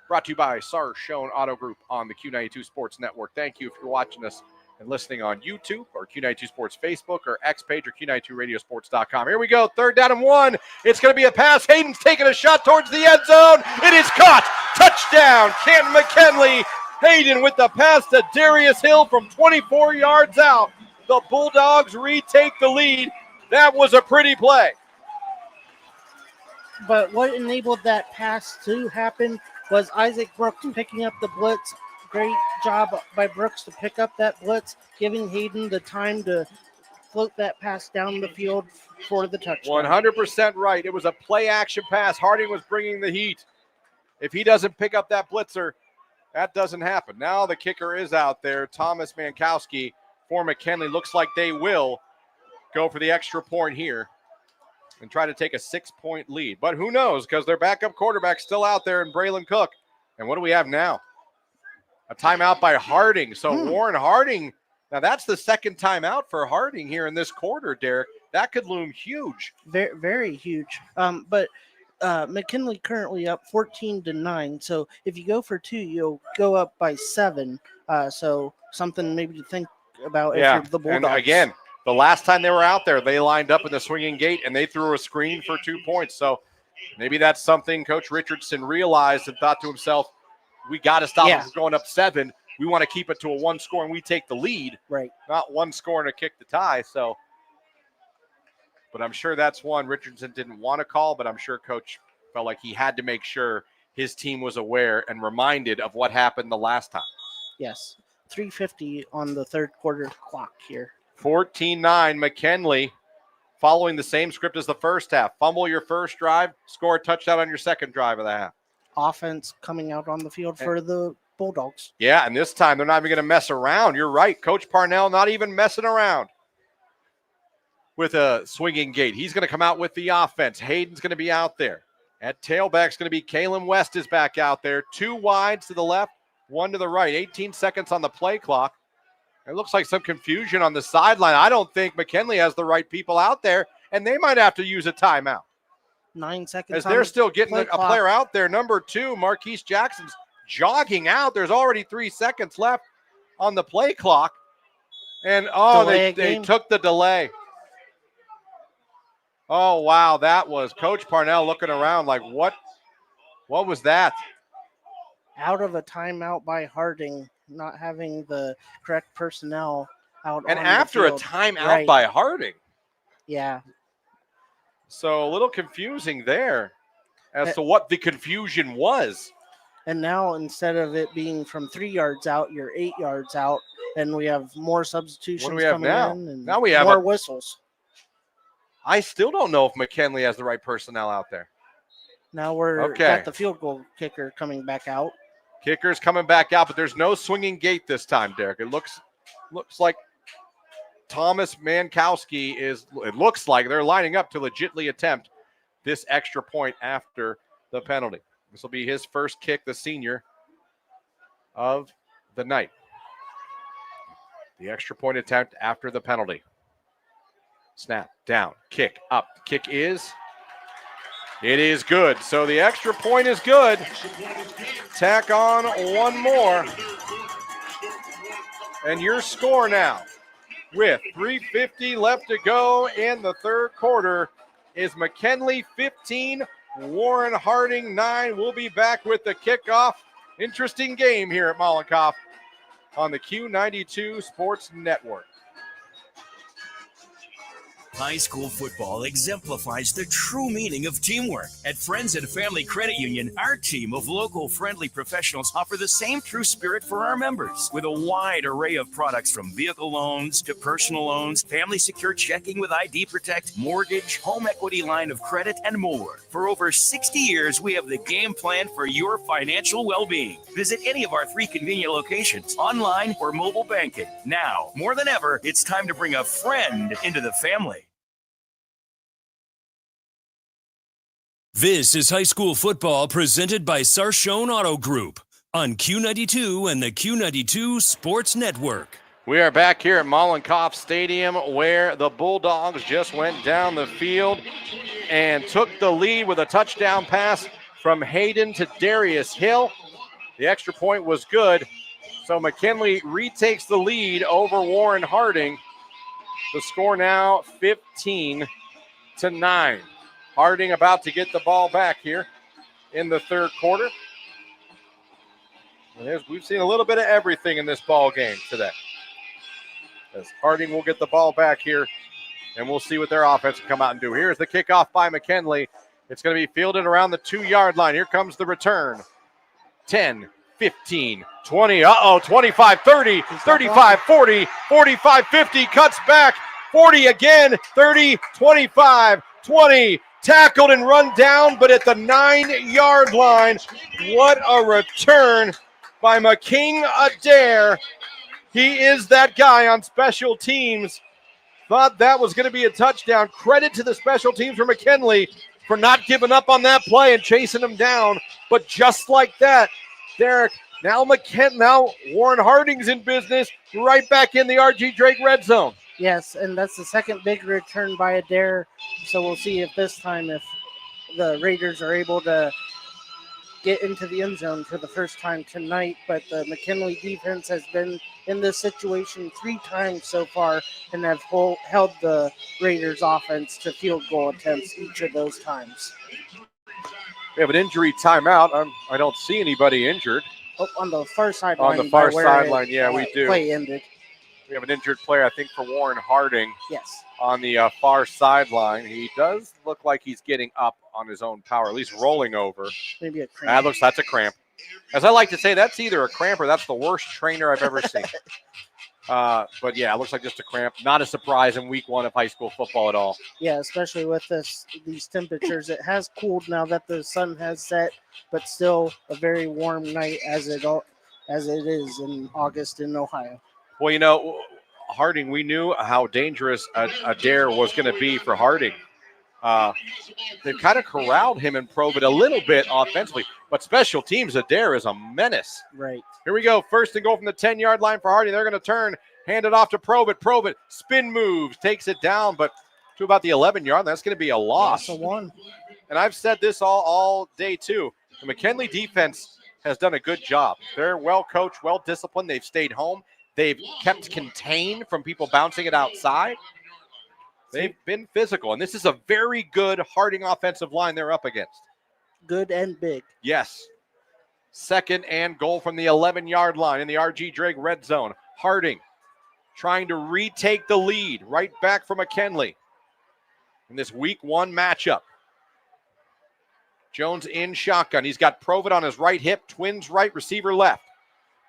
Brought to you by Sarshone Auto Group on the Q92 Sports Network. Thank you if you're watching us and listening on YouTube or Q92 Sports Facebook or X page or Q92radiosports.com. Here we go, 3rd down and 1. It's going to be a pass. Hayden's taking a shot towards the end zone. It is caught. Touchdown, Canton McKinley. Hayden with the pass to Darius Hill from 24 yards out. The Bulldogs retake the lead. That was a pretty play. But what enabled that pass to happen was Isaac Brooks picking up the blitz. Great job by Brooks to pick up that blitz, giving Hayden the time to float that pass down the field for the touchdown. 100% right. It was a play-action pass. Harding was bringing the heat. If he doesn't pick up that blitzer, that doesn't happen. Now the kicker is out there. Thomas Mankowski for McKinley. Looks like they will go for the extra point here and try to take a 6-point lead. But who knows, because their backup quarterback's still out there in Braylon Cook. And what do we have now? A timeout by Harding. So Warren Harding, now that's the second timeout for Harding here in this quarter, Derek. That could loom huge. Very, very huge. But McKinley currently up 14-9. So if you go for 2, you'll go up by 7. So something maybe to think about if you're the Bulldogs. And again, the last time they were out there, they lined up in the swinging gate and they threw a screen for 2 points. So maybe that's something Coach Richardson realized and thought to himself, we got to stop them from going up 7. We want to keep it to a 1 score and we take the lead. Right. Not 1 score and a kick to tie. So, but I'm sure that's one Richardson didn't want to call, but I'm sure Coach felt like he had to make sure his team was aware and reminded of what happened the last time. Yes. 3:50 on the third quarter clock here. 14-9, McKinley following the same script as the first half. Fumble your first drive, score a touchdown on your second drive of the half. Offense coming out on the field for the Bulldogs. Yeah, and this time they're not even going to mess around. You're right. Coach Parnell not even messing around with a swinging gate. He's going to come out with the offense. Hayden's going to be out there. At tailback's going to be Kalen West is back out there. 2 wides to the left, 1 to the right. 18 seconds on the play clock. It looks like some confusion on the sideline. I don't think McKinley has the right people out there, and they might have to use a timeout. 9 seconds. As they're still getting a player out there. Number 2, Marquise Jackson's jogging out. There's already 3 seconds left on the play clock. And, they took the delay. Oh, wow, that was Coach Parnell looking around like, what was that? Out of a timeout by Harding, not having the correct personnel out and on after the a field. timeout by Harding. Yeah. So a little confusing there as to what the confusion was. And now instead of it being from 3 yards out, you're 8 yards out, and we have more substitutions What do we have coming now? in and Now we have more whistles. I still don't know if McKinley has the right personnel out there. Now we're got the field goal kicker coming back out. Kicker's coming back out, but there's no swinging gate this time, Derek. It looks like Thomas Mankowski it looks like they're lining up to legitimately attempt this extra point after the penalty. This will be his first kick, the senior of the night. The extra point attempt after the penalty. Snap, down, kick, up. Kick it is good. So the extra point is good. Tack on 1 more. And your score now, with 3:50 left to go in the third quarter, is McKinley 15, Warren Harding 9. We'll be back with the kickoff. Interesting game here at Mollenkoff on the Q92 Sports Network. High school football exemplifies the true meaning of teamwork. At Friends and Family Credit Union, our team of local friendly professionals offer the same true spirit for our members with a wide array of products from vehicle loans to personal loans, family secure checking with ID Protect, mortgage, home equity line of credit, and more. For over 60 years, we have the game plan for your financial well-being. Visit any of our 3 convenient locations, online or mobile banking. Now, more than ever, it's time to bring a friend into the family. This is high school football presented by Sarshone Auto Group on Q92 and the Q92 Sports Network. We are back here at Mollenkoff Stadium where the Bulldogs just went down the field and took the lead with a touchdown pass from Hayden to Darius Hill. The extra point was good, so McKinley retakes the lead over Warren Harding. The score now 15-9. Harding about to get the ball back here in the third quarter. And we've seen a little bit of everything in this ball game today. As Harding will get the ball back here, and we'll see what their offense can come out and do. Here's the kickoff by McKinley. It's going to be fielded around the 2-yard line. Here comes the return. 10, 15, 20, 25, 30, 35, 40, 45, 50, cuts back, 40 again, 30, 25, 20, tackled and run down, but at the 9-yard line. What a return by McKing Adair. He is that guy on special teams. Thought that was going to be a touchdown. Credit to the special teams for McKinley for not giving up on that play and chasing him down. But just like that, Derek, now Warren Harding's in business, right back in the R.G. Drake red zone. Yes, and that's the second big return by Adair. So we'll see if this time if the Raiders are able to get into the end zone for the first time tonight. But the McKinley defense has been in this situation 3 times so far and have held the Raiders offense to field goal attempts each of those times. We have an injury timeout. I don't see anybody injured. Oh, on the far sideline. On the far sideline, yeah, we do. Play ended. We have an injured player, I think, for Warren Harding. Yes. On the far sideline. He does look like he's getting up on his own power, at least rolling over. Maybe a cramp. That's a cramp. As I like to say, that's either a cramp or that's the worst trainer I've ever seen. But yeah, it looks like just a cramp. Not a surprise in week 1 of high school football at all. Yeah, especially with these temperatures. It has cooled now that the sun has set, but still a very warm night as it is in August in Ohio. Well, Harding, we knew how dangerous Adair was going to be for Harding. They've kind of corralled him and Probit a little bit offensively, but special teams, Adair is a menace. Right. Here we go. First and goal from the 10-yard line for Harding. They're going to turn, hand it off to Probit. Probit spin moves, takes it down, but to about the 11-yard line, that's going to be a loss. That's a 1. And I've said this all day too. The McKinley defense has done a good job. They're well coached, well disciplined. They've stayed home. They've kept contained from people bouncing it outside. They've been physical, and this is a very good Harding offensive line they're up against. Good and big. Yes. Second and goal from the 11-yard line in the R.G. Drake red zone. Harding trying to retake the lead right back from McKinley in this week 1 matchup. Jones in shotgun. He's got Probit on his right hip, twins right, receiver left.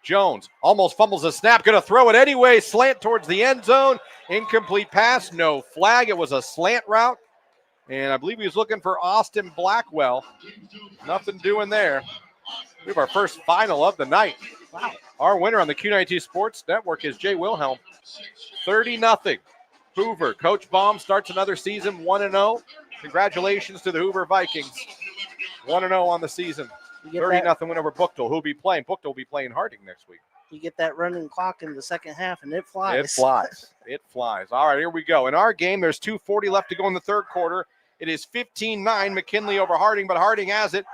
Jones almost fumbles a snap, going to throw it anyway, slant towards the end zone. Incomplete pass, no flag. It was a slant route, and I believe he was looking for Austin Blackwell. Nothing doing there. We have our first final of the night. Wow. Our winner on the Q92 Sports Network is Jay Wilhelm. 30-0. Hoover. Coach Baum starts another season 1-0. Congratulations to the Hoover Vikings. 1-0 on the season. 30-0 win over Buchtel. Who'll be playing? Buchtel will be playing Harding next week. You get that running clock in the second half, and it flies. It flies. It flies. All right, here we go. In our game, there's 2:40 left to go in the third quarter. It is 15-9 McKinley over Harding, but Harding has it.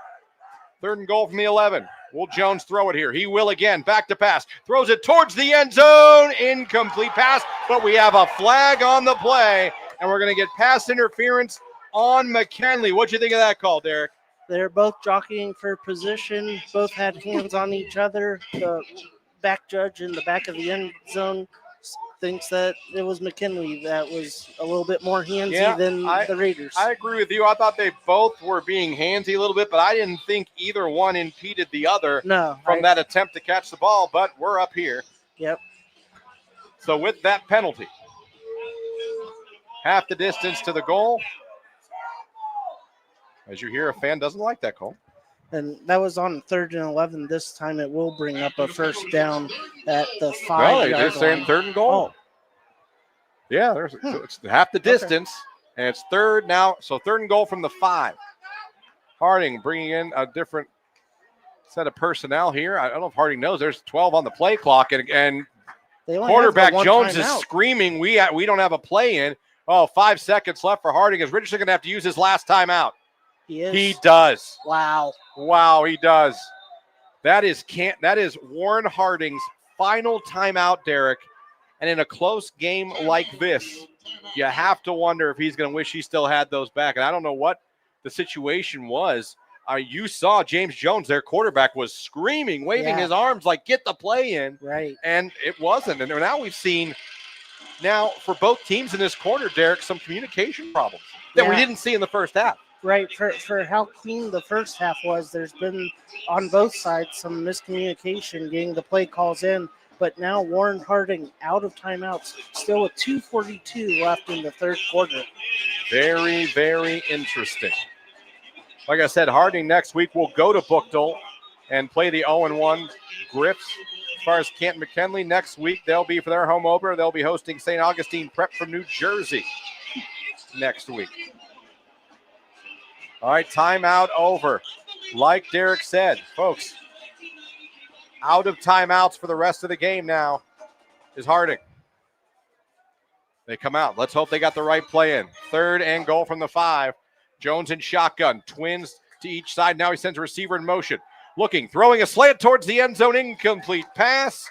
Third and goal from the 11. Will Jones throw it here? He will again. Back to pass. Throws it towards the end zone. Incomplete pass, but we have a flag on the play, and we're going to get pass interference on McKinley. What'd you think of that call, Derek? They're both jockeying for position. Both had hands on each other. The back judge in the back of the end zone thinks that it was McKinley that was a little bit more handsy than the Raiders. I agree with you. I thought they both were being handsy a little bit, but I didn't think either one impeded the other from that attempt to catch the ball, but we're up here. Yep. So with that penalty, half the distance to the goal. As you hear, a fan doesn't like that call. And that was on 3rd and 11. This time it will bring up a first down at the 5-yard line. They're saying 3rd and goal. Oh. Yeah, so it's half the distance, and it's 3rd now. So 3rd and goal from the 5. Harding bringing in a different set of personnel here. I don't know if Harding knows there's 12 on the play clock, and quarterback Jones is screaming, we don't have a play in. Oh, 5 seconds left for Harding. Is Richardson going to have to use his last timeout? He does. Wow. Wow, he does. That is Warren Harding's final timeout, Derek. And in a close game like this, you have to wonder if he's going to wish he still had those back. And I don't know what the situation was. You saw James Jones, their quarterback, was screaming, waving his arms like, get the play in. Right. And it wasn't. And now we've seen, for both teams in this quarter, Derek, some communication problems that we didn't see in the first half. Right, for how clean the first half was, there's been on both sides some miscommunication getting the play calls in. But now Warren Harding out of timeouts, still with 2:42 left in the third quarter. Very, very interesting. Like I said, Harding next week will go to Bookdale and play the 0-1 Griffs. As far as Canton McKinley, next week they'll be for their home opener. They'll be hosting St. Augustine Prep from New Jersey next week. All right, timeout over. Like Derek said, folks, out of timeouts for the rest of the game now is Harding. They come out. Let's hope they got the right play in. 3rd and goal from the 5. Jones in shotgun. Twins to each side. Now he sends a receiver in motion. Looking, throwing a slant towards the end zone. Incomplete pass.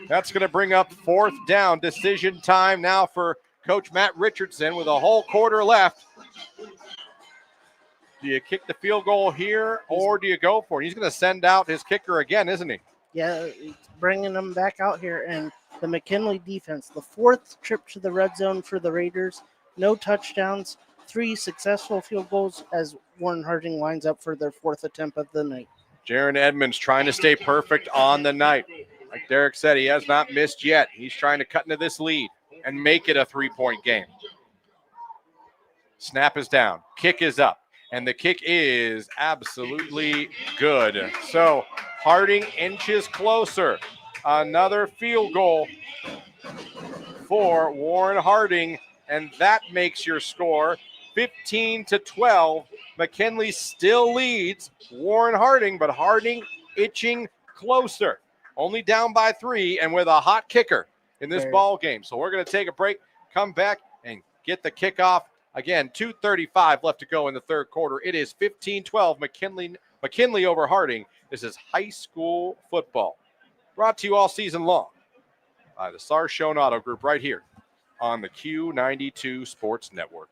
That's going to bring up 4th down. Decision time now for Coach Matt Richardson with a whole quarter left. Do you kick the field goal here or do you go for it? He's going to send out his kicker again, isn't he? Yeah, he's bringing them back out here. And the McKinley defense, the 4th trip to the red zone for the Raiders. No touchdowns, 3 successful field goals as Warren Harding lines up for their 4th attempt of the night. Jaron Edmonds trying to stay perfect on the night. Like Derek said, he has not missed yet. He's trying to cut into this lead and make it a 3-point game. Snap is down. Kick is up. And the kick is absolutely good. So Harding inches closer. Another field goal for Warren Harding. And that makes your score 15-12. McKinley still leads Warren Harding, but Harding itching closer. Only down by 3 and with a hot kicker in this ball game. So we're going to take a break, come back, and get the kickoff. Again, 2:35 left to go in the third quarter. It is 15-12, McKinley over Harding. This is high school football. Brought to you all season long by the Sarshone Auto Group right here on the Q92 Sports Network.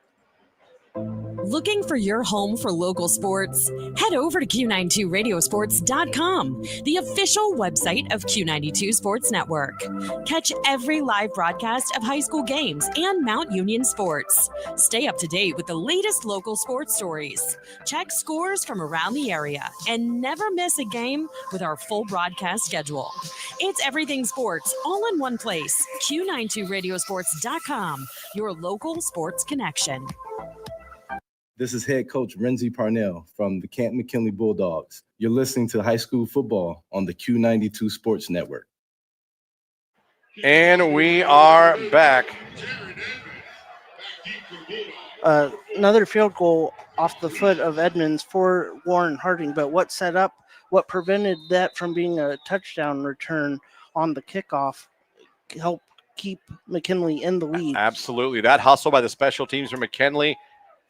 Looking for your home for local sports? Head over to Q92radiosports.com, the official website of Q92 Sports Network. Catch every live broadcast of high school games and Mount Union sports. Stay up to date with the latest local sports stories. Check scores from around the area and never miss a game with our full broadcast schedule. It's everything sports all in one place. Q92radiosports.com, your local sports connection. This is head coach Renzi Parnell from the Canton McKinley Bulldogs. You're listening to high school football on the Q92 Sports Network. And we are back. Another field goal off the foot of Edmonds for Warren Harding, but what prevented that from being a touchdown return on the kickoff helped keep McKinley in the lead. Absolutely. That hustle by the special teams from McKinley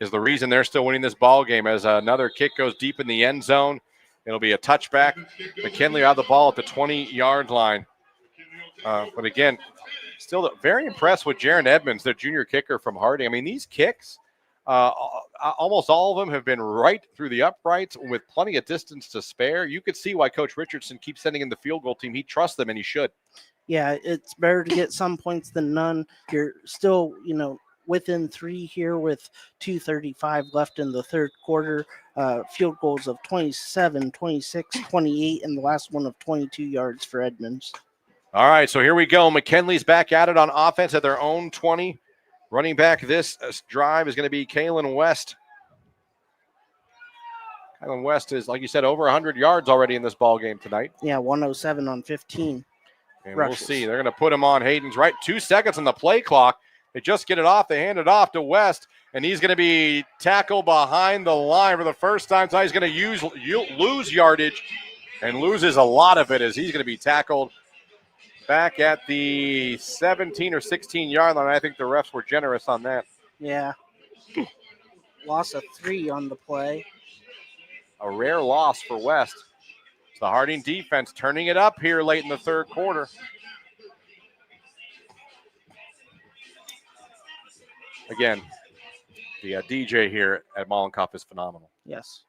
is the reason they're still winning this ball game. As another kick goes deep in the end zone, it'll be a touchback. McKinley have the ball at the 20-yard line. But again, still very impressed with Jaron Edmonds, their junior kicker from Harding. I mean, these kicks, almost all of them have been right through the uprights with plenty of distance to spare. You could see why Coach Richardson keeps sending in the field goal team. He trusts them, and he should. Yeah, it's better to get some points than none. You're still, within 3 here with 2:35 left in the third quarter. Field goals of 27, 26, 28, and the last one of 22 yards for Edmonds. All right, so here we go. McKinley's back at it on offense at their own 20. Running back this drive is going to be Kalen West. Kalen West is, like you said, over 100 yards already in this ball game tonight. Yeah, 107 on 15. And rushes. We'll see. They're going to put him on Hayden's right. 2 seconds on the play clock. They just get it off. They hand it off to West, and he's going to be tackled behind the line for the first time. So he's going to lose yardage and loses a lot of it as he's going to be tackled back at the 17 or 16-yard line. I think the refs were generous on that. Yeah. Loss of 3 on the play. A rare loss for West. It's the Harding defense turning it up here late in the third quarter. Again, the DJ here at Mollenkopf is phenomenal. Yes.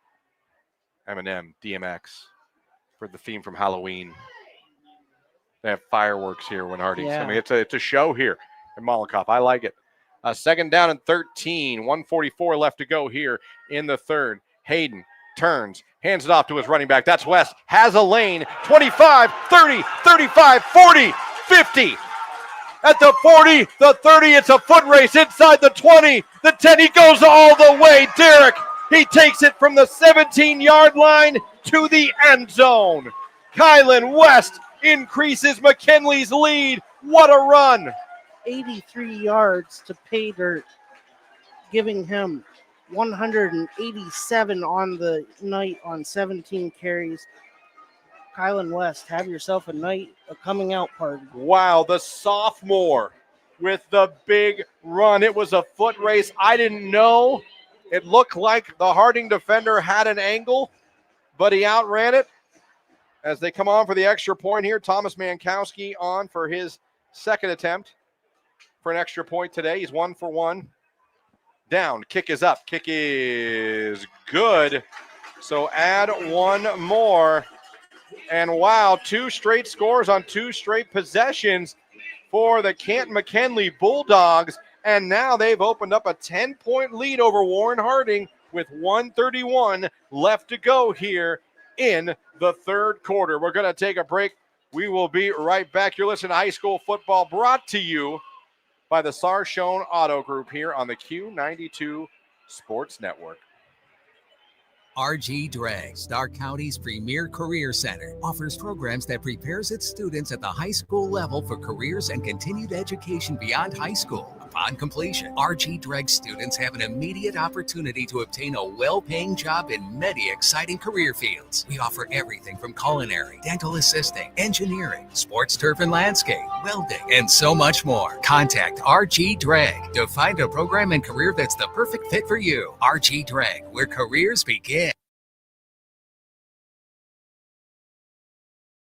Eminem, DMX, for the theme from Halloween. They have fireworks here when Harding. Yeah. I mean, it's a show here at Mollenkopf. I like it. Second down and 13, 1:44 left to go here in the third. Hayden turns, hands it off to his running back. That's West. Has a lane. 25, 30, 35, 40, 50. At the 40, the 30, it's a foot race inside the 20, the 10. He goes all the way. Derek, he takes it from the 17-yard line to the end zone. Kylan West increases McKinley's lead. What a run. 83 yards to pay dirt, giving him 187 on the night on 17 carries. Kylan West, have yourself a coming out party. Wow, the sophomore with the big run. It was a foot race. I didn't know. It looked like the Harding defender had an angle, but he outran it. As they come on for the extra point here, Thomas Mankowski on for his second attempt for an extra point today. He's 1 for 1. Down, kick is up. Kick is good. So add one more. And wow, 2 straight scores on 2 straight possessions for the Canton McKinley Bulldogs. And now they've opened up a 10-point lead over Warren Harding with 1:31 left to go here in the third quarter. We're going to take a break. We will be right back. You're listening to High School Football, brought to you by the Sarshone Auto Group here on the Q92 Sports Network. RG Drag, Stark County's premier career center, offers programs that prepares its students at the high school level for careers and continued education beyond high school. Upon completion, RG Drag students have an immediate opportunity to obtain a well-paying job in many exciting career fields. We offer everything from culinary, dental assisting, engineering, sports turf and landscape, welding, and so much more. Contact RG Drag to find a program and career that's the perfect fit for you. RG Drag, where careers begin.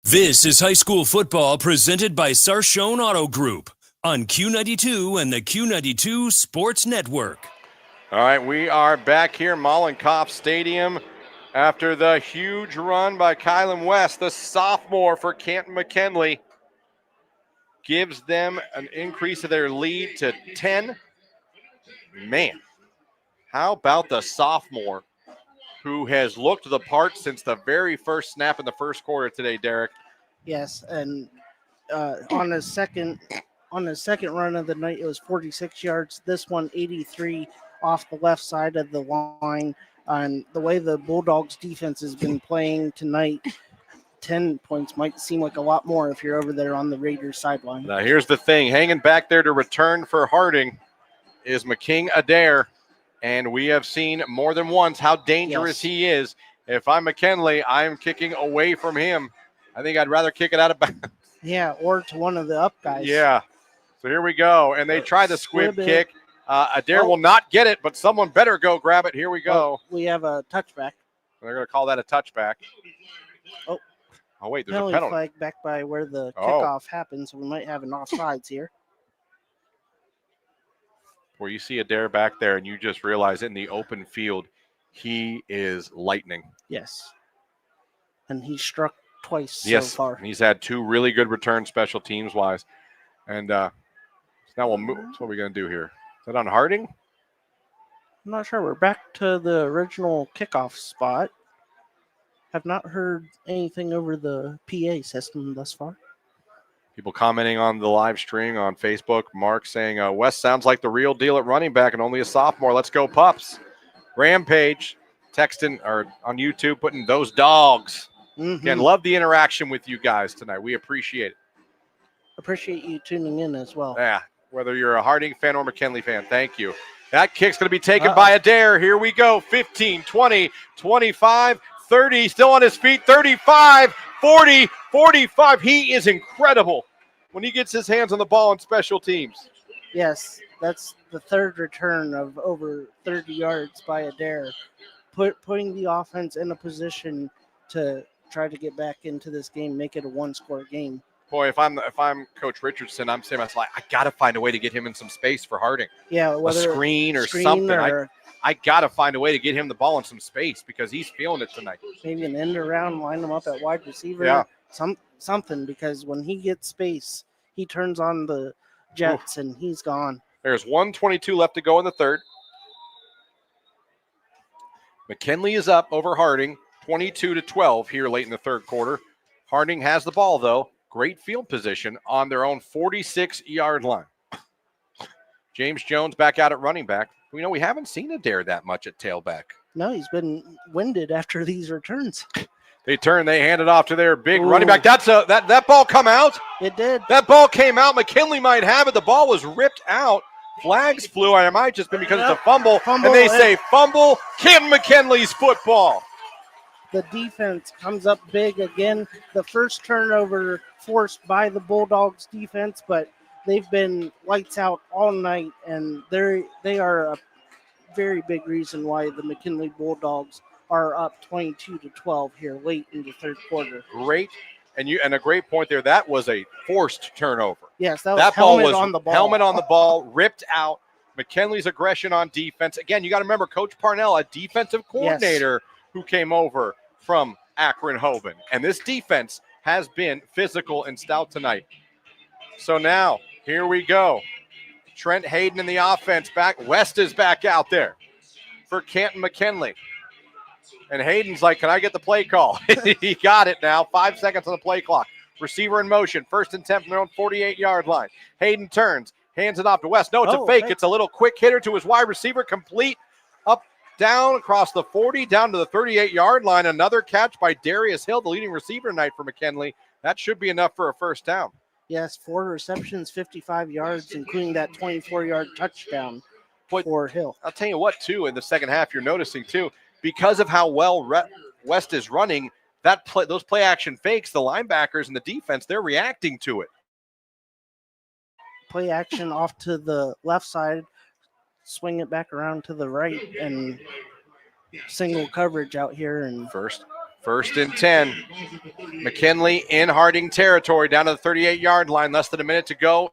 This is high school football presented by Sarshone Auto Group on Q92 and the Q92 Sports Network. All right, we are back here in Mollenkopf Stadium after the huge run by Kylan West, the sophomore for Canton McKinley. Gives them an increase of their lead to 10. Man, how about the sophomore who has looked the part since the very first snap in the first quarter today, Derek? Yes, and on his second run of the night, it was 46 yards. This one, 83 off the left side of the line. And the way the Bulldogs defense has been playing tonight, 10 points might seem like a lot more if you're over there on the Raiders sideline. Now here's the thing. Hanging back there to return for Harding is McKing Adair. And we have seen more than once how dangerous he is. If I'm McKinley, I'm kicking away from him. I think I'd rather kick it out of bounds. Yeah, or to one of the up guys. Yeah. So here we go. And they try the squib kick. Adair will not get it, but someone better go grab it. Here we go. We have a touchback. They're going to call that a touchback. Oh, wait, there's a penalty. Flag back by where the kickoff happens. So we might have an offsides here. Where you see Adair back there and you just realize in the open field, he is lightning. Yes. And he struck twice so far. He's had 2 really good returns special teams wise. And now we'll move. So what are we going to do here? Is that on Harding? I'm not sure. We're back to the original kickoff spot. Have not heard anything over the PA system thus far. People commenting on the live stream on Facebook. Mark saying, West sounds like the real deal at running back and only a sophomore. Let's go, Pups. Rampage texting or on YouTube putting those dogs. Again, love the interaction with you guys tonight. We appreciate it. Appreciate you tuning in as well. Yeah, whether you're a Harding fan or McKinley fan, thank you. That kick's going to be taken by Adair. Here we go. 15, 20, 25, 30. Still on his feet. 35, 40, 45. He is incredible when he gets his hands on the ball in special teams. Yes, that's the third return of over 30 yards by Adair, putting the offense in a position to try to get back into this game, make it a 1-score game. Boy, if I'm Coach Richardson, I'm saying I got to find a way to get him in some space for Harding. Yeah, whether a screen or something. I got to find a way to get him the ball in some space because he's feeling it tonight. Maybe an end around, line him up at wide receiver. Yeah. Something, because when he gets space, he turns on the jets and he's gone. There's 1:22 left to go in the third. McKinley is up over Harding, 22-12 here late in the third quarter. Harding has the ball, though. Great field position on their own 46-yard line. James Jones back out at running back. We haven't seen Adair that much at tailback. No, he's been winded after these returns. They hand it off to their big running back. That ball come out? It did. That ball came out. McKinley might have it. The ball was ripped out. Flags flew. It might just been because it's a fumble. And they say fumble. Kim McKinley's football. The defense comes up big again. The first turnover forced by the Bulldogs defense, but they've been lights out all night, and they are a very big reason why the McKinley Bulldogs are up 22-12 here late in the third quarter. Great, and a great point there. That was a forced turnover. Yes, that ball was on the ball. Helmet on the ball, ripped out. McKinley's aggression on defense. Again, you got to remember Coach Parnell, a defensive coordinator who came over from Akron-Hoban. And this defense has been physical and stout tonight. So now, here we go. Trent Hayden in the offense back. West is back out there for Canton McKinley. And Hayden's like, can I get the play call? He got it now. 5 seconds on the play clock. Receiver in motion. 1st and 10 from their own 48-yard line. Hayden turns, hands it off to West. No, it's a fake. It's a little quick hitter to his wide receiver. Complete up, down, across the 40, down to the 38-yard line. Another catch by Darius Hill, the leading receiver tonight for McKinley. That should be enough for a first down. Yes, 4 receptions, 55 yards, including that 24-yard touchdown for Hill. I'll tell you what, too, in the second half, you're noticing, too, because of how well West is running, those play action fakes, the linebackers and the defense, they're reacting to it. Play action off to the left side, swing it back around to the right, and single coverage out here. And First and 10. McKinley in Harding territory, down to the 38-yard line, less than a minute to go.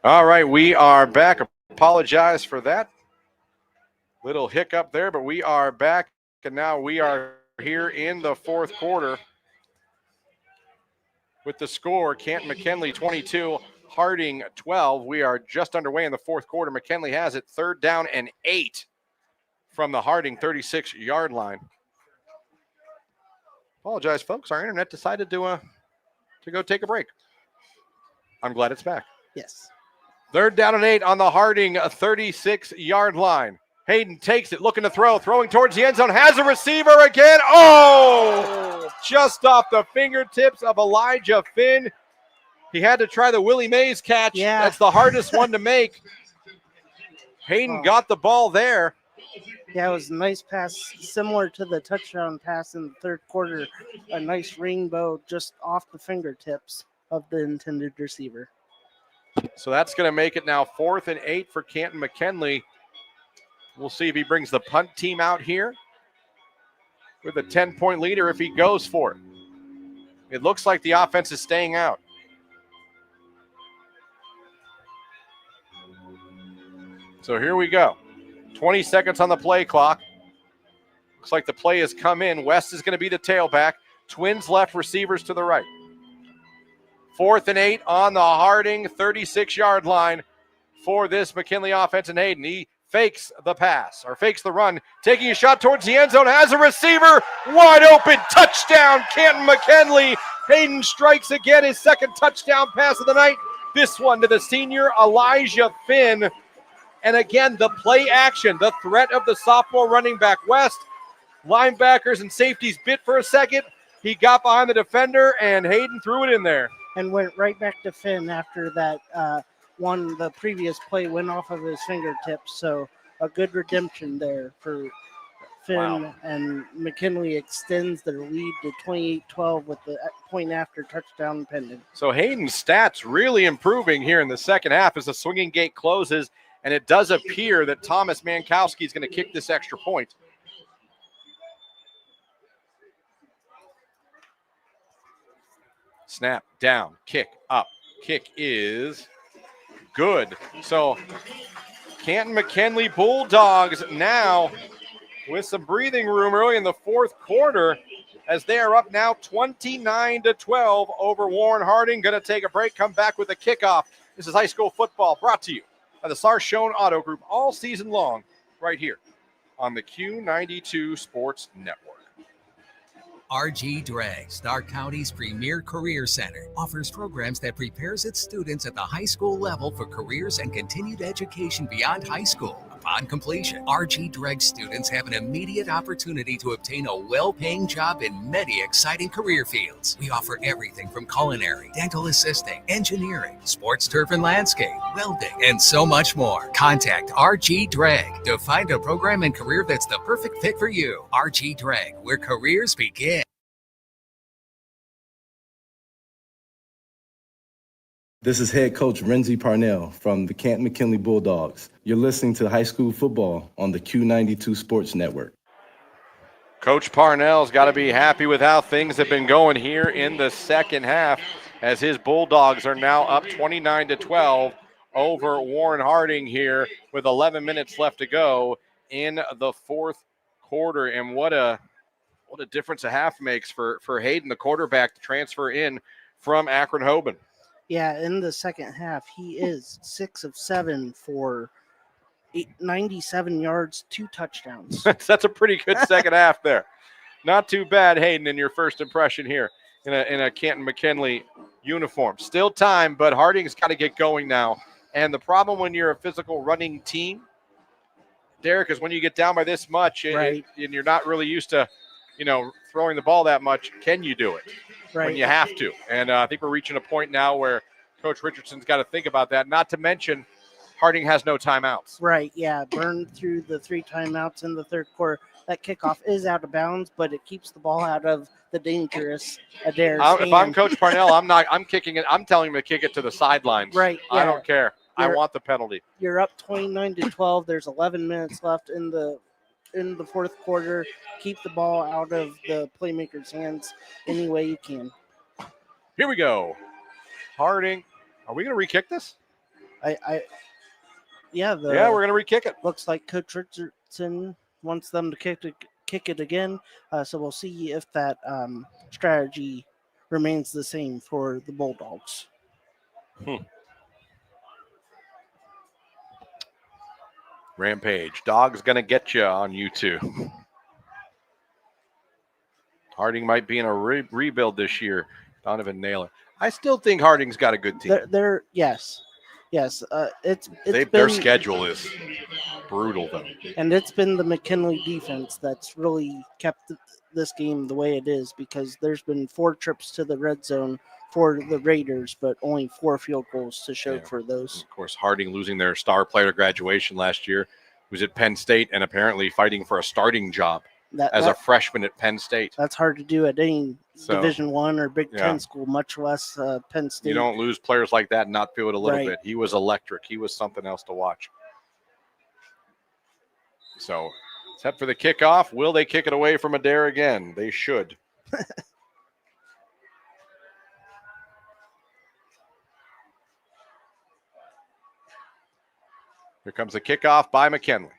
All right, we are back. Apologize for that little hiccup there, but we are back, and now we are here in the fourth quarter. with the score. Canton McKinley 22, Harding 12. We are just underway in the fourth quarter. McKinley has it 3rd down and 8 from the Harding 36-yard line. Apologize, folks. Our internet decided to go take a break. I'm glad it's back. Yes. 3rd down and 8 on the Harding 36-yard line. Hayden takes it, looking to throw, throwing towards the end zone, has a receiver again. Oh! Just off the fingertips of Elijah Finn. He had to try the Willie Mays catch. Yeah. That's the hardest one to make. Hayden got the ball there. Yeah, it was a nice pass, similar to the touchdown pass in the third quarter. A nice rainbow just off the fingertips of the intended receiver. So that's going to make it now 4th and 8 for Canton McKinley. We'll see if he brings the punt team out here with a 10-point lead or if he goes for it. It looks like the offense is staying out. So here we go. 20 seconds on the play clock. Looks like the play has come in. West is going to be the tailback. Twins left, receivers to the right. 4th and 8 on the Harding 36-yard line for this McKinley offense. And Hayden, he fakes the pass or fakes the run, taking a shot towards the end zone, has a receiver wide open. Touchdown, Canton McKinley. Hayden strikes again, his 2nd touchdown pass of the night. This one to the senior Elijah Finn. And again, the play action, the threat of the sophomore running back West. Linebackers and safeties bit for a second. He got behind the defender, and Hayden threw it in there. And went right back to Finn after that the previous play went off of his fingertips. So a good redemption there for Finn. Wow. And McKinley extends their lead to 28-12 with the point after touchdown pending. So Hayden's stats really improving here in the second half as the swinging gate closes, and it does appear that Thomas Mankowski is going to kick this extra point. Snap, down, kick, up. Kick is good. So Canton McKinley Bulldogs now with some breathing room early in the fourth quarter as they are up now 29-12 over Warren Harding. Going to take a break, come back with a kickoff. This is high school football brought to you by the Sarshone Auto Group all season long right here on the Q92 Sports Network. RG Drag, Stark County's premier career center, offers programs that prepares its students at the high school level for careers and continued education beyond high school. Upon completion, RG Drag students have an immediate opportunity to obtain a well-paying job in many exciting career fields. We offer everything from culinary, dental assisting, engineering, sports turf and landscape, welding, and so much more. Contact RG Drag to find a program and career that's the perfect fit for you. RG Drag, where careers begin. This is head coach Renzi Parnell from the Canton McKinley Bulldogs. You're listening to high school football on the Q92 Sports Network. Coach Parnell's got to be happy with how things have been going here in the second half as his Bulldogs are now up 29-12 over Warren Harding here with 11 minutes left to go in the fourth quarter. And what a difference a half makes for Hayden, the quarterback, to transfer in from Akron-Hoban. Yeah, in the second half, he is 6 of 7 for 97 yards, 2 touchdowns. That's a pretty good second half there. Not too bad, Hayden, in your first impression here in a Canton McKinley uniform. Still time, but Harding's got to get going now. And the problem when you're a physical running team, Derek, is when you get down by this much and you're not really used to, throwing the ball that much, can you do it? Right. When you have to. And I think we're reaching a point now where Coach Richardson's got to think about that. Not to mention, Harding has no timeouts. Right, yeah. Burned through the 3 timeouts in the third quarter. That kickoff is out of bounds, but it keeps the ball out of the dangerous Adair's If I'm Coach Parnell, I'm kicking it. I'm telling him to kick it to the sidelines. Right. Yeah. I don't care. I want the penalty. You're up 29-12. There's 11 minutes left in the fourth quarter. Keep the ball out of the playmaker's hands any way you can. Here we go. Harding. Are we going to re-kick this? Yeah, we're going to re-kick it. Looks like Coach Richardson wants them to kick it again. So we'll see if that strategy remains the same for the Bulldogs. Rampage. Dog's going to get you on YouTube. Harding might be in a rebuild this year. Donovan Naylor. I still think Harding's got a good team. Yes. It's their been, schedule is brutal, though. And it's been the McKinley defense that's really kept this game the way it is, because there's been 4 trips to the red zone for the Raiders, but only 4 field goals to show for those. Of course, Harding losing their star player graduation last year, who's at Penn State and apparently fighting for a starting job as a freshman at Penn State. That's hard to do at any Division I or Big Ten school, much less Penn State. You don't lose players like that and not feel it a little bit. He was electric. He was something else to watch. So, set for the kickoff. Will they kick it away from Adair again? They should. Here comes the kickoff by McKinley.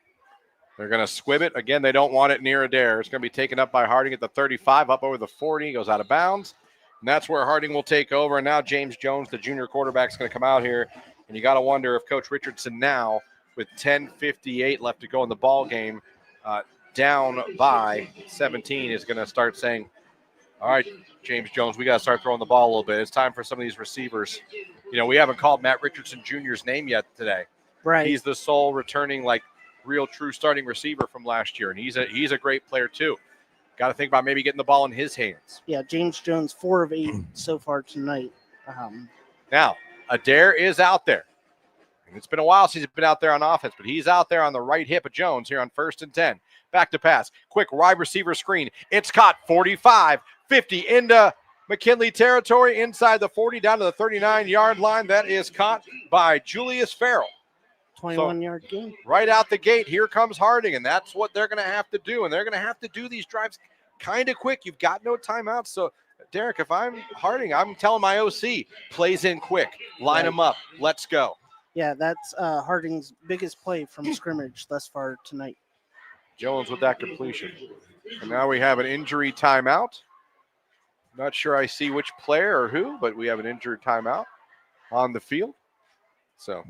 They're going to squib it. Again, they don't want it near Adair. It's going to be taken up by Harding at the 35, up over the 40. Goes out of bounds. And that's where Harding will take over. And now James Jones, the junior quarterback, is going to come out here. And you got to wonder if Coach Richardson now, with 10:58 left to go in the ball game, down by 17, is going to start saying, all right, James Jones, we got to start throwing the ball a little bit. It's time for some of these receivers. You know, we haven't called Matt Richardson Jr.'s name yet today. Right. He's the sole returning, real true starting receiver from last year, and he's a great player too. Got to think about maybe getting the ball in his hands. Yeah, James Jones, 4 of 8 so far tonight. Now, Adair is out there. And it's been a while since he's been out there on offense, but he's out there on the right hip of Jones here on 1st and 10. Back to pass. Quick wide receiver screen. It's caught 45, 50 into McKinley territory, inside the 40, down to the 39-yard line. That is caught by Julius Farrell. 21-yard gain. Right out the gate, here comes Harding, and that's what they're going to have to do. And they're going to have to do these drives kind of quick. You've got no timeouts. So, Derek, if I'm Harding, I'm telling my OC, plays in quick. Line them up. Let's go. Yeah, that's Harding's biggest play from scrimmage thus far tonight. Jones with that completion. And now we have an injury timeout. Not sure I see which player or who, but we have an injured timeout on the field. So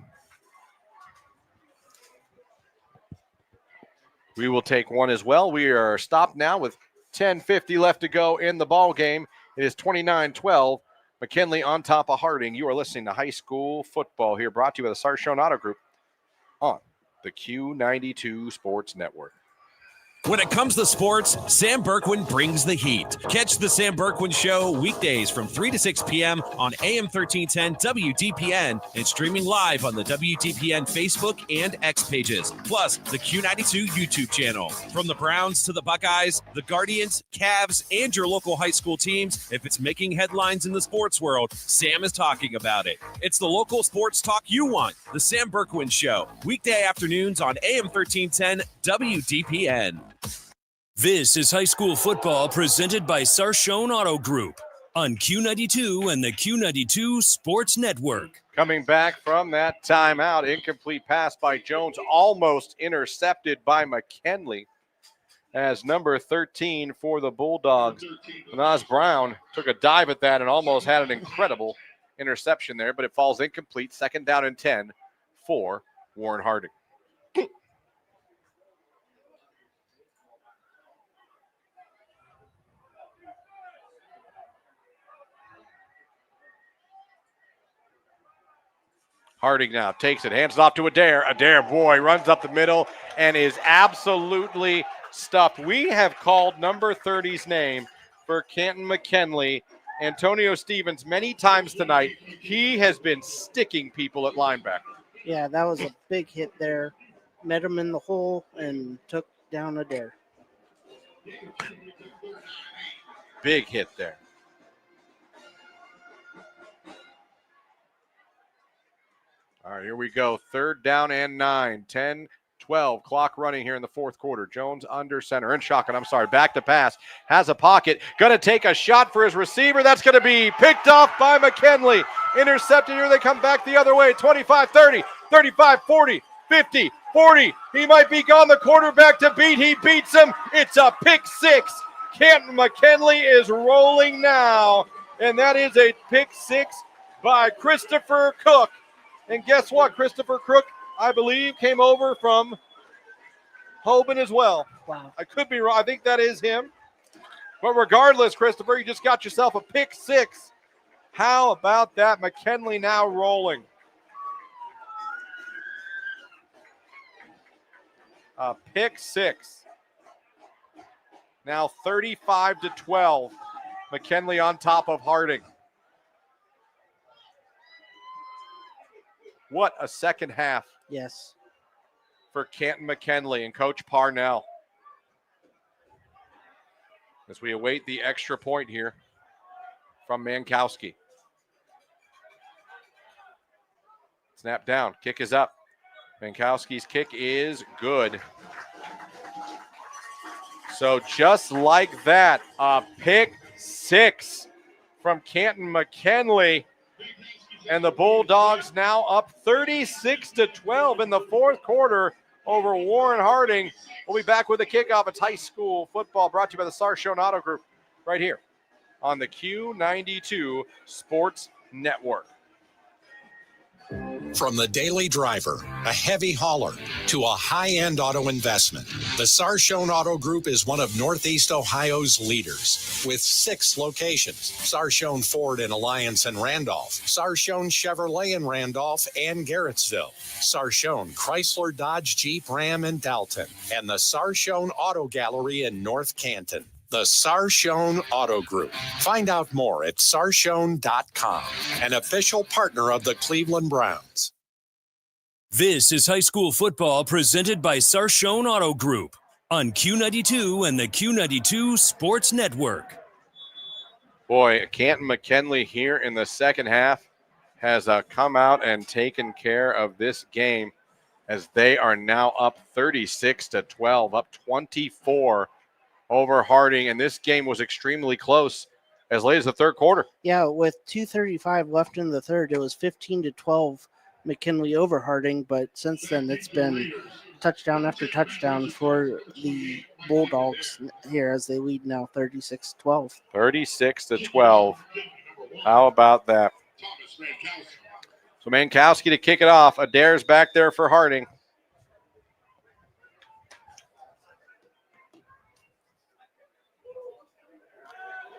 we will take one as well. We are stopped now with 10:50 left to go in the ball game. It is 29-12. McKinley on top of Harding. You are listening to High School Football here, brought to you by the Sarshone Auto Group on the Q92 Sports Network. When it comes to sports, Sam Berkwin brings the heat. Catch the Sam Berkwin Show weekdays from 3 to 6 p.m. on AM 1310 WDPN and streaming live on the WDPN Facebook and X pages, plus the Q92 YouTube channel. From the Browns to the Buckeyes, the Guardians, Cavs, and your local high school teams, if it's making headlines in the sports world, Sam is talking about it. It's the local sports talk you want. The Sam Berkwin Show, weekday afternoons on AM 1310 WDPN. This is high school football presented by Sarshone Auto Group on Q92 and the Q92 Sports Network. Coming back from that timeout, incomplete pass by Jones, almost intercepted by McKinley, as number 13 for the Bulldogs, Naz Brown, took a dive at that and almost had an incredible interception there, but it falls incomplete. 2nd down and 10 for Warren Harding. Harding now takes it, hands it off to Adair. Adair, boy, runs up the middle and is absolutely stuffed. We have called number 30's name for Canton McKinley, Antonio Stevens, many times tonight. He has been sticking people at linebacker. Yeah, that was a big hit there. Met him in the hole and took down Adair. Big hit there. All right, here we go. 3rd down and 9. 10-12. Clock running here in the 4th quarter. Jones under center. And shotgun, back to pass. Has a pocket. Going to take a shot for his receiver. That's going to be picked off by McKinley. Intercepted. Here they come back the other way. 25-30, 35-40, 50, 40. He might be gone. The quarterback to beat. He beats him. It's a pick 6. Canton McKinley is rolling now And that is a pick six by Christopher Cook. And guess what? Christopher Cook, I believe, came over from Hoban as well. Wow. I could be wrong. I think that is him. But regardless, Christopher, you just got yourself a pick six. How about that? McKinley now rolling. A pick six. Now 35-12. McKinley on top of Harding. What a second half Yes. for Canton McKinley and Coach Parnell. As we await the extra point here from Mankowski. Snap down. Kick is up. Mankowski's kick is good. So just like that, a pick six from Canton McKinley. And the Bulldogs now up 36-12 in the fourth quarter over Warren Harding. We'll be back with the kickoff. It's high school football brought to you by the Sarshone Auto Group right here on the Q92 Sports Network. From the daily driver, a heavy hauler, to a high-end auto investment, the Sarshone Auto Group is one of Northeast Ohio's leaders with 6 locations: Sarshone Ford in Alliance and Randolph, Sarshone Chevrolet in Randolph and Garrettsville, Sarshone Chrysler Dodge Jeep Ram in Dalton, and the Sarshone Auto Gallery in North Canton. The Sarshone Auto Group. Find out more at sarshone.com, an official partner of the Cleveland Browns. This is high school football presented by Sarshone Auto Group on Q92 and the Q92 Sports Network. Boy, Canton McKinley here in the second half has come out and taken care of this game as they are now up 36-12, up 24 over Harding, and this game was extremely close as late as the third quarter. Yeah, with 2:35 left in the third, it was 15-12 McKinley over Harding, but since then it's been touchdown after touchdown for the Bulldogs here as they lead now 36-12. 36-12. How about that? So Mankowski to kick it off. Adair's back there for Harding.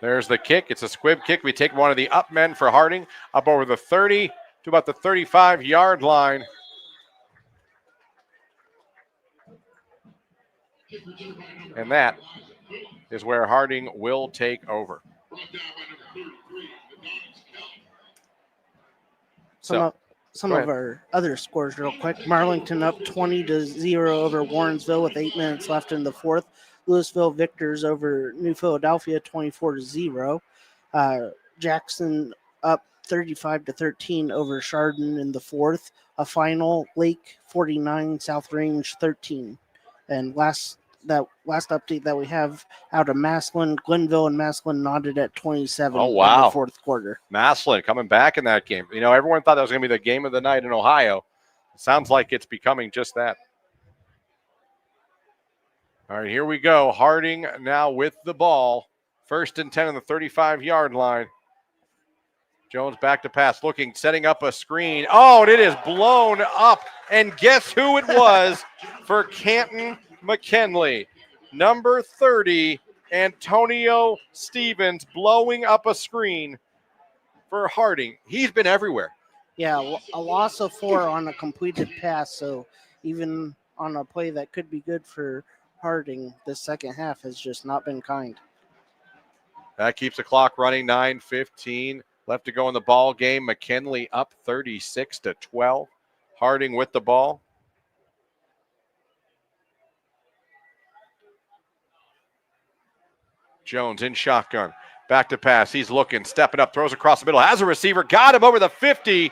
There's the kick. It's a squib kick. We take one of the up men for Harding up over the 30 to about the 35-yard line. And that is where Harding will take over. Some of our other scores real quick. Marlington up 20-0 over Warrensville with 8 minutes left in the fourth. Louisville victors over New Philadelphia 24-0. Jackson up 35-13 over Chardon in the fourth. A final, Lake 49, South Range 13. And last update that we have out of Massillon, Glenville and Massillon knotted at 27 Oh, wow. in the fourth quarter. Massillon coming back in that game. You know, everyone thought that was going to be the game of the night in Ohio. It sounds like it's becoming just that. All right, here we go. Harding now with the ball. 1st and 10 on the 35-yard line. Jones back to pass, looking, setting up a screen. Oh, and it is blown up. And guess who it was for Canton McKinley? Number 30, Antonio Stevens, blowing up a screen for Harding. He's been everywhere. Yeah, a loss of 4 on a completed pass. So even on a play that could be good for Harding, the second half has just not been kind. That keeps the clock running. 9:15 left to go in the ball game. McKinley up 36-12. Harding with the ball. Jones in shotgun. Back to pass. He's looking, stepping up, throws across the middle. Has a receiver. Got him over the 50.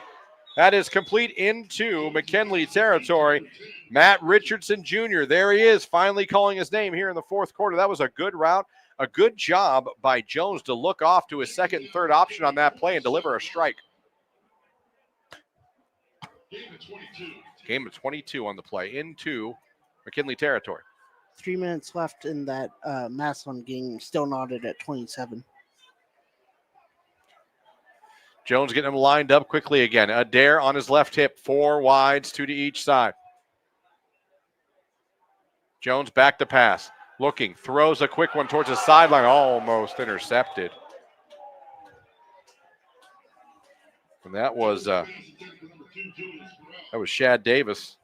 That is complete into McKinley territory. Matt Richardson Jr. There he is, finally calling his name here in the fourth quarter. That was a good route. A good job by Jones to look off to his second and third option on that play and deliver a strike. Game of 22 on the play into McKinley territory. 3 minutes left in that Massillon game, still knotted at 27. Jones getting him lined up quickly again. Adair on his left hip, 4 wides, 2 to each side. Jones back to pass. Looking, throws a quick one towards the sideline, almost intercepted. And that was Shad Davis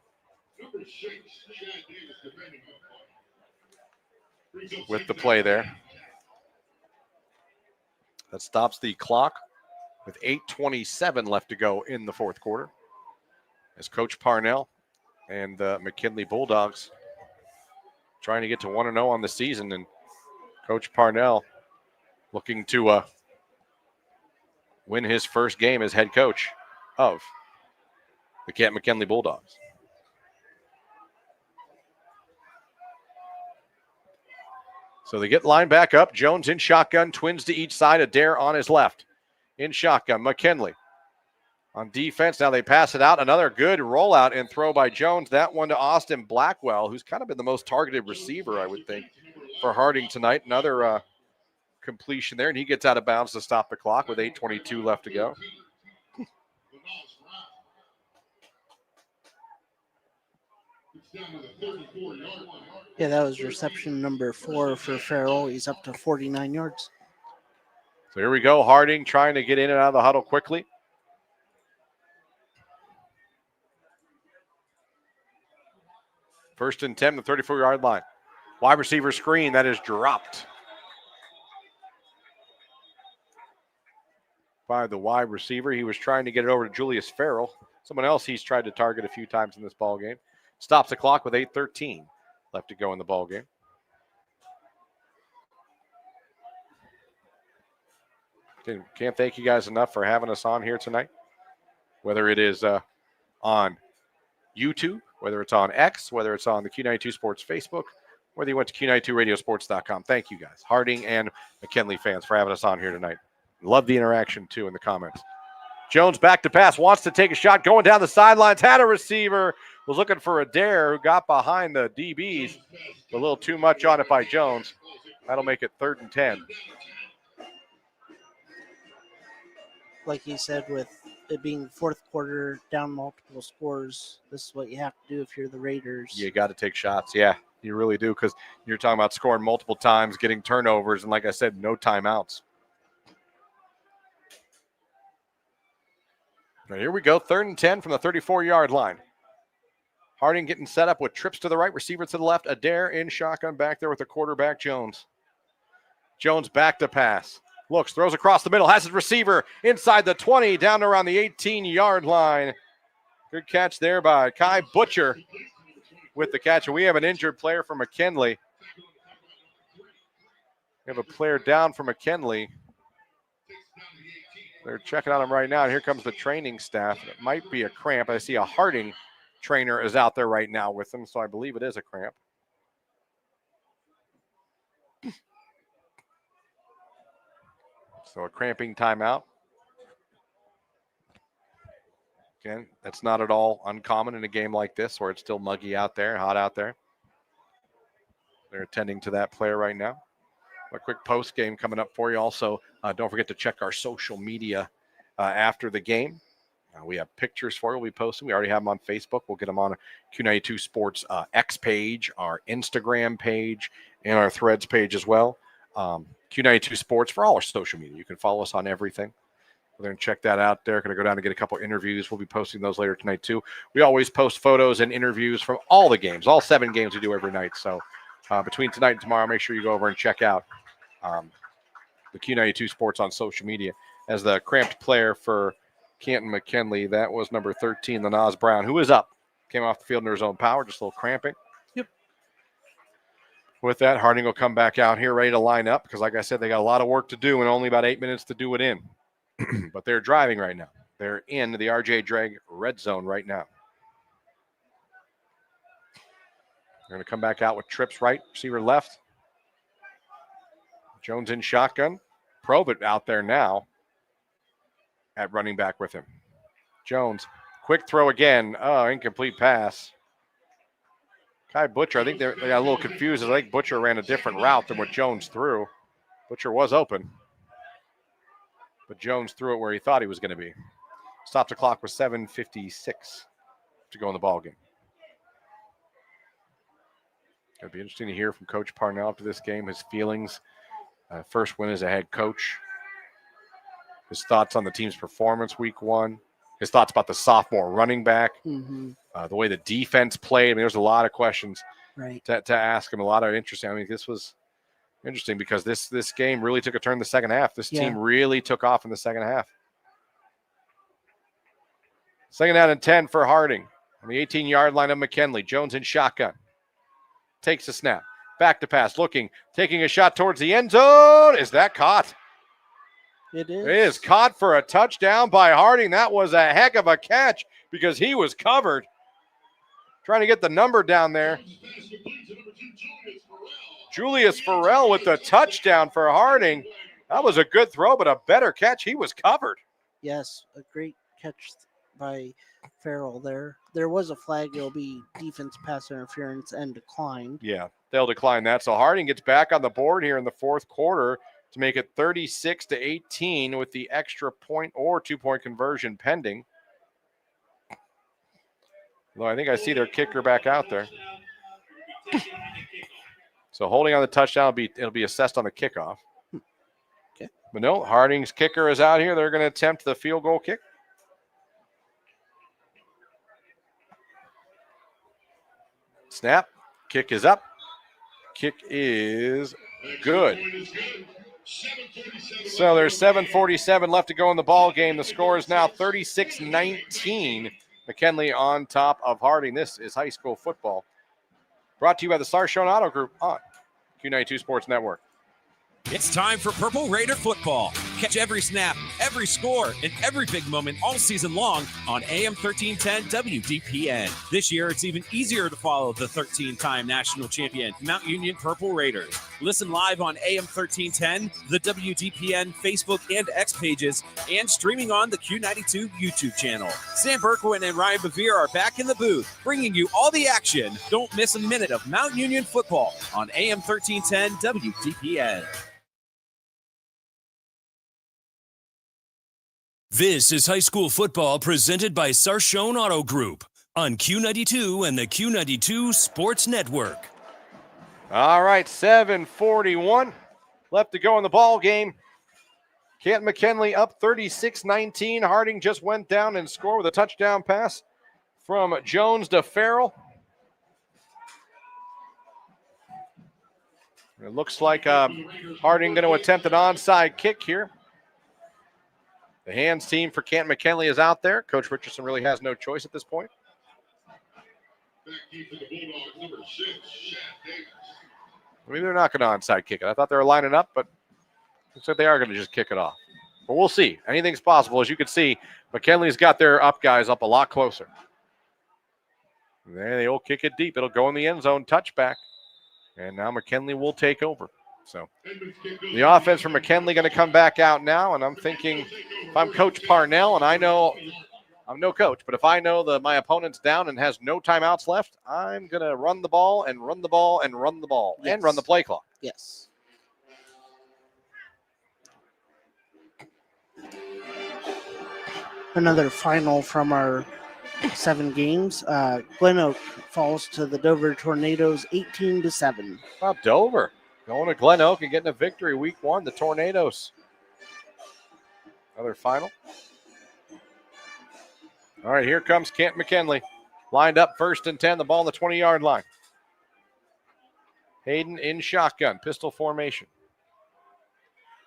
with the play there. That stops the clock with 8:27 left to go in the fourth quarter. As Coach Parnell and the McKinley Bulldogs trying to get to 1-0 on the season, and Coach Parnell looking to win his first game as head coach of the McKinley Bulldogs. So they get lined back up. Jones in shotgun, twins to each side. Adair on his left. In shotgun, McKinley. On defense, now they pass it out. Another good rollout and throw by Jones. That one to Austin Blackwell, who's kind of been the most targeted receiver, I would think, for Harding tonight. Another completion there, and he gets out of bounds to stop the clock with 8:22 left to go. Yeah, that was reception number 4 for Farrell. He's up to 49 yards. So here we go. Harding trying to get in and out of the huddle quickly. First and 10, the 34-yard line. Wide receiver screen, that is dropped by the wide receiver. He was trying to get it over to Julius Farrell. Someone else he's tried to target a few times in this ball game. Stops the clock with 8:13 left to go in the ball game. Can't thank you guys enough for having us on here tonight. Whether it is on YouTube, whether it's on X, whether it's on the Q92 Sports Facebook, whether you went to Q92radiosports.com. Thank you guys, Harding and McKinley fans, for having us on here tonight. Love the interaction, too, in the comments. Jones back to pass, wants to take a shot, going down the sidelines, had a receiver, was looking for Adair, who got behind the DBs. A little too much on it by Jones. That'll make it 3rd and 10. Like he said, with it being fourth quarter, down multiple scores, this is what you have to do if you're the Raiders. You got to take shots, yeah. You really do, because you're talking about scoring multiple times, getting turnovers, and like I said, no timeouts. All right, here we go, 3rd and 10 from the 34-yard line. Harding getting set up with trips to the right, receiver to the left. Adair in shotgun back there with the quarterback, Jones. Jones back to pass. Looks, throws across the middle, has his receiver inside the 20, down to around the 18-yard line. Good catch there by Kai Butcher with the catch. And we have an injured player for McKinley. We have a player down for McKinley. They're checking on him right now. And here comes the training staff. It might be a cramp. I see a Harding trainer is out there right now with him, so I believe it is a cramp. So a cramping timeout. Again, that's not at all uncommon in a game like this where it's still muggy out there, hot out there. They're attending to that player right now. A quick post game coming up for you. Also, don't forget to check our social media after the game. We have pictures for you we'll be posting. We already have them on Facebook. We'll get them on Q92 Sports X page, our Instagram page, and our Threads page as well. Q92 Sports for all our social media. You can follow us on everything. We're going to check that out there. Going to go down and get a couple interviews. We'll be posting those later tonight too. We always post photos and interviews from all the games, all 7 games we do every night. So between tonight and tomorrow, make sure you go over and check out the Q92 Sports on social media. As the cramped player for Canton McKinley, that was number 13, the Nas Brown, who is up. Came off the field under his own power, just a little cramping. Yep. With that, Harding will come back out here ready to line up because, like I said, they got a lot of work to do and only about 8 minutes to do it in. But they're driving right now. They're in the RJ Drag red zone right now. They're going to come back out with trips right, receiver left. Jones in shotgun. Probert out there now at running back with him. Jones, quick throw again. Oh, incomplete pass. Kai Butcher, I think they got a little confused. I think Butcher ran a different route than what Jones threw. Butcher was open. but Jones threw it where he thought he was going to be. Stopped the clock with 7:56 to go in the ball game. It'll be interesting to hear from Coach Parnell after this game, his feelings. First win as a head coach. His thoughts on the team's performance week one. His thoughts about the sophomore running back. Mm-hmm. The way the defense played. I mean, there's a lot of questions Right. to ask him. A lot of interesting. I mean, this was interesting because this game really took a turn in the second half. This team really took off in the second half. Second down and 10 for Harding. On the 18-yard line of McKinley. Jones in shotgun. Takes a snap. Back to pass. Looking. Taking a shot towards the end zone. Is that caught? It is. It is caught for a touchdown by Harding. That was a heck of a catch because he was covered. Trying to get the number down there. Julius Farrell with the touchdown for Harding. That was a good throw, but a better catch. He was covered. Yes, a great catch by Farrell there. There was a flag. It'll be defense pass interference and declined. Yeah, they'll decline that. So Harding gets back on the board here in the fourth quarter to make it 36-18 with the extra point or 2-point conversion pending. Though I think I see their kicker back out there. So holding on the touchdown, it'll be assessed on the kickoff. Okay. But no, Harding's kicker is out here. They're going to attempt the field goal kick. Snap. Kick is up. Kick is good. So there's 7:47 left to go in the ball game. The score is now 36-19. McKinley on top of Harding. This is high school football. Brought to you by the Sarshone Auto Group on Q92 Sports Network. It's time for Purple Raider football. Catch every snap, every score, and every big moment all season long on AM 1310 WDPN. This year, it's even easier to follow the 13-time national champion Mount Union Purple Raiders. Listen live on AM 1310, the WDPN Facebook and X pages, and streaming on the Q92 YouTube channel. Sam Berkwin and Ryan Bevere are back in the booth, bringing you all the action. Don't miss a minute of Mount Union football on AM 1310 WDPN. This is high school football presented by Sarshone Auto Group on Q92 and the Q92 Sports Network. All right, 7:41 left to go in the ball game. Canton McKinley up 36-19. Harding just went down and scored with a touchdown pass from Jones to Farrell. It looks like Harding going to attempt an onside kick here. The hands team for Canton McKinley is out there. Coach Richardson really has no choice at this point. Maybe they're not going to onside kick it. I thought they were lining up, but looks like they are going to just kick it off. But we'll see. Anything's possible. As you can see, McKinley's got their up guys up a lot closer. There they'll kick it deep. It'll go in the end zone, touchback. And now McKinley will take over. So the offense from McKinley going to come back out now, and I'm thinking if I'm Coach Parnell, and I know I'm no coach, but if I know that my opponent's down and has no timeouts left, I'm going to run the ball and run the ball and run the ball and run the play clock. Yes. Another final from our 7 games. Glen Oak falls to the Dover Tornadoes 18-7. Wow, Dover going to Glen Oak and getting a victory week 1. The Tornadoes. Another final. All right, here comes Kent McKinley. Lined up 1st and 10, the ball on the 20-yard line. Hayden in shotgun, pistol formation.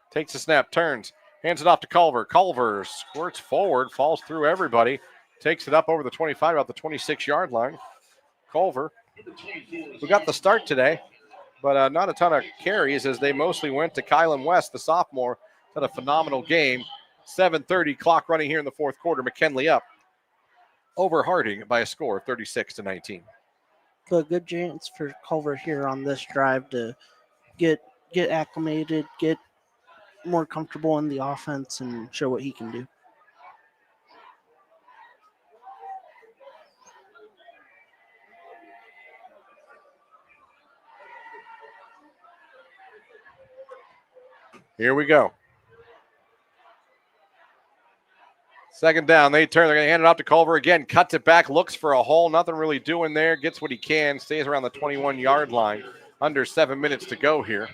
Takes a snap, turns, hands it off to Culver. Culver squirts forward, falls through everybody, takes it up over the 25, about the 26-yard line. Culver, who got the start today, but not a ton of carries as they mostly went to Kylan West, the sophomore. Had a phenomenal game. 7:30 clock running here in the fourth quarter. McKinley up over Harding by a score of 36-19. So a good chance for Culver here on this drive to get acclimated, get more comfortable in the offense, and show what he can do. Here we go. Second down, they turn. They're going to hand it off to Culver again. Cuts it back, looks for a hole. Nothing really doing there. Gets what he can. Stays around the 21-yard line. Under 7 minutes to go here.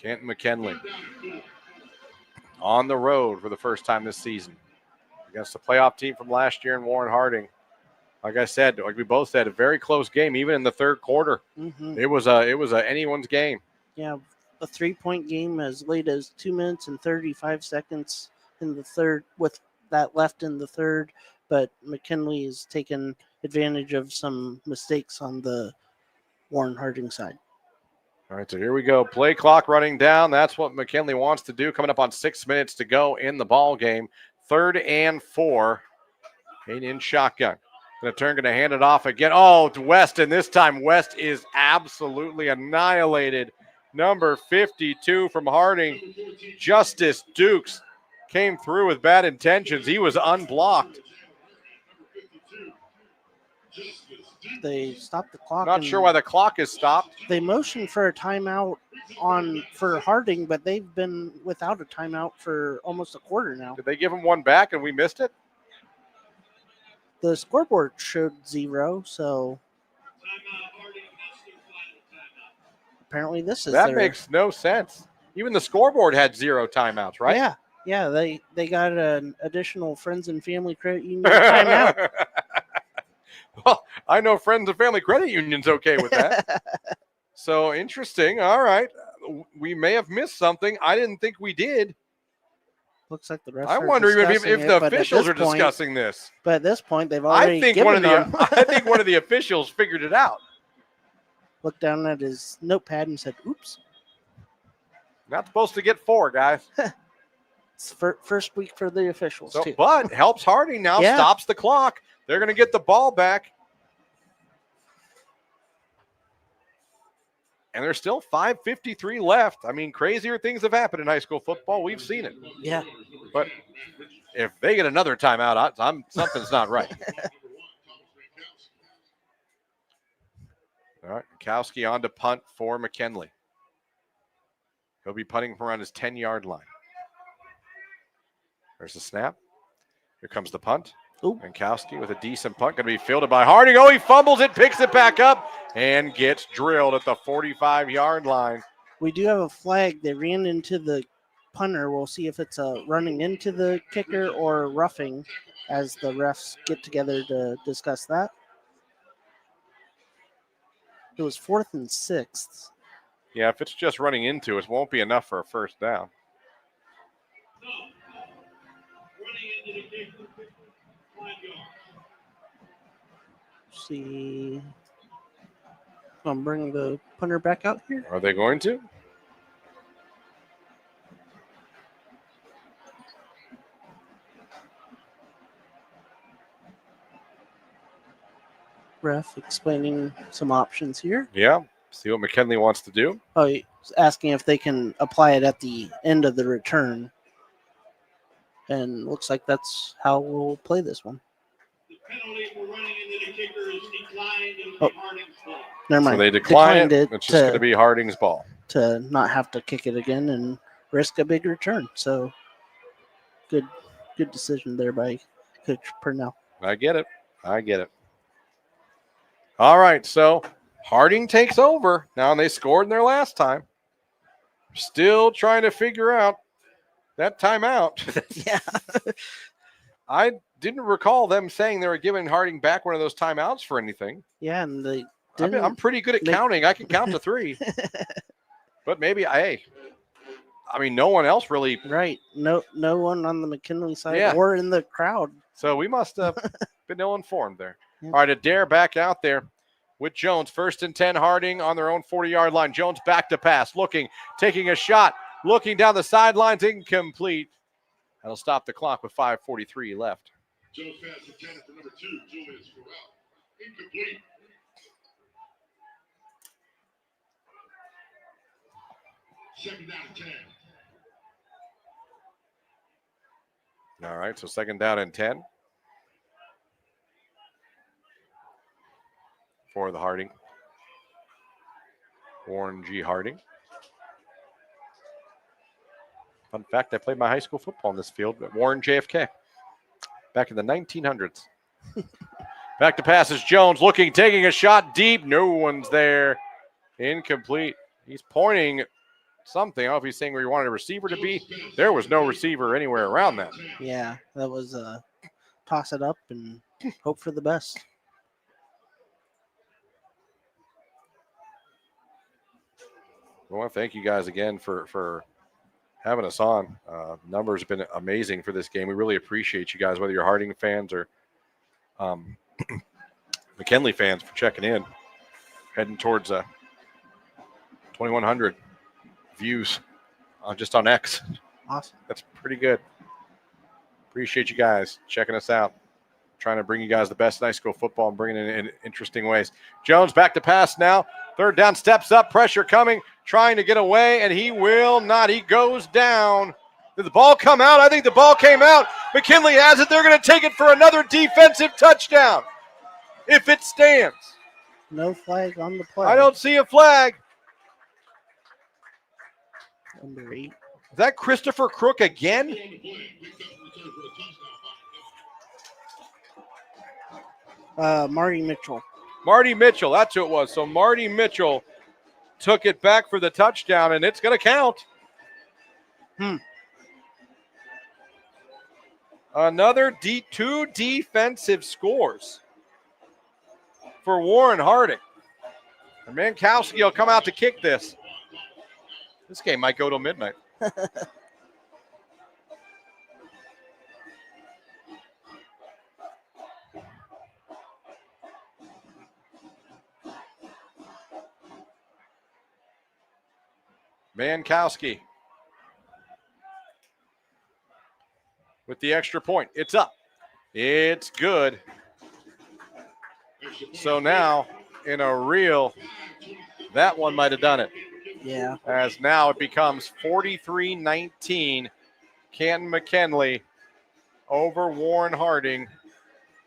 Canton McKinley on the road for the first time this season against a playoff team from last year in Warren Harding. Like I said, like we both said, a very close game, even in the third quarter. Mm-hmm. It was a anyone's game. Yeah, a 3-point game as late as 2 minutes and 35 seconds in the third, with that left in the third. But McKinley has taken advantage of some mistakes on the Warren Harding side. All right, so here we go. Play clock running down. That's what McKinley wants to do. Coming up on 6 minutes to go in the ball game. 3rd and 4. In shotgun. Going to hand it off again. Oh, to West, and this time West is absolutely annihilated. Number 52 from Harding, Justice Dukes, came through with bad intentions. He was unblocked. They stopped the clock. Not sure why the clock is stopped. They motioned for a timeout for Harding, but they've been without a timeout for almost a quarter now. Did they give him one back and we missed it? The scoreboard showed 0, so apparently this is that makes no sense. Even the scoreboard had 0 timeouts, right? Yeah. They got an additional Friends and Family Credit Union timeout. Well, I know Friends and Family Credit Union's okay with that. So interesting. All right, we may have missed something. I didn't think we did. Looks like the refs. I wonder if the officials are discussing this. But at this point, they've already given them. I think one of the officials figured it out. Looked down at his notepad and said, "Oops, not supposed to get 4, guys." It's first week for the officials too. But helps Harding now. Yeah. Stops the clock. They're going to get the ball back. And there's still 5:53 left. I mean, crazier things have happened in high school football. We've seen it. Yeah. But if they get another timeout, something's not right. All right, Kowski on to punt for McKinley. He'll be punting from around his 10-yard line. There's the snap. Here comes the punt. Ooh. And Kowski with a decent punt. Going to be fielded by Harding. Oh, he fumbles it, picks it back up, and gets drilled at the 45-yard line. We do have a flag. They ran into the punter. We'll see if it's running into the kicker or roughing as the refs get together to discuss that. It was 4th and 6. Yeah, if it's just running into it, won't be enough for a first down. See. I'm bringing the punter back out here. Are they going to? Ref explaining some options here. Yeah. See what McKinley wants to do. Oh, he's asking if they can apply it at the end of the return. And looks like that's how we'll play this one. Oh, never mind. So they declined it. It's just going to be Harding's ball. To not have to kick it again and risk a big return. So good decision there by Coach Purnell. I get it. All right, so Harding takes over. Now they scored in their last time. Still trying to figure out that timeout. Yeah. I didn't recall them saying they were giving Harding back one of those timeouts for anything. Yeah, and they I'm pretty good at counting. I can count to 3. But maybe, no one else really. Right. No one on the McKinley side or in the crowd. So we must have been ill-informed there. All right, Adair back out there with Jones. 1st and 10, Harding on their own 40-yard line. Jones back to pass, taking a shot, looking down the sidelines, incomplete. That'll stop the clock with 5:43 left. Jones pass intended for number 2, Julius Farrell. Incomplete. Second down and 10. All right, so 2nd down and 10 for the Harding. Warren G. Harding. Fun fact, I played my high school football in this field at Warren JFK back in the 1900s. Back to passes. Jones looking, taking a shot deep. No one's there. Incomplete. He's pointing something. I don't know if he's saying where he wanted a receiver to be. There was no receiver anywhere around that. Yeah, that was toss it up and hope for the best. I want to thank you guys again for having us on. Numbers have been amazing for this game. We really appreciate you guys, whether you're Harding fans or McKinley fans, for checking in. Heading towards 2,100 views just on X. Awesome. That's pretty good. Appreciate you guys checking us out. Trying to bring you guys the best high school football and bringing it in interesting ways. Jones back to pass now. Third down, steps up, pressure coming, trying to get away, and he will not. He goes down. Did the ball come out? I think the ball came out. McKinley has it. They're going to take it for another defensive touchdown if it stands. No flag on the play. I don't see a flag. Number 8. Is that Christopher Crook again? Marty Mitchell. Marty Mitchell, that's who it was. So Marty Mitchell took it back for the touchdown, and it's going to count. Another two defensive scores for Warren Harding. And Mankowski will come out to kick this. This game might go till midnight. Mankowski with the extra point. It's up. It's good. So now, in a real, that one might have done it. Yeah. As now it becomes 43-19. Canton McKinley over Warren Harding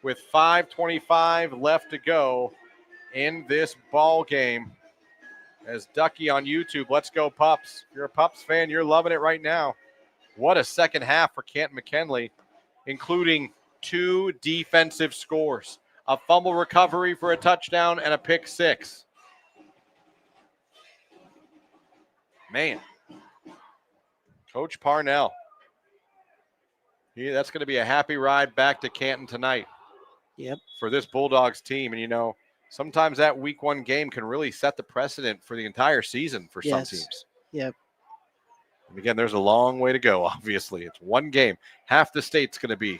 with 5:25 left to go in this ball game. As Ducky on YouTube, let's go Pups. If you're a Pups fan, you're loving it right now. What a second half for Canton McKinley, including 2 defensive scores, a fumble recovery for a touchdown, and a pick 6. Man, Coach Parnell, that's going to be a happy ride back to Canton tonight. Yep. For this Bulldogs team. And, sometimes that week 1 game can really set the precedent for the entire season for some teams. Yep. And again, there's a long way to go, obviously. It's one game. Half the state's going to be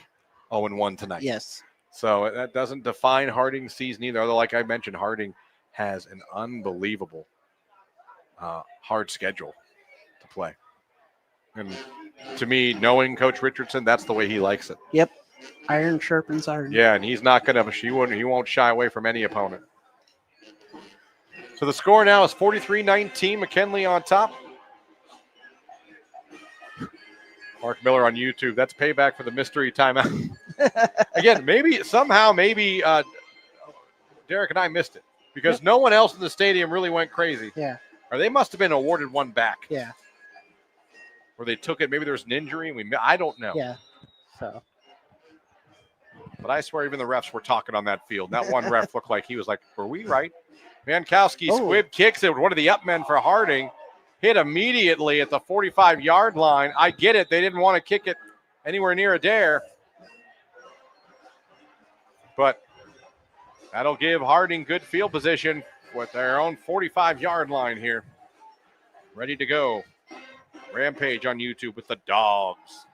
0-1 tonight. Yes. So that doesn't define Harding's season either. Although, like I mentioned, Harding has an unbelievable hard schedule to play. And to me, knowing Coach Richardson, that's the way he likes it. Yep. Iron sharpens iron. Yeah, and he's not going to, he won't shy away from any opponent. So the score now is 43-19, McKinley on top. Mark Miller on YouTube. That's payback for the mystery timeout. Again, maybe Derek and I missed it because no one else in the stadium really went crazy. Yeah. Or they must have been awarded one back. Yeah. Or they took it. Maybe there was an injury. And I don't know. Yeah. So. But I swear even the refs were talking on that field. That one ref looked like he was like, were we right? Mankowski squib kicks it with one of the up men for Harding. Hit immediately at the 45-yard line. I get it. They didn't want to kick it anywhere near a dare. But that'll give Harding good field position with their own 45-yard line here. Ready to go. Rampage on YouTube with the Dogs.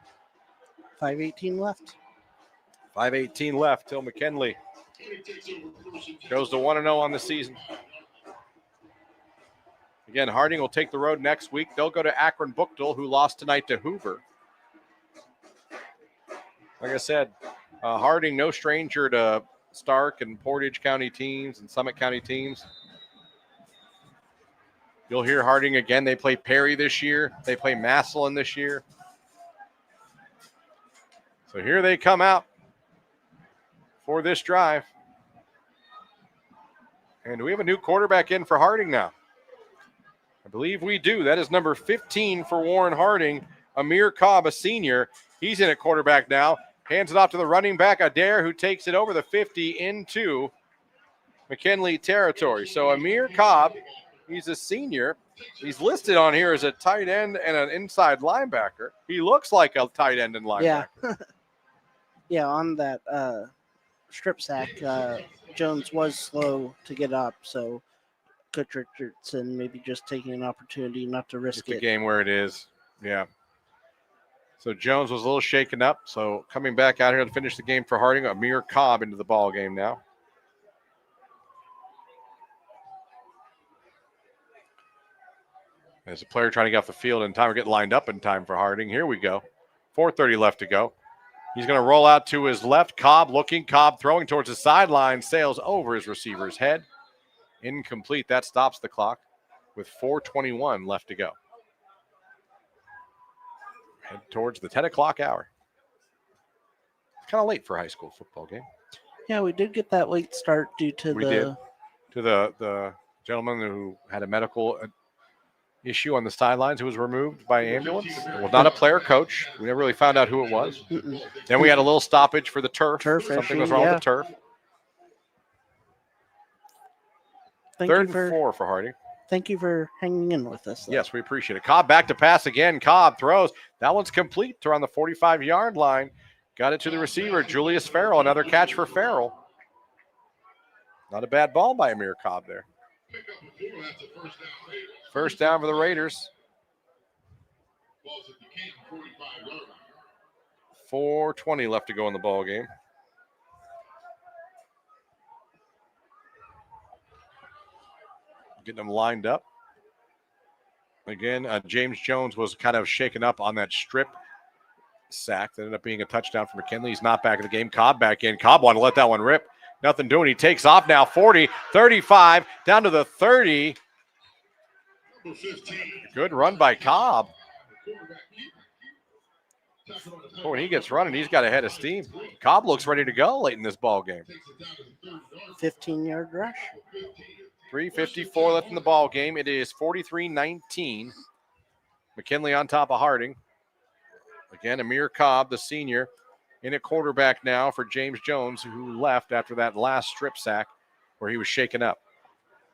5:18 left. 5:18 left till McKinley goes to 1-0 on the season. Again, Harding will take the road next week. They'll go to Akron-Buchtel, who lost tonight to Hoover. Like I said, Harding, no stranger to Stark and Portage County teams and Summit County teams. You'll hear Harding again. They play Perry this year. They play Massillon this year. So here they come out for this drive. And do we have a new quarterback in for Harding now? I believe we do. That is number 15 for Warren Harding, Amir Cobb, a senior. He's in at quarterback now. Hands it off to the running back, Adair, who takes it over the 50 into McKinley territory. So Amir Cobb, he's a senior. He's listed on here as a tight end and an inside linebacker. He looks like a tight end and linebacker. Yeah. Yeah, on that strip sack, Jones was slow to get up, so Coach Richardson maybe just taking an opportunity not to risk It's it. the game where it is. Yeah. So Jones was a little shaken up. So coming back out here to finish the game for Harding, Amir Cobb into the ball game now. As a player trying to get off the field in time or get lined up in time for Harding. Here we go. 4:30 left to go. He's going to roll out to his left. Cobb looking. Cobb throwing towards the sideline. Sails over his receiver's head. Incomplete. That stops the clock with 4:21 left to go. Head towards the 10 o'clock hour. It's kind of late for a high school football game. Yeah, we did get that late start due to We did. To the gentleman who had a medical issue on the sidelines who was removed by ambulance. Well, not a player, coach. We never really found out who it was. Then we had a little stoppage for the turf. Something was wrong with the turf. Third and 4 for Harding. Thank you for hanging in with us. Yes, we appreciate it. Cobb back to pass again. Cobb throws. That one's complete to around the 45-yard line. Got it to the receiver, Julius Farrell. Another catch for Farrell. Not a bad ball by Amir Cobb there. First down for the Raiders. 4:20 left to go in the ball game. Getting them lined up. Again, James Jones was kind of shaken up on that strip sack. That ended up being a touchdown for McKinley. He's not back in the game. Cobb back in. Cobb wanted to let that one rip. Nothing doing. He takes off now. 40, 35, down to the 30. Good run by Cobb. Oh, when he gets running, he's got a head of steam. Cobb looks ready to go late in this ball game. 15-yard rush. 3:54 left in the ball game. It is 43-19. McKinley on top of Harding. Again, Amir Cobb, the senior, in at quarterback now for James Jones, who left after that last strip sack where he was shaken up.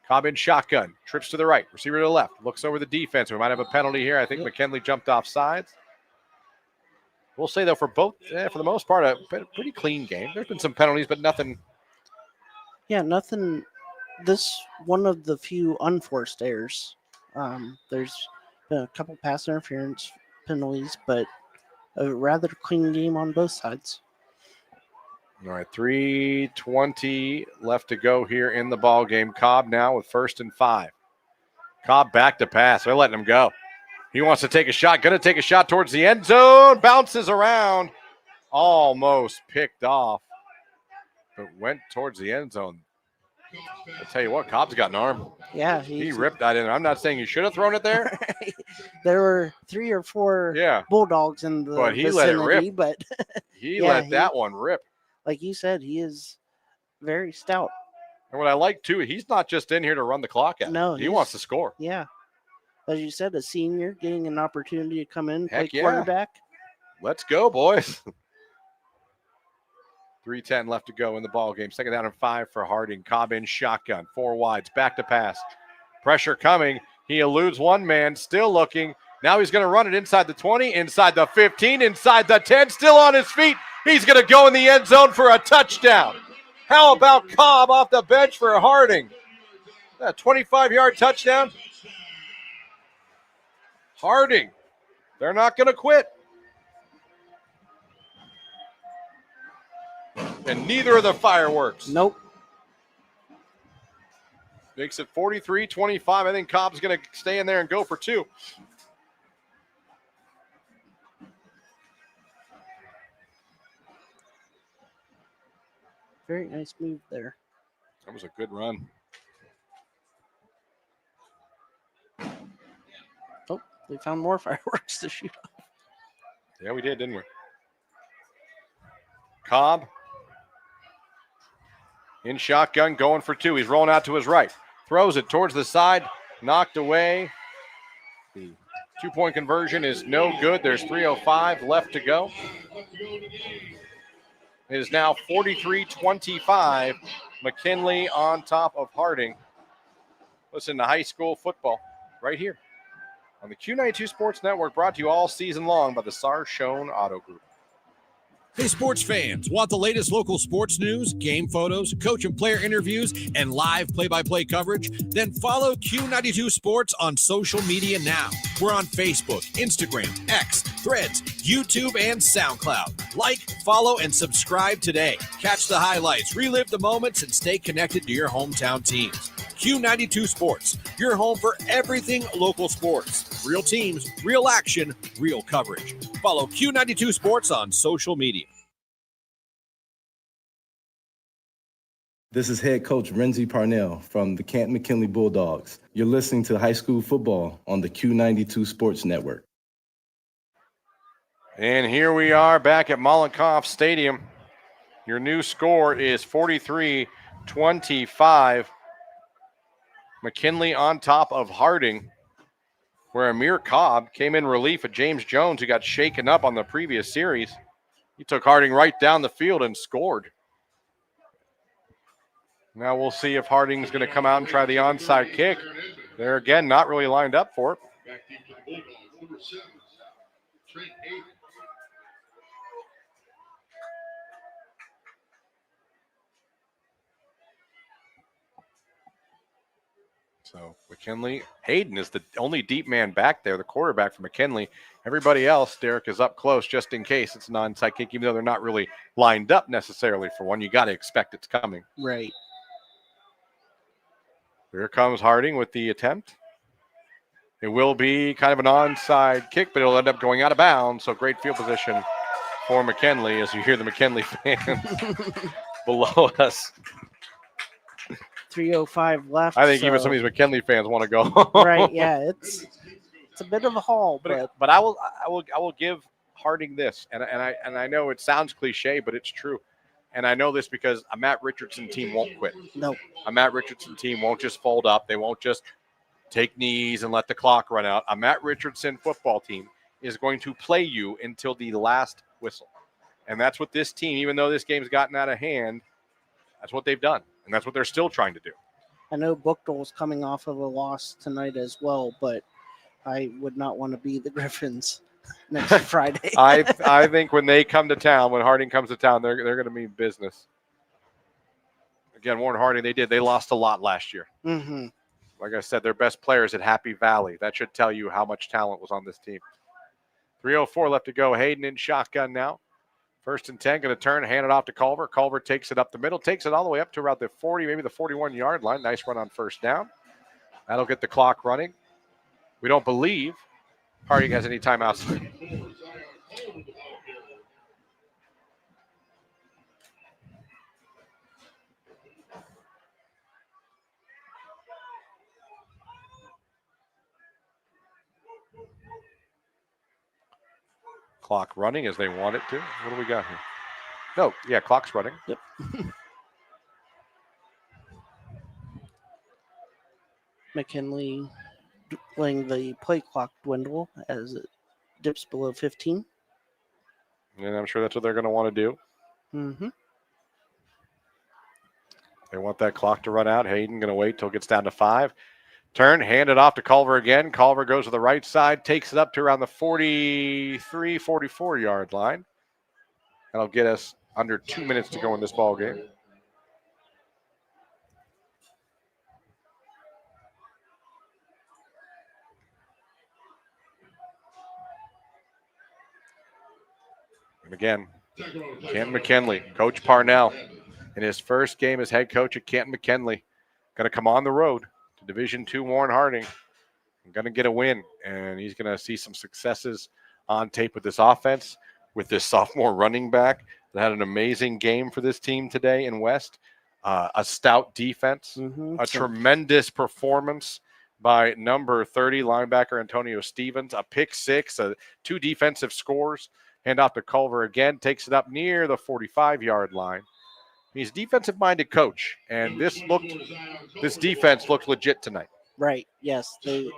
Cobb in shotgun, trips to the right, receiver to the left, looks over the defense. We might have a penalty here. I think McKinley jumped off sides. We'll say, though, for both, for the most part, a pretty clean game. There's been some penalties, but nothing. Yeah, nothing. This one of the few unforced errors. There's been a couple pass interference penalties, but a rather clean game on both sides. All right, 3:20 left to go here in the ball game. Cobb now with 1st and 5. Cobb back to pass. They're letting him go. He wants to take a shot. Going to take a shot towards the end zone. Bounces around. Almost picked off, but went towards the end zone. I'll tell you what, Cobb's got an arm. Yeah. He ripped that in. I'm not saying he should have thrown it there. There were 3 or 4 Bulldogs in the but he vicinity, let it rip. but He let that one rip. Like you said, he is very stout. And what I like, too, he's not just in here to run the clock out. No, he wants to score. Yeah. As you said, a senior getting an opportunity to come in, play Heck yeah. quarterback. Let's go, boys. 3:10 left to go in the ball game. 2nd down and 5 for Harding. Cobb in shotgun. 4 wides. Back to pass. Pressure coming. He eludes one man. Still looking. Now he's going to run it inside the 20, inside the 15, inside the 10. Still on his feet. He's going to go in the end zone for a touchdown. How about Cobb off the bench for Harding? A 25-yard touchdown. Harding. They're not going to quit. And neither are the fireworks. Nope. Makes it 43-25. I think Cobb's going to stay in there and go for 2. Very nice move there. That was a good run. Oh, they found more fireworks to shoot off. Yeah, we did, didn't we? Cobb in shotgun, going for 2. He's rolling out to his right. Throws it towards the side. Knocked away. The Two-point conversion is no good. There's 3:05 left to go. It is now 43-25. McKinley on top of Harding. Listen to high school football right here on the Q92 Sports Network, brought to you all season long by the Sarshone Auto Group. Hey, sports fans, want the latest local sports news, game photos, coach and player interviews, and live play-by-play coverage? Then follow Q92 Sports on social media now. We're on Facebook, Instagram, X, Threads, YouTube, and SoundCloud. Like, follow, and subscribe today. Catch the highlights, relive the moments, and stay connected to your hometown teams. Q92 Sports, your home for everything local sports. Real teams, real action, real coverage. Follow Q92 Sports on social media. This is head coach Renzi Parnell from the Canton McKinley Bulldogs. You're listening to high school football on the Q92 Sports Network. And here we are back at Mollenkoff Stadium. Your new score is 43-25. McKinley on top of Harding, where Amir Cobb came in relief of James Jones, who got shaken up on the previous series. He took Harding right down the field and scored. Now we'll see if Harding's going to come out and try the onside kick. They're, again, not really lined up for it. Back deep to the Bulldogs. Number 7, Trent Hayden. So McKinley, Hayden is the only deep man back there, the quarterback for McKinley. Everybody else, Derek, is up close just in case it's an onside kick, even though they're not really lined up necessarily for one. You got to expect it's coming. Right. Here comes Harding with the attempt. It will be kind of an onside kick, but it'll end up going out of bounds. So great field position for McKinley as you hear the McKinley fans below us. 3:05 left. I think so. even some of these McKinley fans want to go. Right, yeah, it's a bit of a haul, but I will give Harding this, and I know it sounds cliche, but it's true, and I know this because a Matt Richardson team won't quit. No, a Matt Richardson team won't just fold up. They won't just take knees and let the clock run out. A Matt Richardson football team is going to play you until the last whistle, and that's what this team. Even though this game's gotten out of hand, that's what they've done. And that's what they're still trying to do. I know Buchtel's coming off of a loss tonight as well, but I would not want to be the Griffins next Friday. I think when they come to town, when Harding comes to town, they're going to mean business. Again, Warren Harding, they lost a lot last year. Mm-hmm. Like I said, their best players at Happy Valley. That should tell you how much talent was on this team. 3:04 left to go. Hayden in shotgun now. 1st and 10, going to turn, hand it off to Culver. Culver takes it up the middle, takes it all the way up to around the 40, maybe the 41-yard line. Nice run on 1st down. That'll get the clock running. We don't believe Harding has any timeouts. Clock running as they want it to. What do we got here? No, yeah, clock's running. Yep. McKinley letting the play clock dwindle as it dips below 15. And I'm sure that's what they're going to want to do. Mm-hmm. They want that clock to run out. Hayden going to wait till it gets down to 5. Turn, hand it off to Culver again. Culver goes to the right side, takes it up to around the 43, 44-yard line. That'll get us under 2 minutes to go in this ball game. And again, Canton McKinley, Coach Parnell, in his first game as head coach at Canton McKinley, going to come on the road to Division II Warren Harding. Going to get a win, and he's going to see some successes on tape with this offense, with this sophomore running back that had an amazing game for this team today in West. A stout defense, a tremendous performance by number 30 linebacker Antonio Stevens, a pick 6, 2 defensive scores. Hand off to Culver again, takes it up near the 45-yard line. He's a defensive-minded coach, and this defense looked legit tonight. Right. Yes. They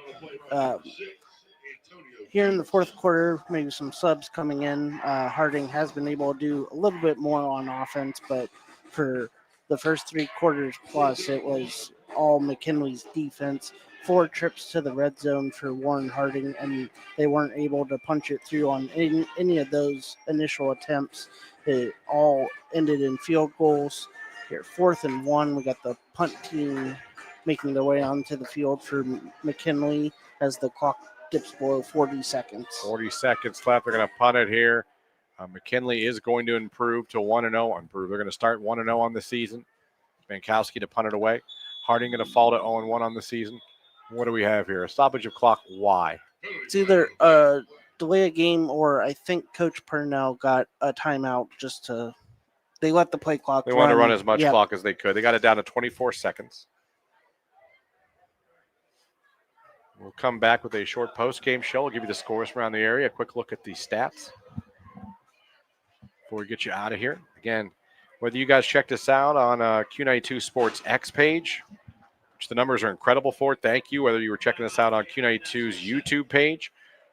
here in the fourth quarter, maybe some subs coming in. Harding has been able to do a little bit more on offense, but for the first 3 quarters plus, it was all McKinley's defense. 4 trips to the red zone for Warren Harding, and they weren't able to punch it through on any of those initial attempts. It all ended in field goals. Here, 4th and 1, we got the punt team making their way onto the field for McKinley as the clock dips below 40 seconds. 40 seconds left. They're going to punt it here. McKinley is going to improve to 1-0. Improve. They're going to start 1-0 on the season. Mankowski to punt it away. Harding going to fall to 0-1 on the season. What do we have here? A stoppage of clock. Why? It's either a delay a game or I think Coach Purnell got a timeout just to – they let the play clock They run. want to run as much Yep. clock as they could. They got it down to 24 seconds. We'll come back with a short post-game show. We'll give you the scores around the area, a quick look at the stats before we get you out of here. Again, whether you guys checked us out on Q92 Sports X page, which the numbers are incredible for, thank you. Whether you were checking us out on Q92's YouTube page,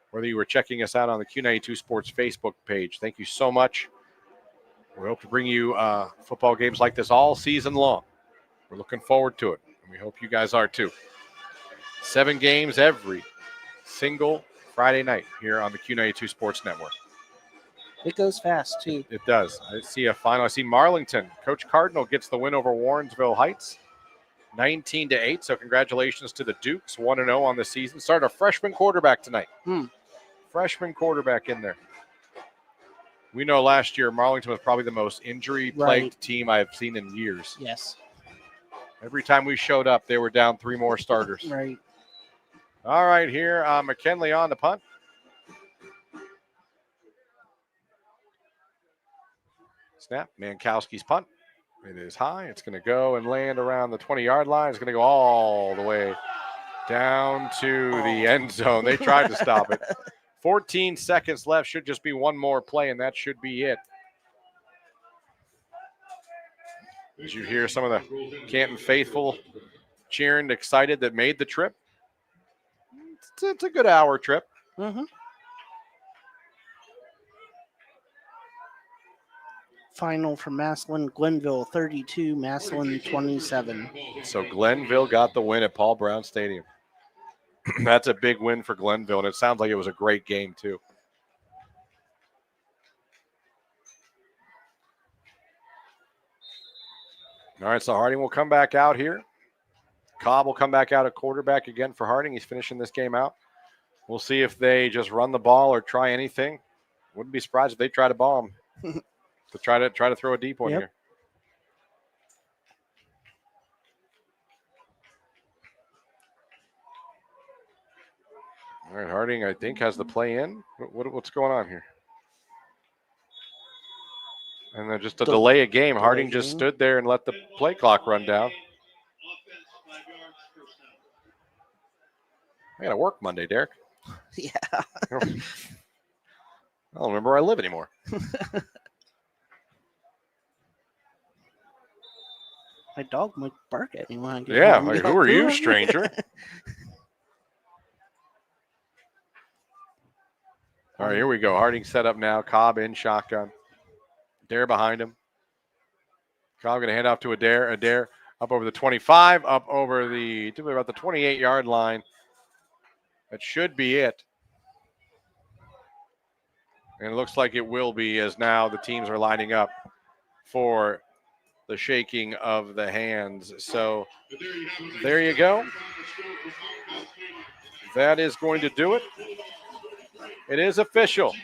whether you were checking us out on the Q92 Sports Facebook page, thank you so much. We hope to bring you football games like this all season long. We're looking forward to it, and we hope you guys are too. 7 games every single Friday night here on the Q92 Sports Network. It goes fast, too. It does. I see a final. I see Marlington. Coach Cardinal gets the win over Warrensville Heights, 19-8. So congratulations to the Dukes, 1-0 on the season. Started a freshman quarterback tonight. Freshman quarterback in there. We know last year Marlington was probably the most injury-plagued team I've seen in years. Yes. Every time we showed up, they were down 3 more starters. Right. All right, here, McKinley on the punt. Snap, Mankowski's punt. It is high. It's going to go and land around the 20-yard line. It's going to go all the way down to the end zone. They tried to stop it. 14 seconds left. Should just be one more play, and that should be it. As you hear some of the Canton faithful cheering, excited that made the trip. It's a good hour trip. Mm-hmm. Final for Massillon, Glenville 32, Massillon 27. So Glenville got the win at Paul Brown Stadium. That's a big win for Glenville, and it sounds like it was a great game too. All right, so Harding will come back out here. Cobb will come back out at quarterback again for Harding. He's finishing this game out. We'll see if they just run the ball or try anything. Wouldn't be surprised if they try to bomb to try to throw a deep one here. All right, Harding, I think, has the play in. What's going on here? And then just to delay a game, Harding just stood there and let the play clock run down. I got to work Monday, Derek. Yeah. I don't remember where I live anymore. My dog might bark at me when I get Yeah, home. like, who are you, stranger? All right, here we go. Harding set up now. Cobb in shotgun. Dare behind him. Cobb going to hand off to Adair. Adair up over the 25, up over the about the 28-yard line. That should be it. And it looks like it will be, as now the teams are lining up for the shaking of the hands. So there you go. That is going to do it. It is official.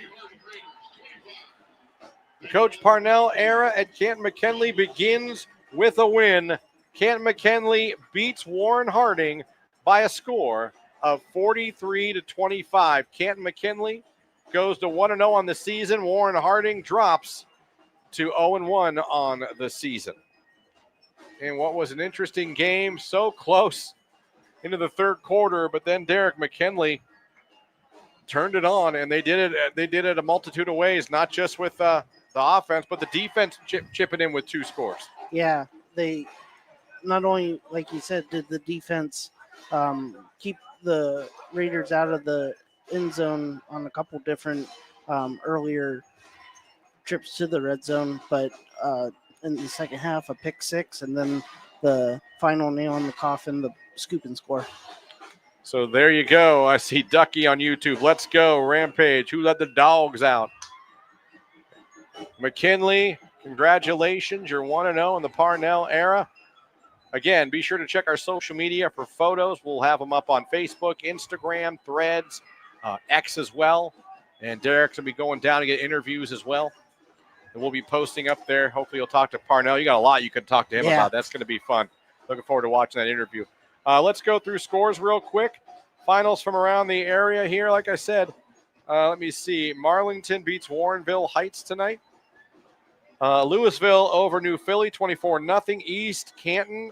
The Coach Parnell era at Canton McKinley begins with a win. Canton McKinley beats Warren Harding by a score of 43-25. Canton McKinley goes to 1-0 on the season. Warren Harding drops to 0-1 on the season. And what was an interesting game, so close into the third quarter, but then Derek McKinley turned it on, and they did it a multitude of ways, not just with the offense, but the defense chipping in with 2 scores. Yeah, they not only, like you said, did the defense keep the Raiders out of the end zone on a couple different earlier trips to the red zone, but in the second half, a pick six, and then the final nail in the coffin, the scoop and score. So there you go. I see Ducky on YouTube. Let's go, Rampage. Who let the dogs out? McKinley, congratulations. You're 1-0 in the Parnell era. Again, be sure to check our social media for photos. We'll have them up on Facebook, Instagram, Threads, X as well. And Derek's going to be going down to get interviews as well. And we'll be posting up there. Hopefully you'll talk to Parnell. You got a lot you can talk to him about. That's going to be fun. Looking forward to watching that interview. Let's go through scores real quick. Finals from around the area here. Like I said, let me see. Marlington beats Warrenville Heights tonight. Louisville over New Philly, 24-0. East Canton,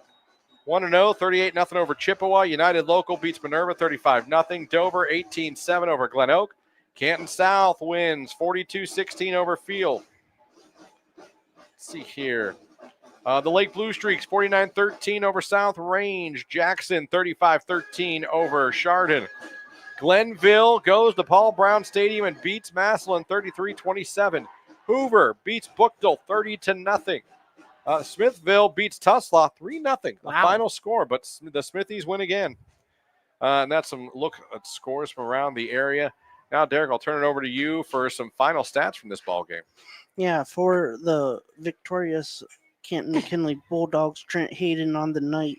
1-0, 38-0 over Chippewa. United Local beats Minerva, 35-0. Dover, 18-7 over Glen Oak. Canton South wins, 42-16 over Field. Let's see here. The Lake Blue Streaks, 49-13 over South Range. Jackson, 35-13 over Chardon. Glenville goes to Paul Brown Stadium and beats Massillon, 33-27. Hoover beats Bookdale 30-0. Smithville beats Tuslaw 3-0. The final score, but the Smithies win again. And that's some look at scores from around the area. Now, Derek, I'll turn it over to you for some final stats from this ball game. Yeah, for the victorious Canton McKinley Bulldogs, Trent Hayden on the night,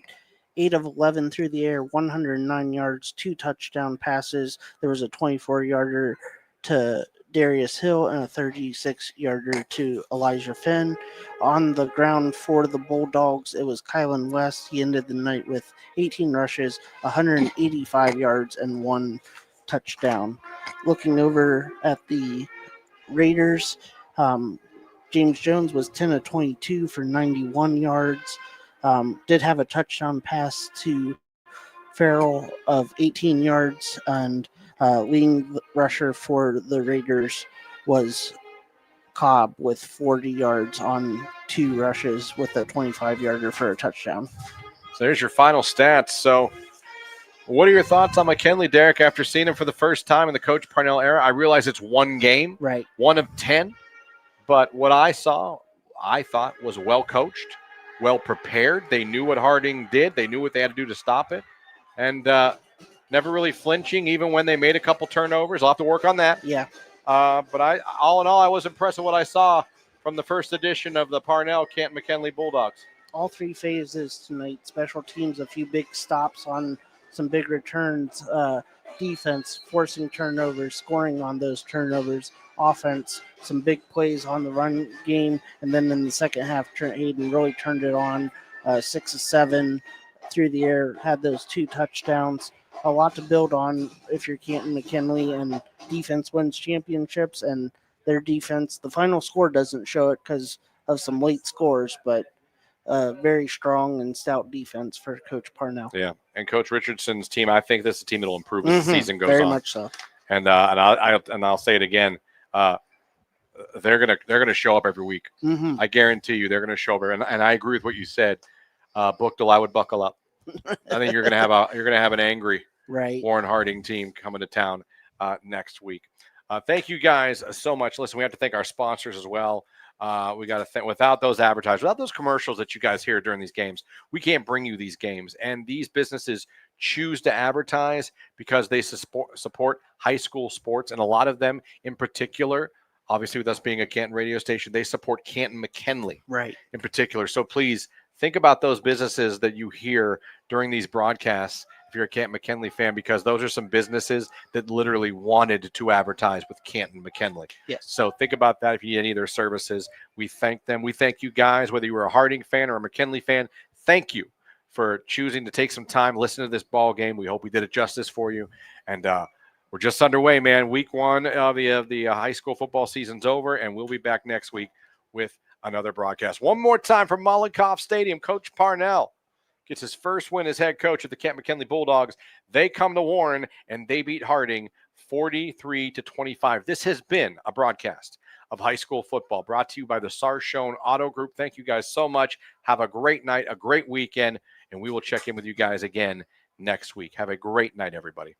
8 of 11 through the air, 109 yards, 2 touchdown passes. There was a 24-yarder to Darius Hill and a 36-yarder to Elijah Finn. On the ground for the Bulldogs, it was Kylan West. He ended the night with 18 rushes, 185 yards, and 1 touchdown. Looking over at the Raiders, James Jones was 10 of 22 for 91 yards. Did have a touchdown pass to Farrell of 18 yards, and leading rusher for the Raiders was Cobb with 40 yards on 2 rushes with a 25-yarder for a touchdown. So there's your final stats. So what are your thoughts on McKinley, Derek, after seeing him for the first time in the Coach Parnell era? I realize it's one game, right? 1 of 10. But what I saw, I thought was well coached, well prepared. They knew what Harding did. They knew what they had to do to stop it. And never really flinching, even when they made a couple turnovers. I'll have to work on that. Yeah. But all in all, I was impressed with what I saw from the first edition of the Parnell Canton McKinley Bulldogs. All 3 phases tonight. Special teams, a few big stops on some big returns. Defense, forcing turnovers, scoring on those turnovers. Offense, some big plays on the run game. And then in the second half, Trent Hayden really turned it on. 6 of 7 through the air, had those 2 touchdowns. A lot to build on if you're Canton McKinley, and defense wins championships, and their defense, the final score doesn't show it because of some late scores, but very strong and stout defense for Coach Parnell. Yeah, and Coach Richardson's team, I think this is a team that will improve as the season goes on. Very much so. And I'll say it again. They're gonna show up every week. I guarantee you, they're gonna show up. And I agree with what you said. Bookdale, I would buckle up. I think you're gonna have an angry Warren Harding team coming to town next week. Thank you guys so much. Listen, we have to thank our sponsors as well. We got to think, without those advertisers, without those commercials that you guys hear during these games, we can't bring you these games. And these businesses choose to advertise because they support high school sports, and a lot of them in particular, obviously with us being a Canton radio station, they support Canton McKinley in particular. So please think about those businesses that you hear during these broadcasts if you're a Canton McKinley fan, because those are some businesses that literally wanted to advertise with Canton McKinley. Yes. So think about that if you need any of their services. We thank them. We thank you guys, whether you were a Harding fan or a McKinley fan. Thank you for choosing to take some time, listen to this ball game. We hope we did it justice for you. And we're just underway, man. Week 1 of the high school football season's over, and we'll be back next week with another broadcast. One more time from Mollenkoff Stadium, Coach Parnell gets his first win as head coach of the Canton McKinley Bulldogs. They come to Warren, and they beat Harding 43-25. This has been a broadcast of high school football brought to you by the Sarshone Auto Group. Thank you guys so much. Have a great night, a great weekend, and we will check in with you guys again next week. Have a great night, everybody.